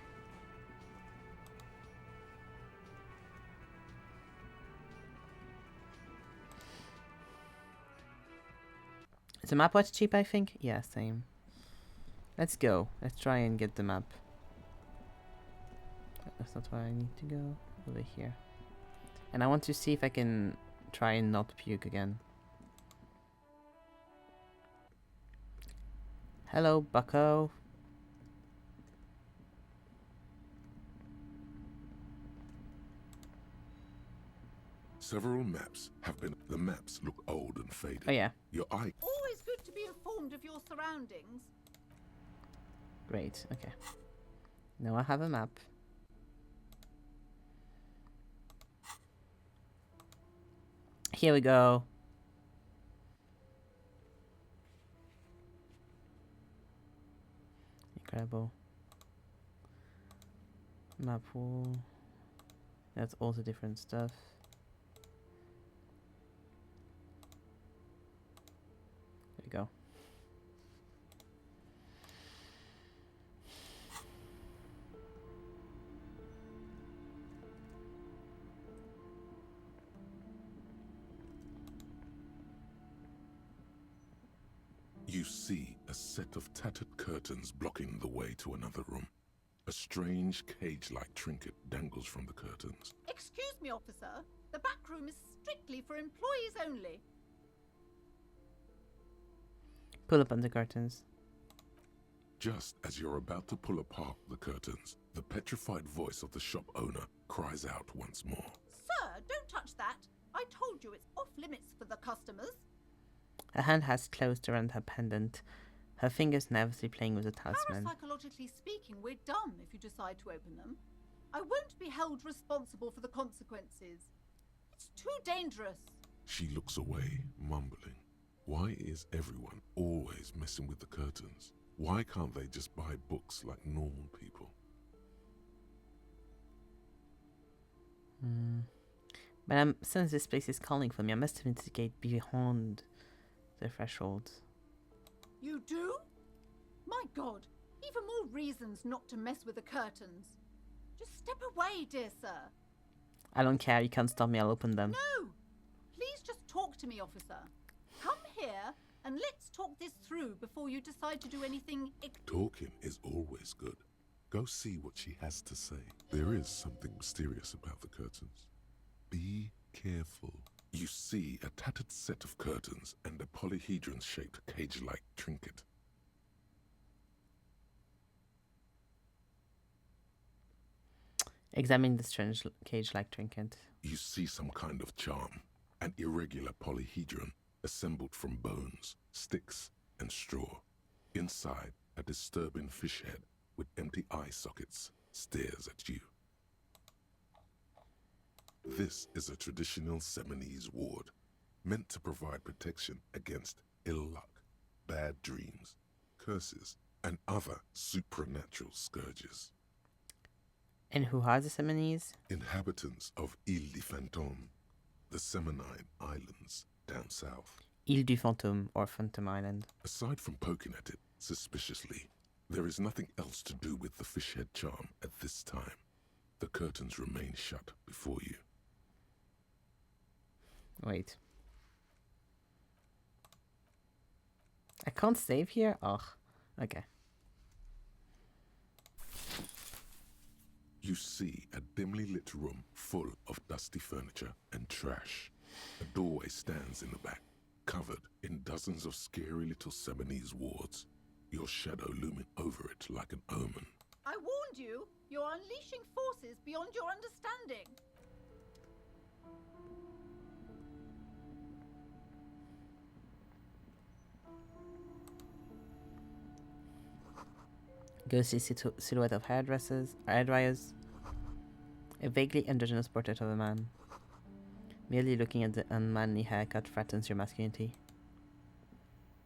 Is the map what's cheap, I think? Yeah, same. Let's go. Let's try and get the map. That's not where I need to go. Over here. And I want to see if I can try and not puke again. Hello, bucko. Several maps have been. The maps look old and faded. Oh yeah. Your eye. Always good to be informed of your surroundings. Great, okay. Now I have a map. Here we go. Incredible. Map wall. That's all the different stuff. There we go. You see a set of tattered curtains blocking the way to another room. A strange cage-like trinket dangles from the curtains. Excuse me, officer. The back room is strictly for employees only. Pull up on the curtains. Just as you're about to pull apart the curtains, the petrified voice of the shop owner cries out once more. Sir, don't touch that. I told you it's off limits for the customers. Her hand has closed around her pendant, her fingers nervously playing with the talisman. Parapsychologically speaking, we're dumb if you decide to open them. I won't be held responsible for the consequences. It's too dangerous. She looks away, mumbling. Why is everyone always messing with the curtains? Why can't they just buy books like normal people? But since this place is calling for me, I must investigate beyond the threshold. You do? My God, even more reasons not to mess with the curtains. Just step away, dear sir. I don't care, you can't stop me, I'll open them. No! Please just talk to me, officer. Come here and let's talk this through before you decide to do anything. Talking is always good. Go see what she has to say. There is something mysterious about the curtains. Be careful. You see a tattered set of curtains and a polyhedron-shaped cage-like trinket. Examine the strange cage-like trinket. You see some kind of charm, an irregular polyhedron assembled from bones, sticks, and straw. Inside, a disturbing fish head with empty eye sockets stares at you. This is a traditional Seminese ward, meant to provide protection against ill luck, bad dreams, curses, and other supernatural scourges. And who are the Seminese? Inhabitants of Ile de Fantôme, the Seminine Islands down south. Ile du Fantôme, or Phantom Island. Aside from poking at it suspiciously, there is nothing else to do with the fish head charm at this time. The curtains remain shut before you. Wait. I can't save here? Ugh. Okay. You see a dimly lit room full of dusty furniture and trash. A doorway stands in the back, covered in dozens of scary little Seminese wards, your shadow looming over it like an omen. I warned you, you're unleashing forces beyond your understanding. Ghostly silhouette of hairdryers. A vaguely androgynous portrait of a man. Merely looking at the unmanly haircut threatens your masculinity.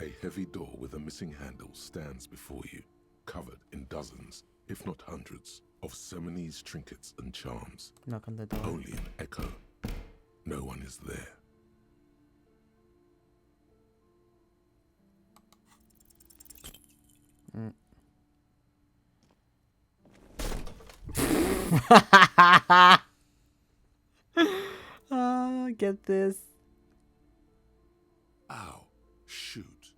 A heavy door with a missing handle stands before you, covered in dozens, if not hundreds, of Seminole's trinkets and charms. Knock on the door. Only an echo. No one is there. Get this. Ow. Shoot.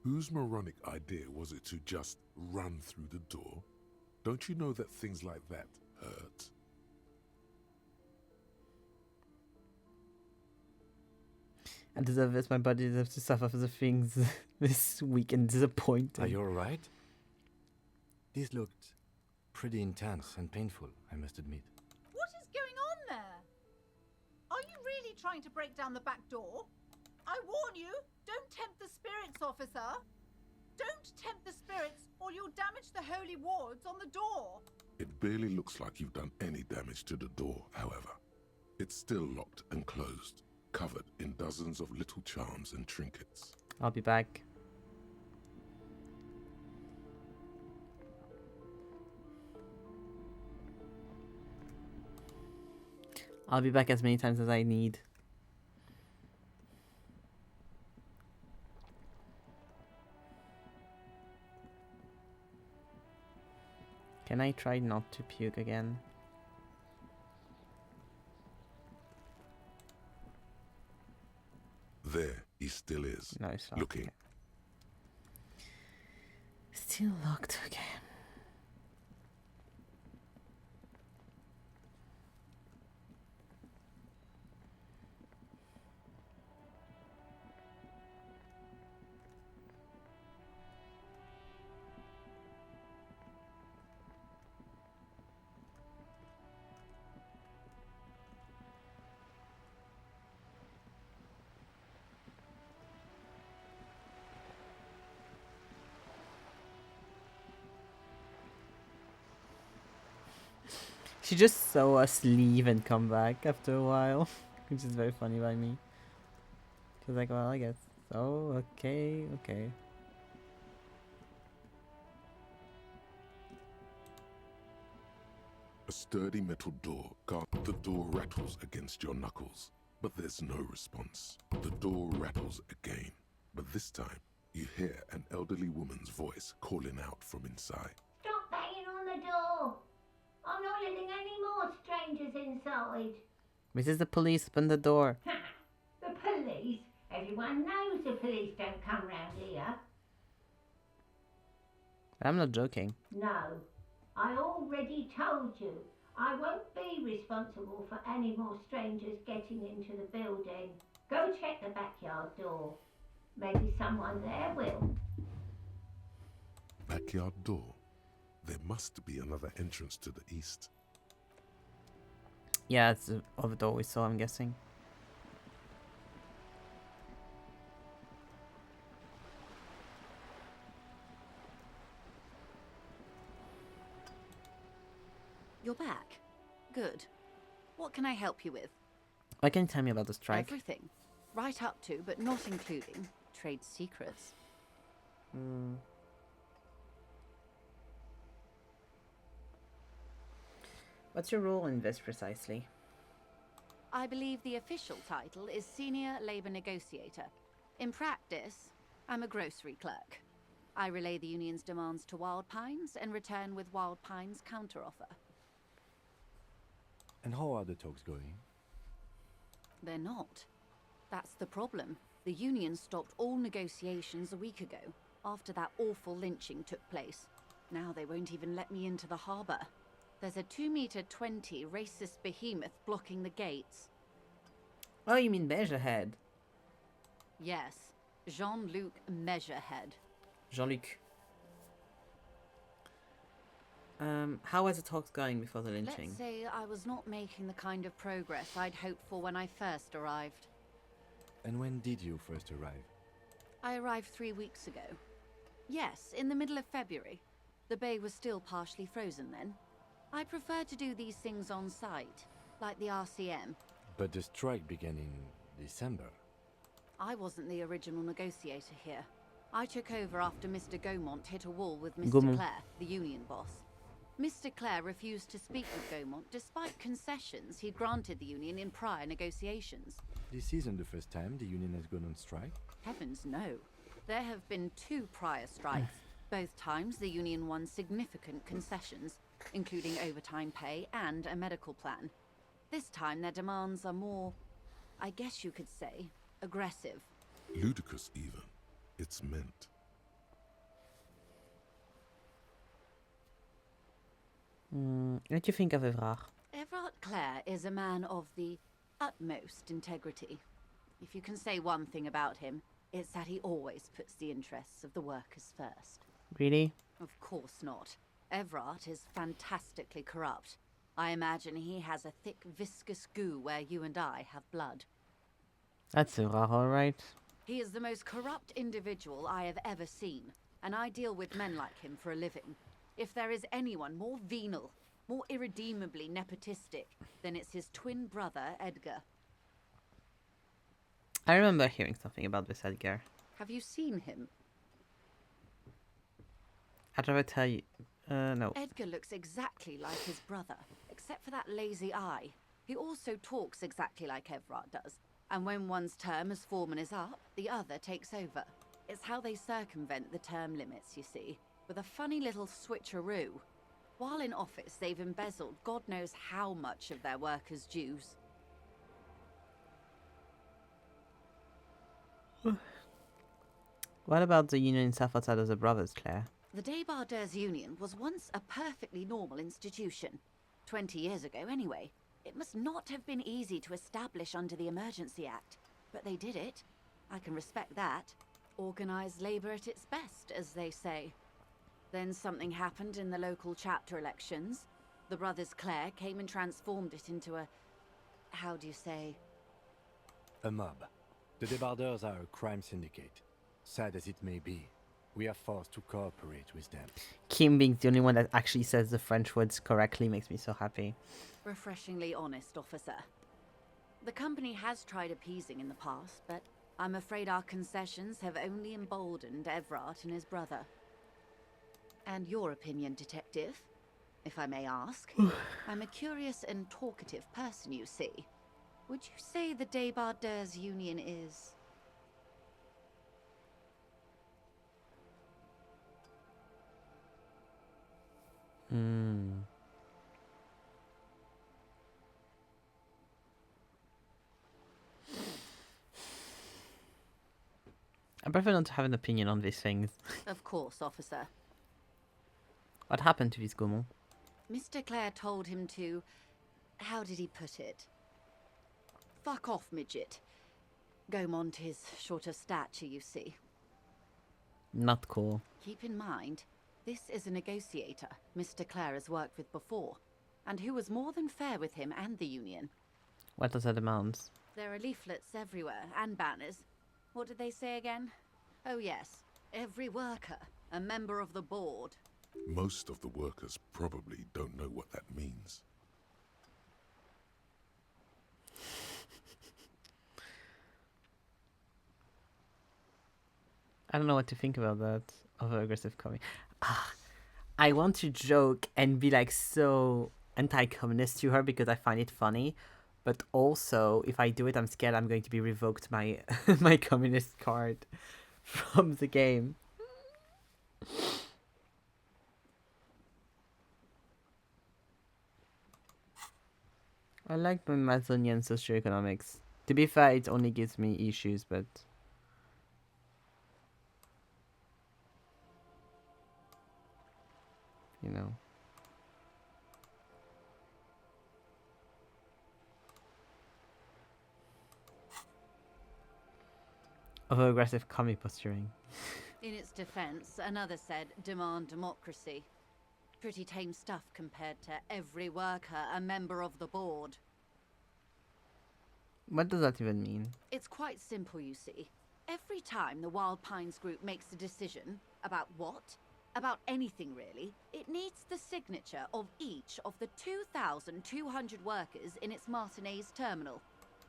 Whose moronic idea was it to just run through the door? Don't you know that things like that hurt? I deserve this. My body deserves to suffer for the things this weak and disappointing. Are you alright? This looked pretty intense and painful, I must admit. What is going on there? Are you really trying to break down the back door? I warn you, don't tempt the spirits, officer. Don't tempt the spirits, or you'll damage the holy wards on the door. It barely looks like you've done any damage to the door, however. It's still locked and closed, covered in dozens of little charms and trinkets. I'll be back. I'll be back as many times as I need. Can I try not to puke again? There he still is, No, it's locked looking. again. Still locked again. She just saw us leave and come back after a while, which is very funny by me. She was like, well, I guess. Oh, okay, okay. A sturdy metal door guards. The door rattles against your knuckles, but there's no response. The door rattles again, but this time you hear an elderly woman's voice calling out from inside. Stop banging on the door! I'm not letting any more strangers inside. Mrs. the police, open the door. The police? Everyone knows the police don't come round here. I'm not joking. No, I already told you. I won't be responsible for any more strangers getting into the building. Go check the backyard door. Maybe someone there will. Backyard door? There must be another entrance to the east. Yeah, it's the other door we saw, I'm guessing. You're back. Good. What can I help you with? What can you tell me about the strike? Everything. Right up to, but not including, trade secrets. What's your role in this precisely? I believe the official title is Senior Labor Negotiator. In practice, I'm a grocery clerk. I relay the union's demands to Wild Pines and return with Wild Pines' counteroffer. And how are the talks going? They're not. That's the problem. The union stopped all negotiations a week ago, after that awful lynching took place. Now they won't even let me into the harbour. There's a 2-meter-20 racist behemoth blocking the gates. Oh, you mean Measurehead? Yes, Jean-Luc Measurehead. Jean-Luc. How was the talks going before the lynching? Let's say I was not making the kind of progress I'd hoped for when I first arrived. And when did you first arrive? I arrived 3 weeks ago. Yes, in the middle of February. The bay was still partially frozen then. I prefer to do these things on site, like the RCM. But the strike began in December. I wasn't the original negotiator here. I took over after Mr. Gaumont hit a wall with Mr. Gaumont. Clare, the union boss. Mr. Clare refused to speak with Gaumont despite concessions he'd granted the Union in prior negotiations. This isn't the first time the Union has gone on strike. Heavens no. There have been 2 prior strikes. Both times the Union won significant concessions, including overtime pay and a medical plan. This time their demands are more, I guess you could say, aggressive. Ludicrous, even. It's meant. What do you think of Evrard? Everard Clare is a man of the utmost integrity. If you can say one thing about him, it's that he always puts the interests of the workers first. Really? Of course not. Everard is fantastically corrupt. I imagine he has a thick, viscous goo where you and I have blood. That's Evrard, alright. He is the most corrupt individual I have ever seen, and I deal with men like him for a living. If there is anyone more venal, more irredeemably nepotistic, then it's his twin brother, Edgar. I remember hearing something about this Edgar. Have you seen him? I'd rather tell you... no. Edgar looks exactly like his brother, except for that lazy eye. He also talks exactly like Everard does, and when one's term as foreman is up, the other takes over. It's how they circumvent the term limits, you see, with a funny little switcheroo. While in office, they've embezzled God knows how much of their workers' dues. What about the union stuff outside of the brothers, Claire? The Débardeurs Union was once a perfectly normal institution. 20 years ago, anyway. It must not have been easy to establish under the Emergency Act, but they did it. I can respect that. Organised labour at its best, as they say. Then something happened in the local chapter elections. The brothers Clare came and transformed it into a... how do you say? A mob. The Débardeurs are a crime syndicate. Sad as it may be, we are forced to cooperate with them. Kim being the only one that actually says the French words correctly makes me so happy. Refreshingly honest, officer. The company has tried appeasing in the past, but I'm afraid our concessions have only emboldened Everard and his brother. And your opinion, detective, if I may ask? I'm a curious and talkative person, you see. Would you say the Débardeurs Union is... I prefer not to have an opinion on these things. Of course, officer. What happened to this Gaumont? Mr. Clare told him to... how did he put it? Fuck off, midget. Gaumont is short of stature, you see. Not cool. Keep in mind, this is a negotiator Mr. Clare has worked with before, and who was more than fair with him and the Union. What are the demands? There are leaflets everywhere, and banners. What did they say again? Oh yes, every worker, a member of the board. Most of the workers probably don't know what that means. I don't know what to think about that. Over-aggressive coming. I want to joke and be like so anti-communist to her because I find it funny. But also, if I do it, I'm scared I'm going to be revoked my my communist card from the game. I like my Amazonian socioeconomics. To be fair, it only gives me issues, but... you know. Over-aggressive commie posturing. In its defense, another said, demand democracy. Pretty tame stuff compared to every worker a member of the board. What does that even mean? It's quite simple, you see. Every time the Wild Pines group makes a decision about what? About anything really, it needs the signature of each of the 2,200 workers in its Martinez terminal.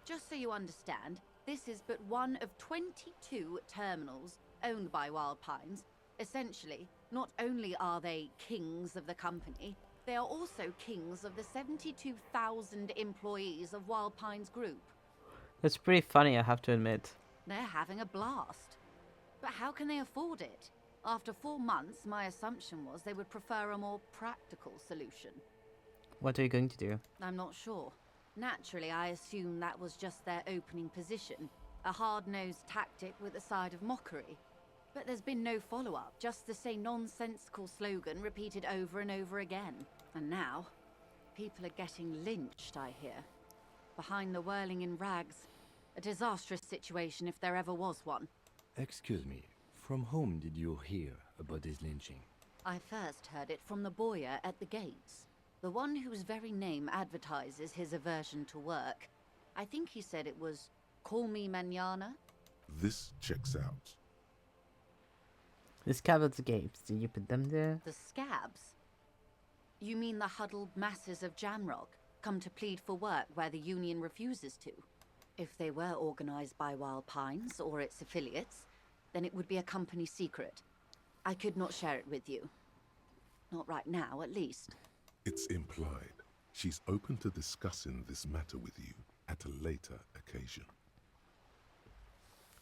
Just so you understand, this is but one of 22 terminals owned by Wild Pines. Essentially, not only are they kings of the company, They are also kings of the 72,000 employees of Wild Pines Group. That's pretty funny, I have to admit. They're having a blast. But how can they afford it? After 4 months, my assumption was they would prefer a more practical solution. What are you going to do? I'm not sure. Naturally, I assumed that was just their opening position, a hard-nosed tactic with a side of mockery. But there's been no follow-up, just the same nonsensical slogan repeated over and over again. And now, people are getting lynched, I hear. Behind the whirling in rags. A disastrous situation if there ever was one. Excuse me, from whom did you hear about this lynching? I first heard it from the boyer at the gates. The one whose very name advertises his aversion to work. I think he said it was, "Call me mañana." This checks out. The scabbards gates, did you put them there? The scabs? You mean the huddled masses of Jamrock, come to plead for work where the union refuses to? If they were organized by Wild Pines or its affiliates, then it would be a company secret. I could not share it with you. Not right now, at least. It's implied. She's open to discussing this matter with you at a later occasion.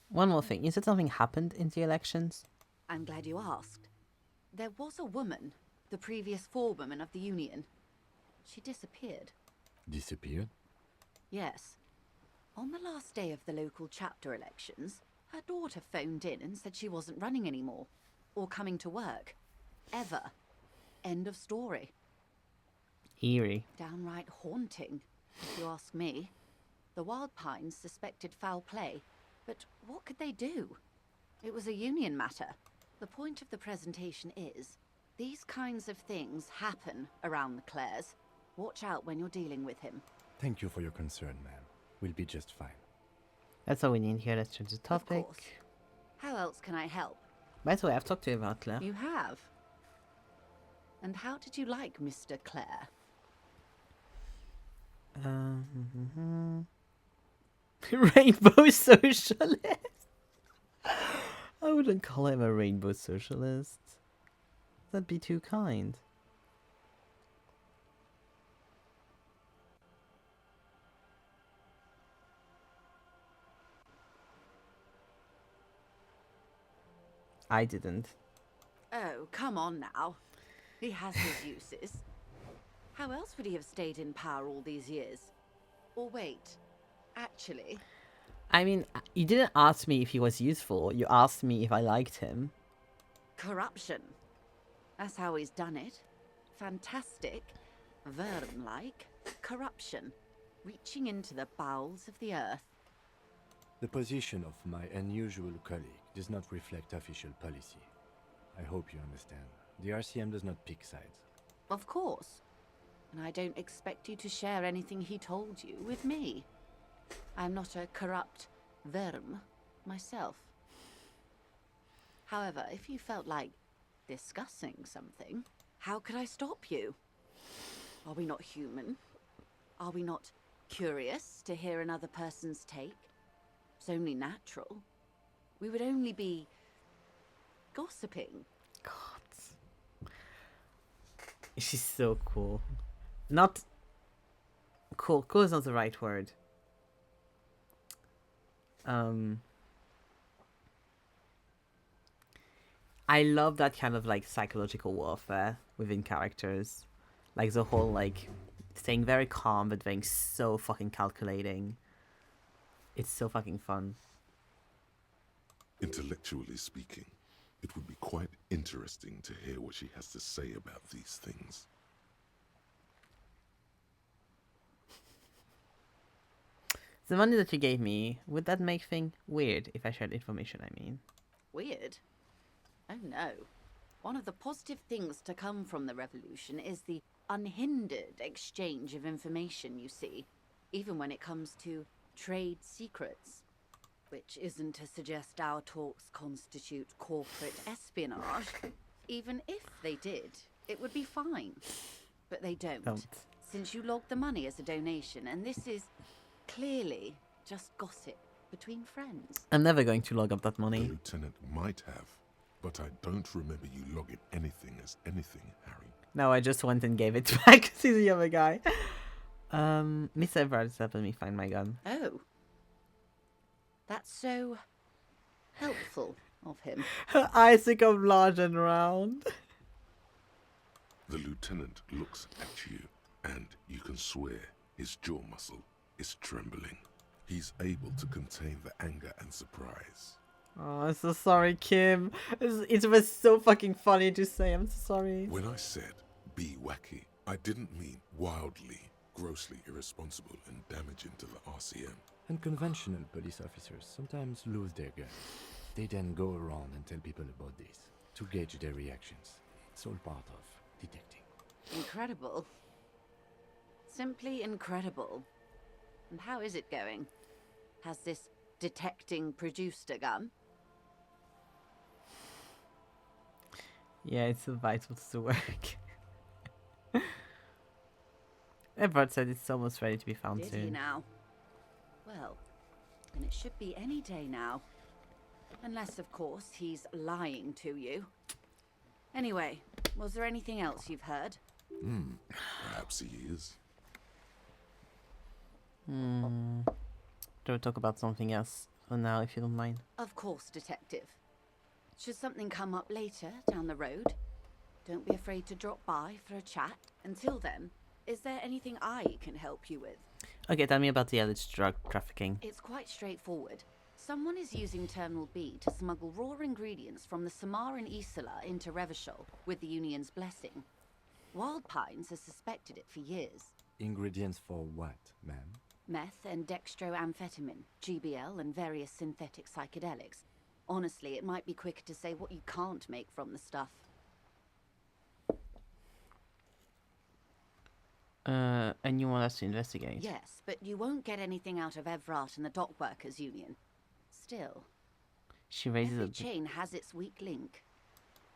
One more thing, you said something happened in the elections? I'm glad you asked. There was a woman, the previous forewoman of the union. She disappeared. Disappeared? Yes. On the last day of the local chapter elections, her daughter phoned in and said she wasn't running anymore, or coming to work. Ever. End of story. Eerie. Downright haunting, if you ask me. The Wild Pines suspected foul play, but what could they do? It was a union matter. The point of the presentation is, these kinds of things happen around the Clares. Watch out when you're dealing with him. Thank you for your concern, ma'am. We'll be just fine. That's all we need here, let's change the topic. Of course. How else can I help? By the way, I've talked to you about Claire. You have? And how did you like Mr. Clare? Rainbow socialist? I wouldn't call him a rainbow socialist. That'd be too kind. I didn't. Oh, come on now. He has his uses. How else would he have stayed in power all these years? Or wait, actually... I mean, you didn't ask me if he was useful. You asked me if I liked him. Corruption. That's how he's done it. Fantastic, Verm-like corruption. Reaching into the bowels of the earth. The position of my unusual colleague does not reflect official policy. I hope you understand. The RCM does not pick sides. Of course. And I don't expect you to share anything he told you with me. I'm not a corrupt Verm myself. However, if you felt like discussing something, how could I stop you? Are we not human? Are we not curious to hear another person's take? It's only natural. We would only be gossiping. God. She's so cool. Not cool. Cool is not the right word. I love that kind of like psychological warfare within characters. Like the whole like staying very calm but being so fucking calculating. It's so fucking fun. Intellectually speaking, it would be quite interesting to hear what she has to say about these things. The money that you gave me, would that make things weird if I shared information, I mean? Weird? Oh no. One of the positive things to come from the revolution is the unhindered exchange of information, you see. Even when it comes to trade secrets. Which isn't to suggest our talks constitute corporate espionage. Even if they did, it would be fine. But they don't. Since you logged the money as a donation, and this is clearly just gossip between friends. I'm never going to log up that money. The lieutenant might have, but I don't remember you logging anything as anything, Harry. No, I just went and gave it back to the other guy. Miss Everard's helping me find my gun. Oh. That's so helpful of him. Her eyes become large and round. The lieutenant looks at you, and you can swear his jaw muscle is trembling. He's able to contain the anger and surprise. Oh, I'm so sorry, Kim. It was so fucking funny to say. I'm so sorry. When I said be wacky, I didn't mean wildly, grossly irresponsible and damaging to the RCM. Unconventional police officers sometimes lose their guns. They then go around and tell people about this to gauge their reactions. It's all part of detecting. Incredible. Simply incredible. And how is it going? Has this detecting produced a gun? Yeah, it's vital to work. Everard said it's almost ready to be found Did soon. he now? Well, then it should be any day now. Unless, of course, he's lying to you. Anyway, was there anything else you've heard? Perhaps he is. Don't talk about something else for now, if you don't mind. Of course, Detective. Should something come up later down the road, don't be afraid to drop by for a chat. Until then, is there anything I can help you with? Okay, tell me about the alleged drug trafficking. It's quite straightforward. Someone is using Terminal B to smuggle raw ingredients from the Samaran Isola into Revachol with the Union's blessing. Wild Pines has suspected it for years. Ingredients for what, ma'am? Meth and dextroamphetamine, GBL, and various synthetic psychedelics. Honestly, it might be quicker to say what you can't make from the stuff. And you want us to investigate? Yes, but you won't get anything out of Evrat and the Dock Workers Union. Still, She raises every a chain has its weak link.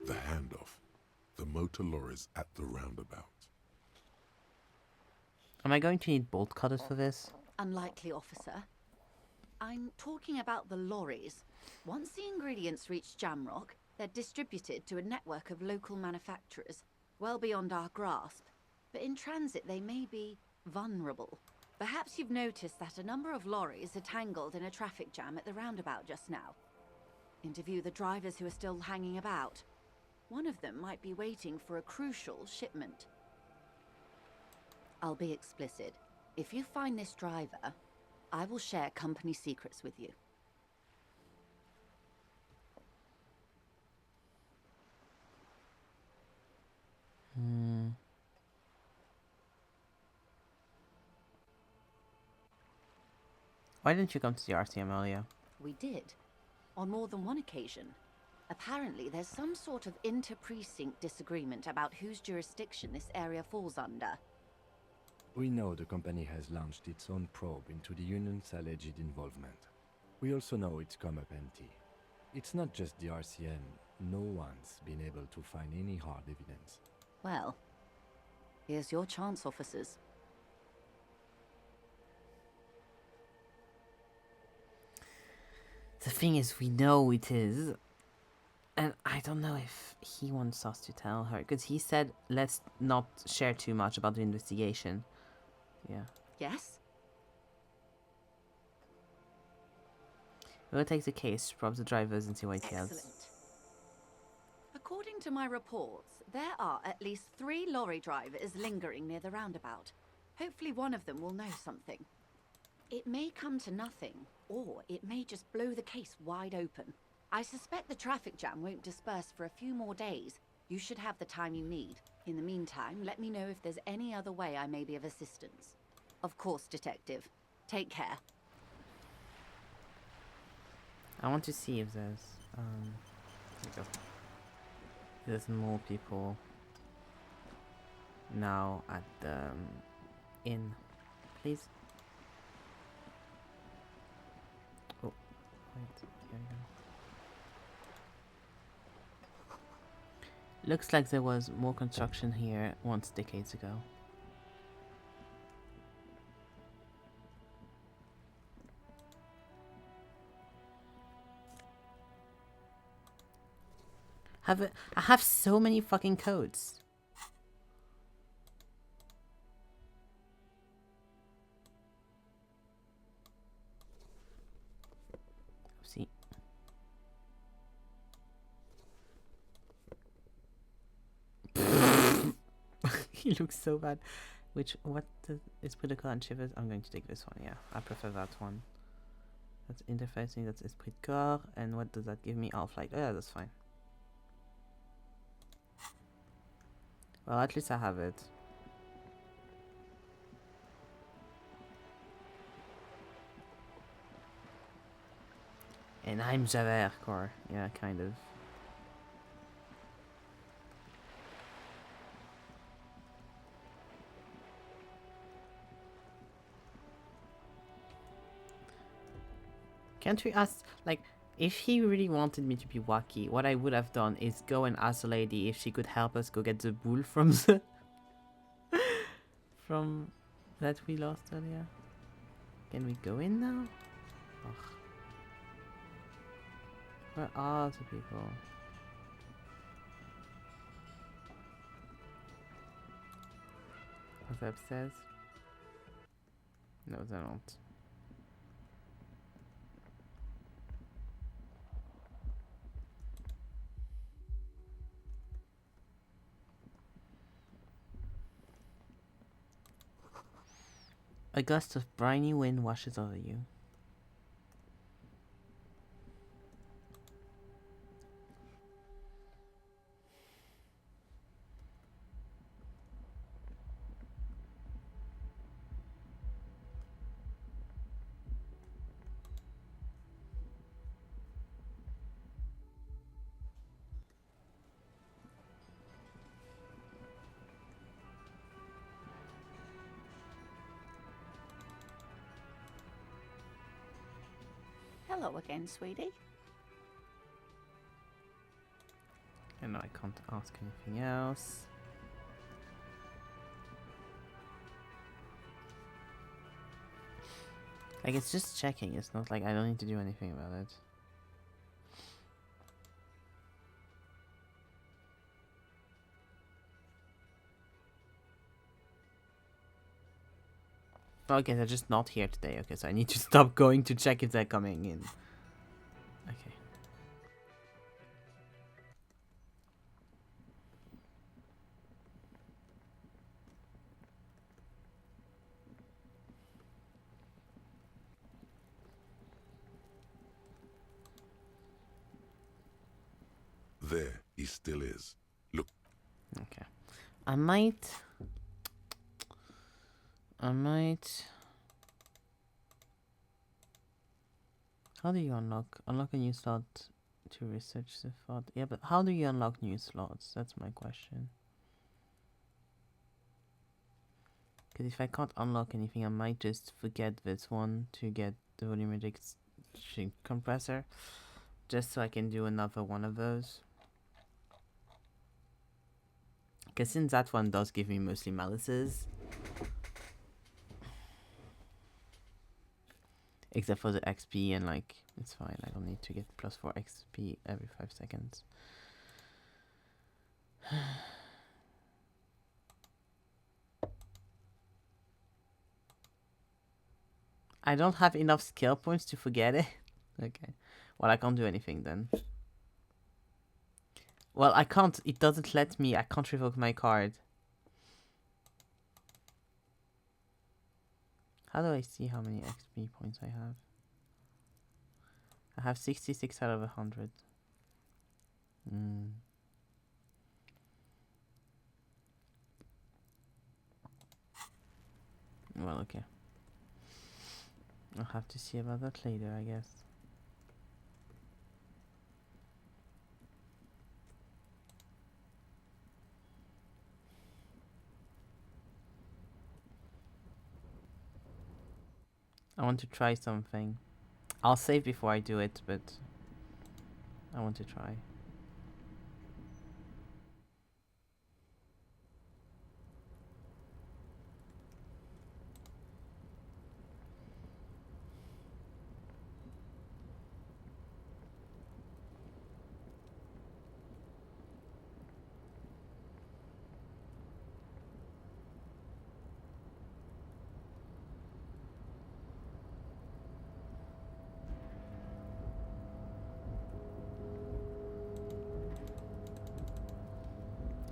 The handoff. The motor lorries at the roundabout. Am I going to need bolt cutters for this? Unlikely, officer. I'm talking about the lorries. Once the ingredients reach Jamrock, they're distributed to a network of local manufacturers, well beyond our grasp. But in transit, they may be vulnerable. Perhaps you've noticed that a number of lorries are tangled in a traffic jam at the roundabout just now. Interview the drivers who are still hanging about. One of them might be waiting for a crucial shipment. I'll be explicit. If you find this driver, I will share company secrets with you. Why didn't you come to the RCM earlier? We did. On more than one occasion. Apparently, there's some sort of inter-precinct disagreement about whose jurisdiction this area falls under. We know the company has launched its own probe into the Union's alleged involvement. We also know it's come up empty. It's not just the RCM. No one's been able to find any hard evidence. Well, here's your chance, officers. The thing is, we know it is. And I don't know if he wants us to tell her. Because he said, let's not share too much about the investigation. Yeah. Yes? We'll take the case, probe the drivers, and see what he has. Excellent. According to my reports, there are at least 3 lorry drivers lingering near the roundabout. Hopefully one of them will know something. It may come to nothing, or it may just blow the case wide open. I suspect the traffic jam won't disperse for a few more days. You should have the time you need. In the meantime, let me know if there's any other way I may be of assistance. Of course, Detective. Take care. I want to see if there's here we go. There's more people now at the inn, please. Oh, wait, here we go. Looks like there was more construction here once decades ago. I have so many fucking codes. He looks so bad. Is protocol and shivers? I'm going to take this one. Yeah, I prefer that one. That's interfacing. That's esprit de corps. And what does that give me? Half light. Oh, yeah, that's fine. Well, at least I have it. And I'm Javert core. Yeah, kind of. Can't we ask, like, if he really wanted me to be wacky, what I would have done is go and ask the lady if she could help us go get the bull from the... from that we lost earlier. Can we go in now? Ugh. Where are the people? Are they upstairs? No, they're not. A gust of briny wind washes over you. Hello again, sweetie. And I can't ask anything else. Like, it's just checking. It's not like I don't need to do anything about it. Okay, they're just not here today. Okay, so I need to stop going to check if they're coming in. Okay. There, he still is. Look. Okay. I might... How do you unlock a new slot to research the thought? Yeah, but how do you unlock new slots? That's my question. Because if I can't unlock anything, I might just forget this one to get the volumetric compressor, just so I can do another one of those. Because since that one does give me mostly malices, except for the XP, and like, it's fine, I don't need to get +4 XP every 5 seconds. I don't have enough skill points to forget it. Okay. Well, I can't do anything then. Well, I can't, it doesn't let me, I can't revoke my card. How do I see how many XP points I have? I have 66 out of 100. Well, okay. I'll have to see about that later, I guess. I want to try something. I'll save before I do it, but I want to try.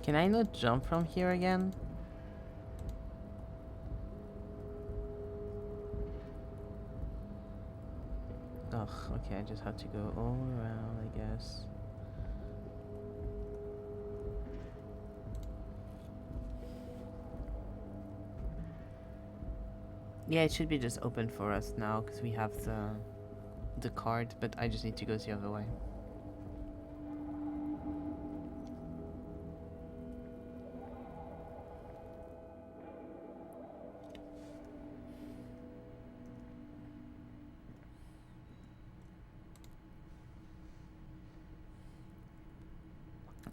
Can I not jump from here again? Ugh, okay, I just have to go all around, I guess. Yeah, it should be just open for us now because we have the card, but I just need to go the other way.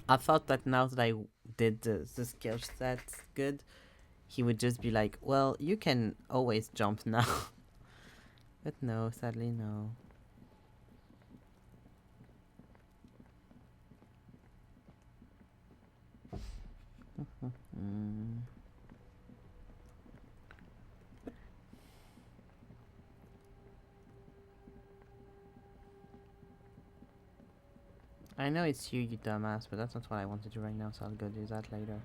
I thought that now that I did the skill set good, he would just be like, well, you can always jump now. But no, sadly no. I know it's you, you dumbass, but that's not what I want to do right now, so I'll go do that later.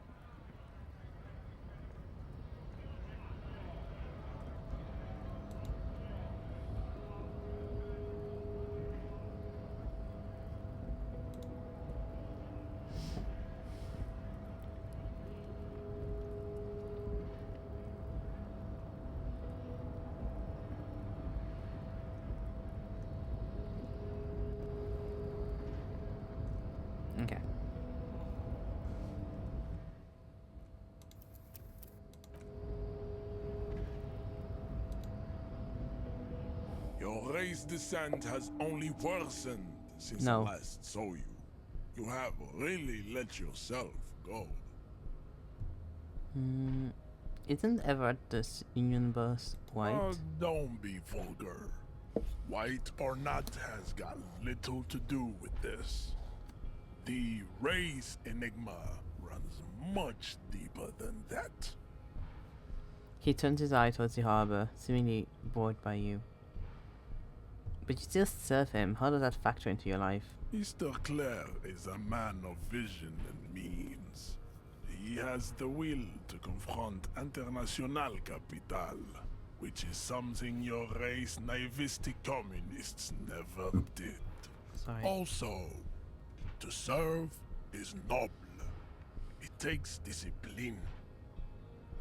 Okay. Your race descent has only worsened since I No. last saw you. You have really let yourself go. Isn't ever this Union boss white? Oh, don't be vulgar. White or not has got little to do with this. The race enigma runs much deeper than that. He turns his eye towards the harbor, seemingly bored by you. But you still serve him. How does that factor into your life? Mr. Clare is a man of vision and means. He has the will to confront International Capital, which is something your race naivistic communists never did. Sorry. Also, to serve is noble. It takes discipline.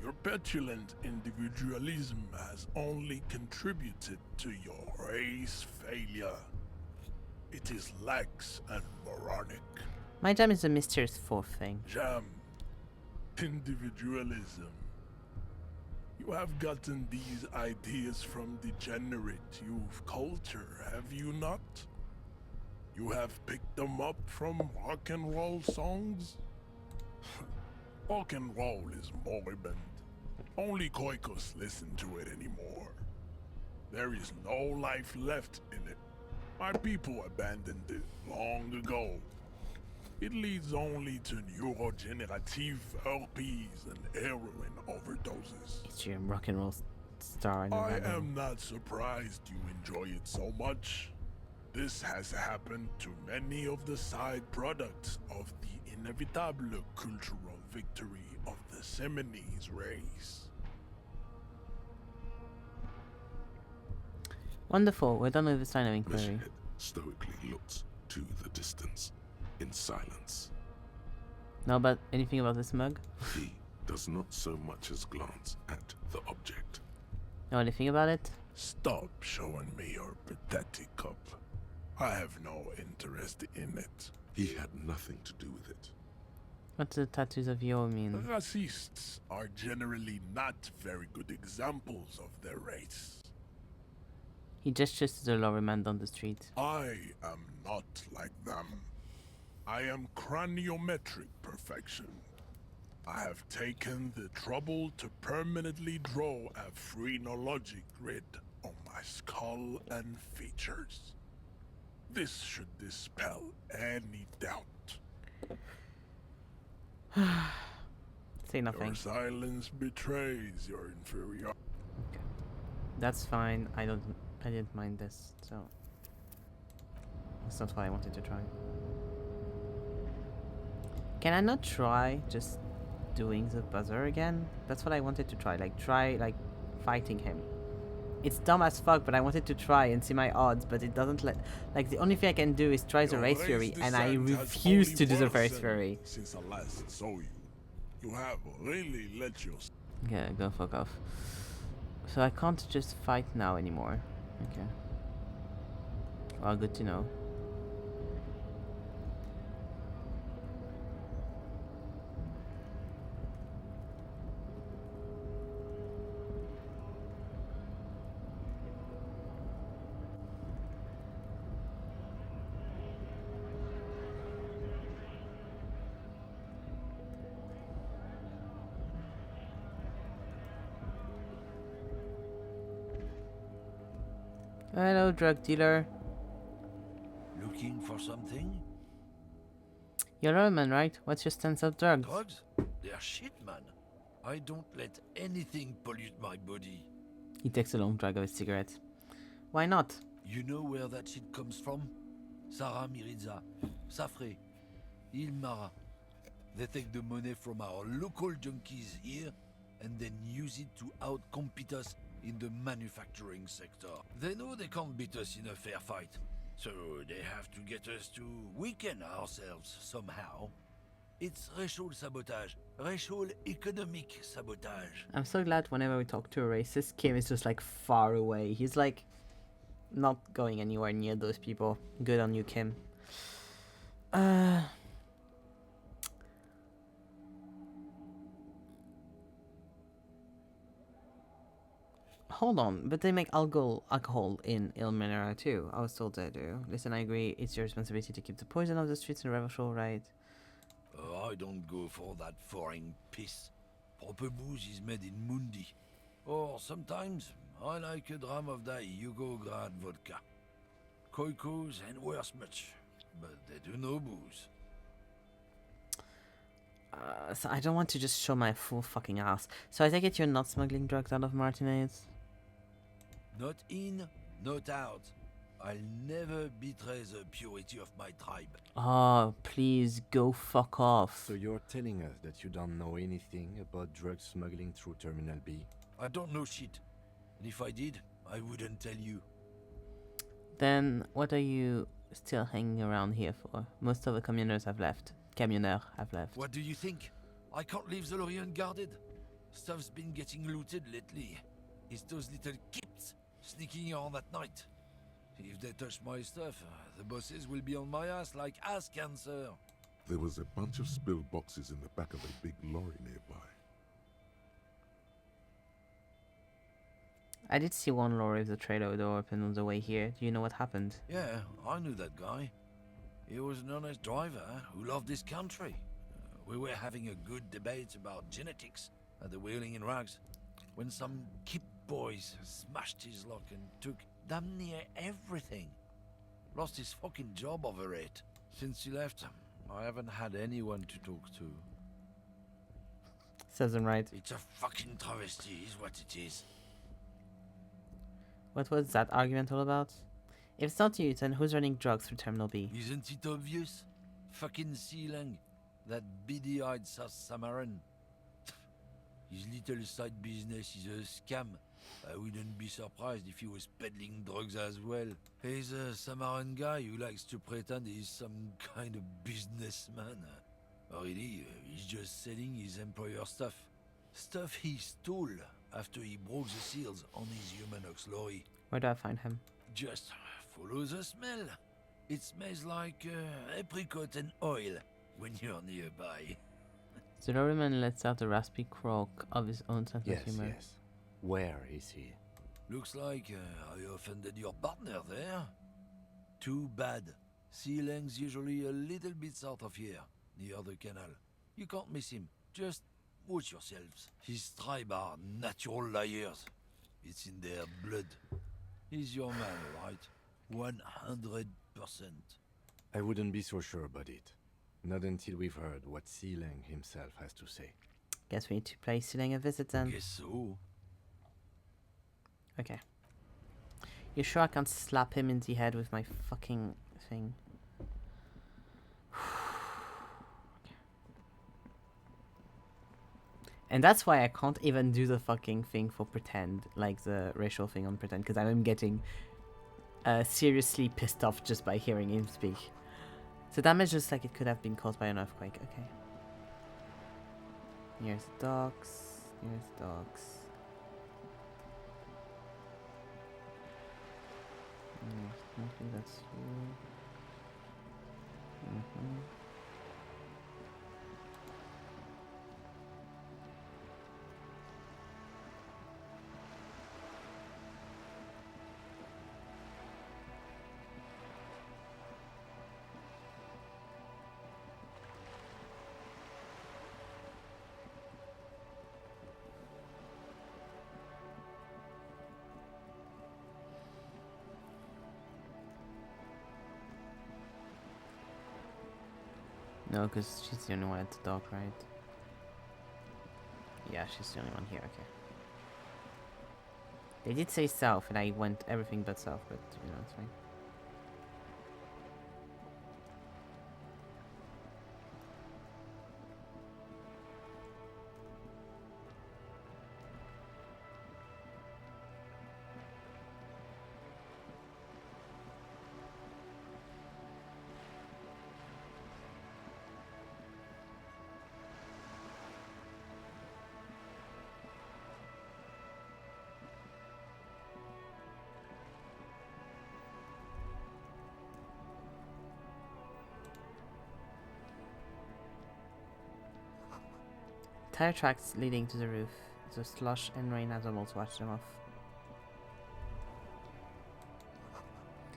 Your petulant individualism has only contributed to your race failure. It is lax and moronic. My jam is a mysterious fourth thing. Jam. Individualism. You have gotten these ideas from degenerate youth culture, have you not? You have picked them up from rock and roll songs? Rock and roll is moribund. Only Koikos listen to it anymore. There is no life left in it. My people abandoned it long ago. It leads only to neurodegenerative herpes and heroin overdoses. It's your rock and roll star. I am not surprised you enjoy it so much. This has happened to many of the side products of the inevitable cultural victory of the Seminese race. Wonderful, we're done with this line of inquiry. Mishhead stoically looks to the distance in silence. Know about anything about this mug? He does not so much as glance at the object. Know anything about it? Stop showing me your pathetic cup. I have no interest in it. He had nothing to do with it. What do the tattoos of Yo mean? Racists are generally not very good examples of their race. He gestures to the lower man down the street. I am not like them. I am craniometric perfection. I have taken the trouble to permanently draw a phrenologic grid on my skull and features. This should dispel any doubt. Say nothing. Your silence betrays your inferiority. Okay. That's fine. I didn't mind this, so that's not what I wanted to try. Can I not try just doing the buzzer again? That's what I wanted to try. Like try fighting him. It's dumb as fuck, but I wanted to try and see my odds, but it doesn't let... Like, the only thing I can do is try the Race Fury, and I refuse to do the Race Fury. Since I last saw you, you have really let your... Okay, go fuck off. So I can't just fight now anymore. Okay. Well, good to know. Hello, drug dealer. Looking for something? You're a man, right? What's your stance of drugs? Drugs? They're shit, man. I don't let anything pollute my body. He takes a long drag of his cigarette. Why not? You know where that shit comes from? Sarah Miriza, Safre, Ilmara. They take the money from our local junkies here and then use it to outcompete us in the manufacturing sector. They know they can't beat us in a fair fight, so they have to get us to weaken ourselves somehow. It's racial sabotage, racial economic sabotage. I'm so glad whenever we talk to a racist, Kim is just like far away. He's like not going anywhere near those people. Good on you, Kim. Hold on, but they make alcohol in Il Minera too. I was told they do. Listen, I agree. It's your responsibility to keep the poison off the streets in Revel, right? I don't go for that foreign piss. Proper booze is made in Mundi. Or sometimes, I like a dram of that Yugograd vodka. Koikos and worse much, but they do no booze. So I don't want to just show my full fucking ass. So I take it you're not smuggling drugs out of Martinez? Not in, not out. I'll never betray the purity of my tribe. Oh, please go fuck off. So you're telling us that you don't know anything about drug smuggling through Terminal B? I don't know shit. And if I did, I wouldn't tell you. Then what are you still hanging around here for? Most of the communers have left. What do you think? I can't leave the lorry unguarded. Stuff's been getting looted lately. It's those little kips sneaking around at night. If they touch my stuff, the bosses will be on my ass like ass cancer. There was a bunch of spilled boxes in the back of a big lorry nearby. I did see one lorry with the trailer door open on the way here. Do you know what happened? Yeah, I knew that guy. He was an honest driver who loved this country. We were having a good debate about genetics at the Wheeling in Rags when some kip boys smashed his lock and took damn near everything. Lost his fucking job over it. Since he left, I haven't had anyone to talk to. Serves him right. It's a fucking travesty is what it is. What was that argument all about? If it's not you, then who's running drugs through Terminal B? Isn't it obvious? Fucking Sealang. That beady-eyed South Samaran. His little side business is a scam. I wouldn't be surprised if he was peddling drugs as well. He's a Samaran guy who likes to pretend he's some kind of businessman. Really, he's just selling his employer stuff. Stuff he stole after he broke the seals on his Humanox lorry. Where do I find him? Just follow the smell. It smells like apricot and oil when you're nearby. The lorryman lets out a raspy croak of his own sense of humor. Yes. Where is he? Looks like I offended your partner there. Too bad. Sealang's usually a little bit south of here, near the canal. You can't miss him. Just watch yourselves. His tribe are natural liars. It's in their blood. He's your man, right? 100%. I wouldn't be so sure about it. Not until we've heard what Sealang himself has to say. Guess we need to pay Sealang a visit then. Guess so. Okay. You sure I can't slap him in the head with my fucking thing? And that's why I can't even do the fucking thing for pretend, like the racial thing on pretend, because I'm getting seriously pissed off just by hearing him speak. So damage just like it could have been caused by an earthquake. Okay. Here's the docks. Here's the docks. I think that's you. No, because she's the only one at the dock, right? Yeah, she's the only one here, okay. They did say south, and I went everything but south, but, you know, it's fine. Tire tracks leading to the roof. The slush and rain has almost washed them off.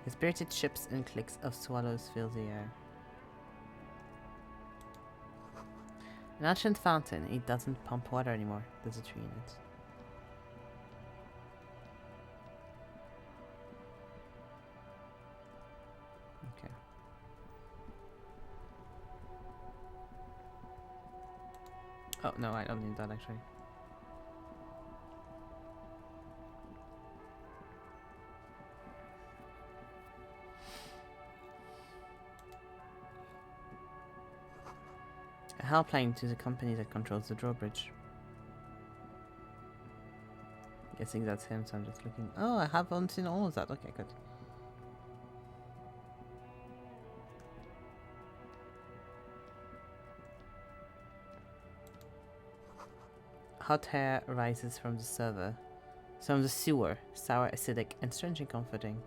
The spirited chips and clicks of swallows fill the air. An ancient fountain. It doesn't pump water anymore. There's a tree in it. Okay. Oh, no, I don't need that actually. A helpline to the company that controls the drawbridge. Guessing that's him, so I'm just looking. Oh, I haven't seen all of that. Okay, good. Hot hair rises from the server. From the sewer. Sour, acidic, and strangely comforting.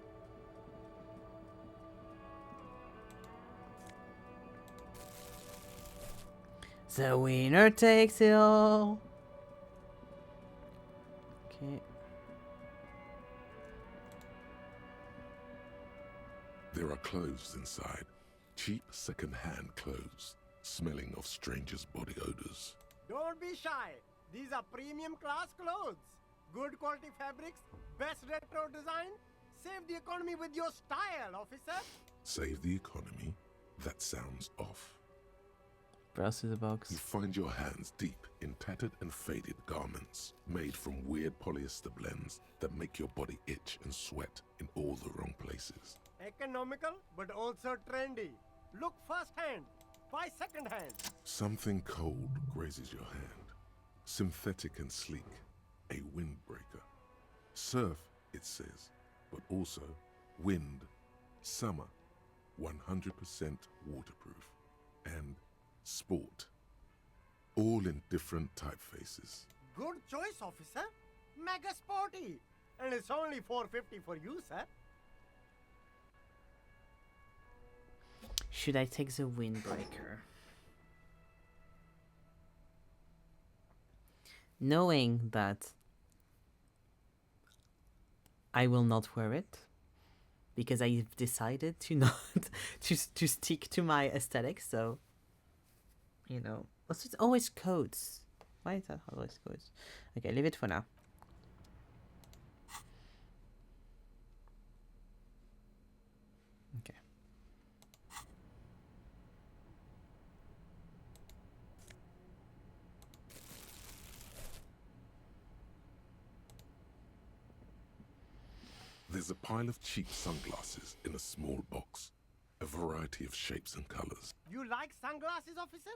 The winner takes it all. Okay. There are clothes inside. Cheap second-hand clothes, smelling of strangers' body odors. Don't be shy. These are premium class clothes. Good quality fabrics, best retro design. Save the economy with your style, officer. Save the economy? That sounds off. Browse through the box. You find your hands deep in tattered and faded garments made from weird polyester blends that make your body itch and sweat in all the wrong places. Economical, but also trendy. Look first-hand. Buy second-hand. Something cold grazes your hand. Synthetic and sleek. A windbreaker. Surf, it says, but also wind, summer, 100% waterproof, and sport. All in different typefaces. Good choice, officer. Mega sporty. And it's only $4.50 for you, sir. Should I take the windbreaker? Knowing that I will not wear it because I've decided to not to stick to my aesthetic, so you know, it's always coats. Why is that always coats? Okay, leave it for now. Okay. There's a pile of cheap sunglasses in a small box, a variety of shapes and colors. You like sunglasses, officer?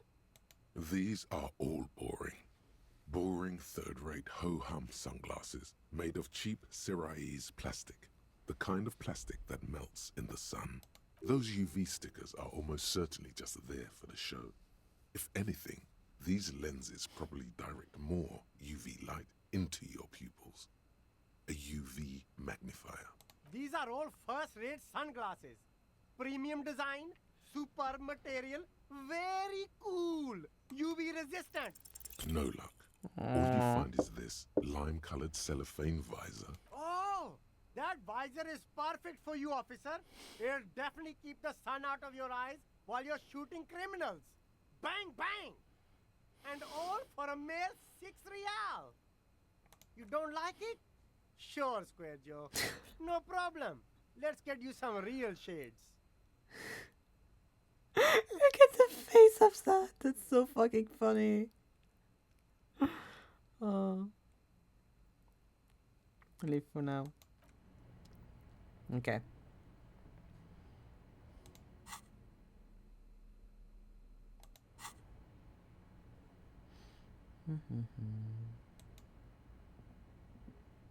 These are all boring. Boring third-rate ho-hum sunglasses made of cheap Syrahese plastic, the kind of plastic that melts in the sun. Those UV stickers are almost certainly just there for the show. If anything, these lenses probably direct more UV light into your pupils. A UV magnifier. These are all first-rate sunglasses. Premium design, super material, very cool, UV resistant. No luck. All you find is this lime-colored cellophane visor. Oh, that visor is perfect for you, officer. It'll definitely keep the sun out of your eyes while you're shooting criminals. Bang, bang! And all for a mere 6 real. You don't like it? Sure, Square Joe. No problem. Let's get you some real shades. Look at the face of that. That's so fucking funny. Oh. I'll leave for now. Okay.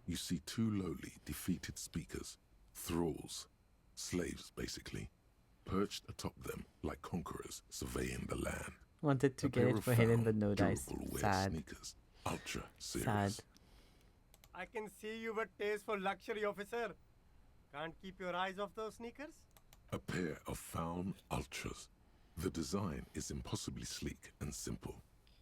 You see two lowly, defeated speakers, thralls, slaves basically, perched atop them like conquerors surveying the land. Wanted to A get pair it of for hidden, foul, but no dice. durable wear Sad. sneakers, ultra serious. Sad. I can see you've a taste for luxury, officer. Can't keep your eyes off those sneakers? A pair of found ultras. The design is impossibly sleek and simple.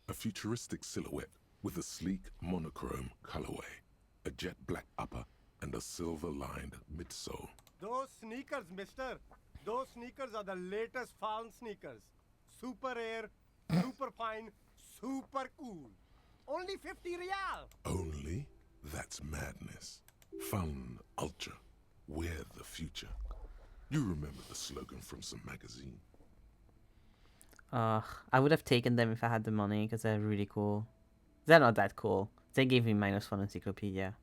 A futuristic silhouette with a sleek monochrome colorway, a jet black upper, and a silver-lined midsole. Those sneakers, mister. Those sneakers are the latest found sneakers. Super air, super fine, super cool. Only 50 real. Only? That's madness. Found ultra. We're the future. You remember the slogan from some magazine? I would have taken them if I had the money because they're really cool. They're not that cool. They gave me -1 encyclopedia.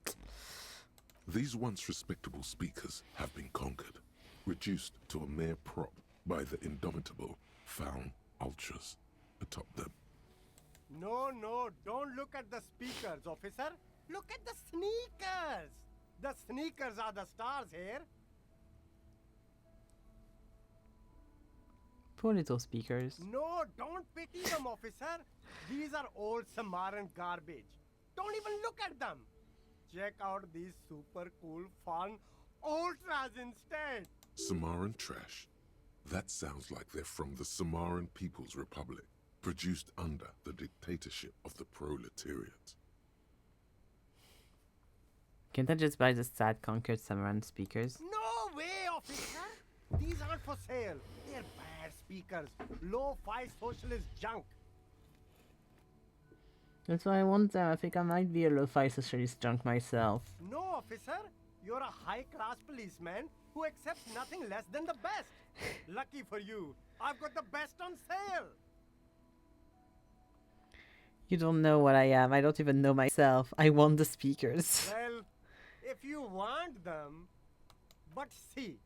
These once respectable speakers have been conquered, reduced to a mere prop by the indomitable found ultras atop them. No, no, don't look at the speakers, officer. Look at the sneakers. The sneakers are the stars here. Poor little speakers. No, don't pity them, officer. These are old Samaran garbage. Don't even look at them. Check out these super cool, fun ultras instead. Samaran trash. That sounds like they're from the Samaran People's Republic, produced under the dictatorship of the proletariat. Can't I just buy the sad conquered Samaran speakers? No way, officer. These aren't for sale. They're bad speakers. Low-fi socialist junk. That's why I want them. I think I might be a lo-fi socialist junk myself. No, officer. You're a high-class policeman who accepts nothing less than the best. Lucky for you, I've got the best on sale. You don't know what I am. I don't even know myself. I want the speakers. Well, if you want them, but see,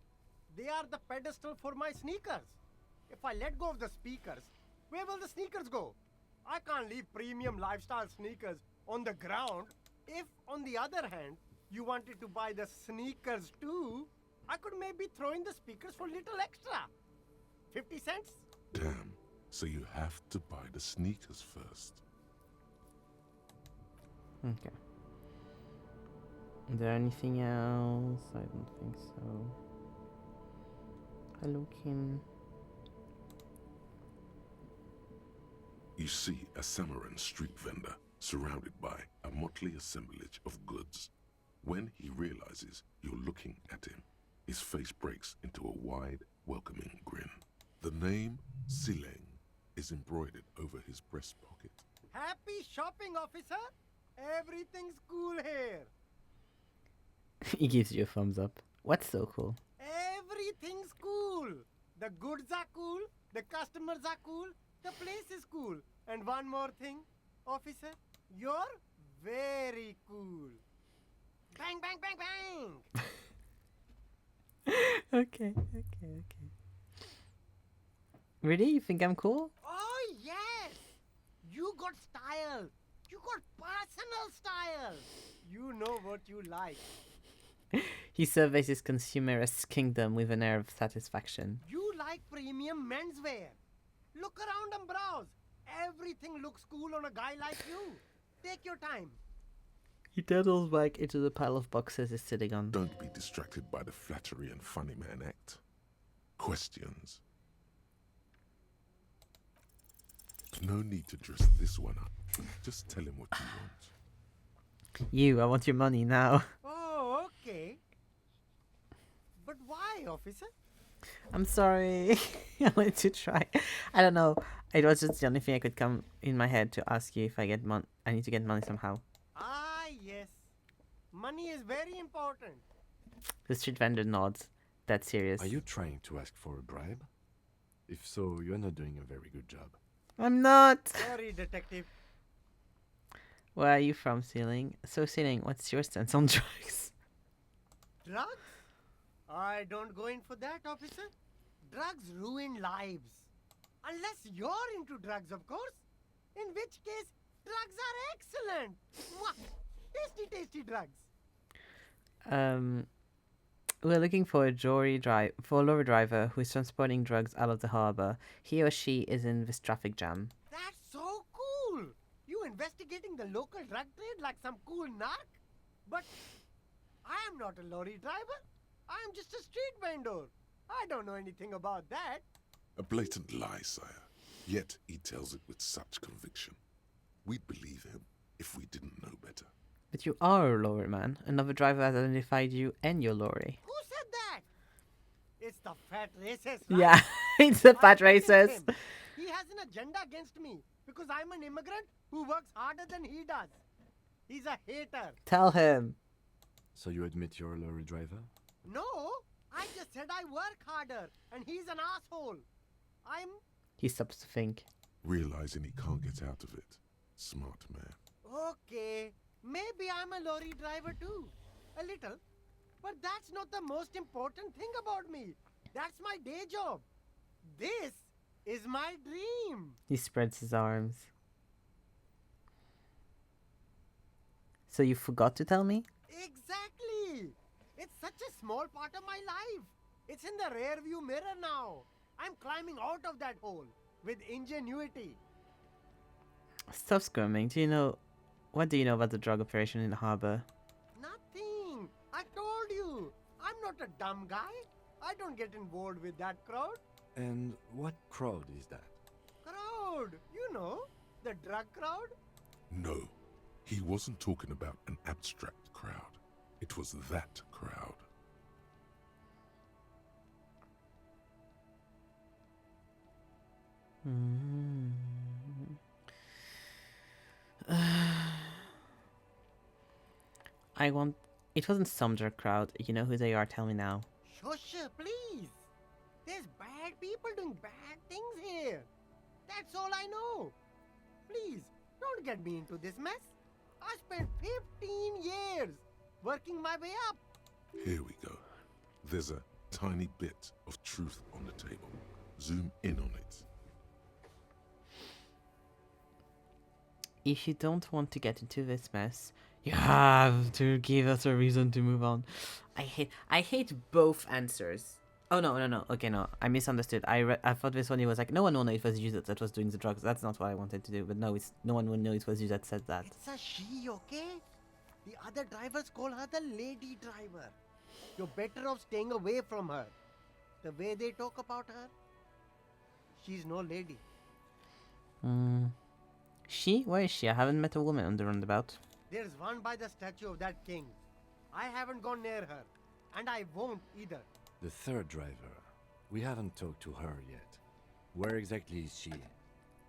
they are the pedestal for my sneakers. If I let go of the speakers, where will the sneakers go? I can't leave premium lifestyle sneakers on the ground. If, on the other hand, you wanted to buy the sneakers too, I could maybe throw in the speakers for little extra. 50 cents? Damn, so you have to buy the sneakers first. Okay. Is there anything else? I don't think so. Hello, Kim. You see a Samaran street vendor surrounded by a motley assemblage of goods. When he realizes you're looking at him, his face breaks into a wide, welcoming grin. The name Sileng is embroidered over his breast pocket. Happy shopping, officer! Everything's cool here. He gives you a thumbs up. What's so cool? Everything's cool. The goods are cool, the customers are cool, the place is cool. And one more thing, officer, you're very cool. Bang, bang, bang, bang! Okay. Really? You think I'm cool? Oh, yes! You got style. You got personal style. You know what you like. He surveys his consumerist kingdom with an air of satisfaction. You like premium menswear. Look around and browse. Everything looks cool on a guy like you. Take your time. He turtles back into the pile of boxes he's sitting on. Don't be distracted by the flattery and funny man act. Questions. No need to dress this one up. Just tell him what you want. I want your money now. Oh, okay. But why, officer? I'm sorry. I wanted to try. I don't know. It was just the only thing I could come in my head to ask you if I get money. I need to get money somehow. Ah, yes. Money is very important. The street vendor nods. That's serious. Are you trying to ask for a bribe? If so, you're not doing a very good job. I'm not. Sorry, detective. Where are you from, Ceiling? So, Ceiling, what's your stance on drugs? Drugs? I don't go in for that, officer. Drugs ruin lives. Unless you're into drugs, of course. In which case, drugs are excellent. Mwah! Tasty, tasty drugs. We're looking for a lorry driver who is transporting drugs out of the harbor. He or she is in this traffic jam. That's so cool. You investigating the local drug trade like some cool narc? But I am not a lorry driver. I am just a street vendor. I don't know anything about that. A blatant lie, sire. Yet he tells it with such conviction. We'd believe him if we didn't know better. But you are a lorry man. Another driver has identified you and your lorry. Who said that? It's the fat racist, right? Yeah, it's the fat racist. Him. He has an agenda against me because I'm an immigrant who works harder than he does. He's a hater. Tell him. So you admit you're a lorry driver? No, I just said I work harder and he's an asshole. He stops to think. Realizing he can't get out of it. Smart man. Okay, maybe I'm a lorry driver too. A little. But that's not the most important thing about me. That's my day job. This is my dream. He spreads his arms. So you forgot to tell me? Exactly. It's such a small part of my life. It's in the rear view mirror now. I'm climbing out of that hole with ingenuity. Stop squirming. What do you know about the drug operation in the harbor? Nothing. I told you. I'm not a dumb guy. I don't get involved with that crowd. And what crowd is that? Crowd. You know, the drug crowd. No, he wasn't talking about an abstract crowd. It was that crowd. It wasn't some drug crowd. You know who they are, tell me now. Shush, please. There's bad people doing bad things here. That's all I know. Please, don't get me into this mess. I spent 15 years working my way up. Here we go. There's a tiny bit of truth on the table. Zoom in on it. If you don't want to get into this mess, you have to give us a reason to move on. I hate both answers. Oh no. Okay, no, I misunderstood. I thought this one, it was like no one will know it was you that was doing the drugs. That's not what I wanted to do. But no, no one will know it was you that said that. It's a she, okay? The other drivers call her the lady driver. You're better off staying away from her. The way they talk about her, she's no lady. She? Where is she? I haven't met a woman on the roundabout. There's one by the statue of that king. I haven't gone near her, and I won't either. The third driver. We haven't talked to her yet. Where exactly is she?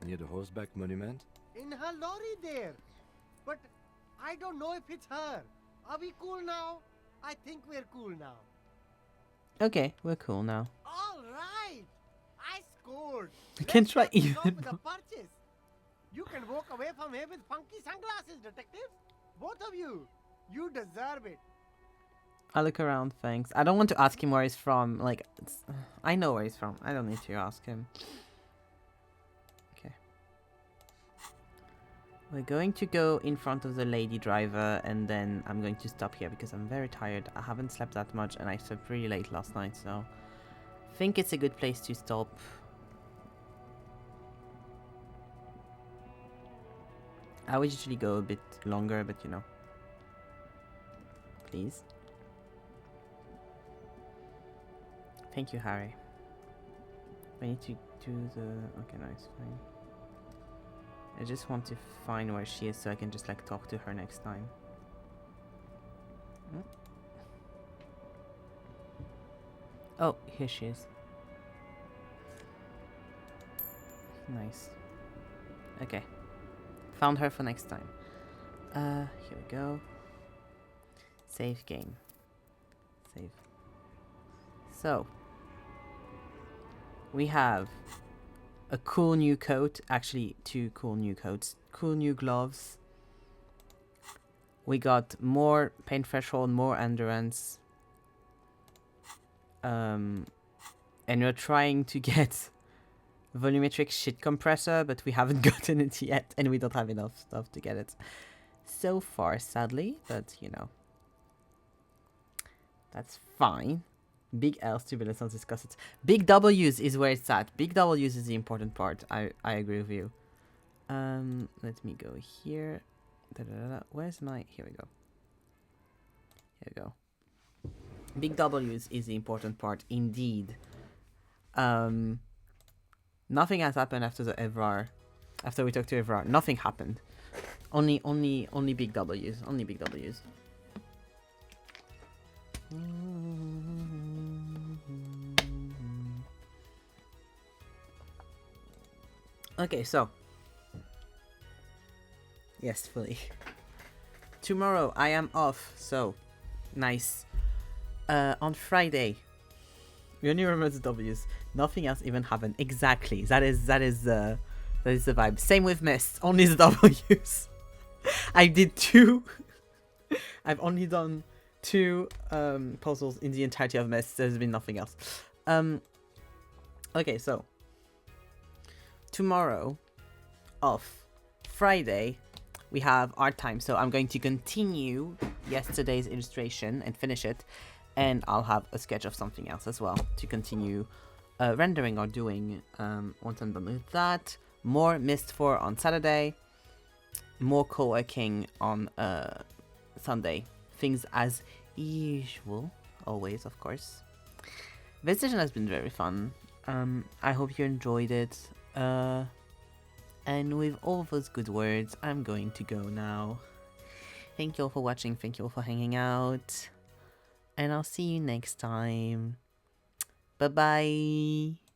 Near the horseback monument? In her lorry there. But I don't know if it's her. Are we cool now? I think we're cool now. Okay, we're cool now. All right. I scored. You can try Let's start even with a purchase. You can walk away from here with funky sunglasses, detectives. Both of you. You deserve it. I look around, thanks. I don't want to ask him where he's from. Like, I know where he's from. I don't need to ask him. Okay. We're going to go in front of the lady driver, and then I'm going to stop here because I'm very tired. I haven't slept that much, and I slept really late last night, so I think it's a good place to stop. I would usually go a bit longer, but you know. Please. Thank you, Harry. I need to do the... Okay, nice, fine. I just want to find where she is so I can just like talk to her next time. Oh, here she is. Nice. Okay. Found her for next time. Here we go. Save game. Save. So, we have a cool new coat. Actually, 2 cool new coats. Cool new gloves. We got more pain threshold, more endurance. And we're trying to get volumetric shit compressor, but we haven't gotten it yet, and we don't have enough stuff to get it so far, sadly, but you know, that's fine. Big L's to be, let's not discuss it. Big W's is where it's at. Big W's is the important part. I agree with you. Let me go here. Where's my... Here we go. Here we go. Big W's is the important part, indeed. Nothing has happened after the Evrar. After we talked to Evrar, nothing happened. Only big W's. Only big W's. Okay, so. Yes, fully. Tomorrow I am off, so nice. On Friday, we only remember the W's. Nothing else even happened. Exactly. That is the vibe. Same with Mist. Only the W's. I did 2. I've only done 2 puzzles in the entirety of Mist. There's been nothing else. Okay, so tomorrow off. Friday we have art time, so I'm going to continue yesterday's illustration and finish it, and I'll have a sketch of something else as well to continue rendering or doing once I'm done with that. More Mist 4 on Saturday, more co-working on Sunday. Things as usual, always, of course. This session has been very fun. I hope you enjoyed it. And with all those good words, I'm going to go now. Thank you all for watching, thank you all for hanging out, and I'll see you next time. Bye-bye!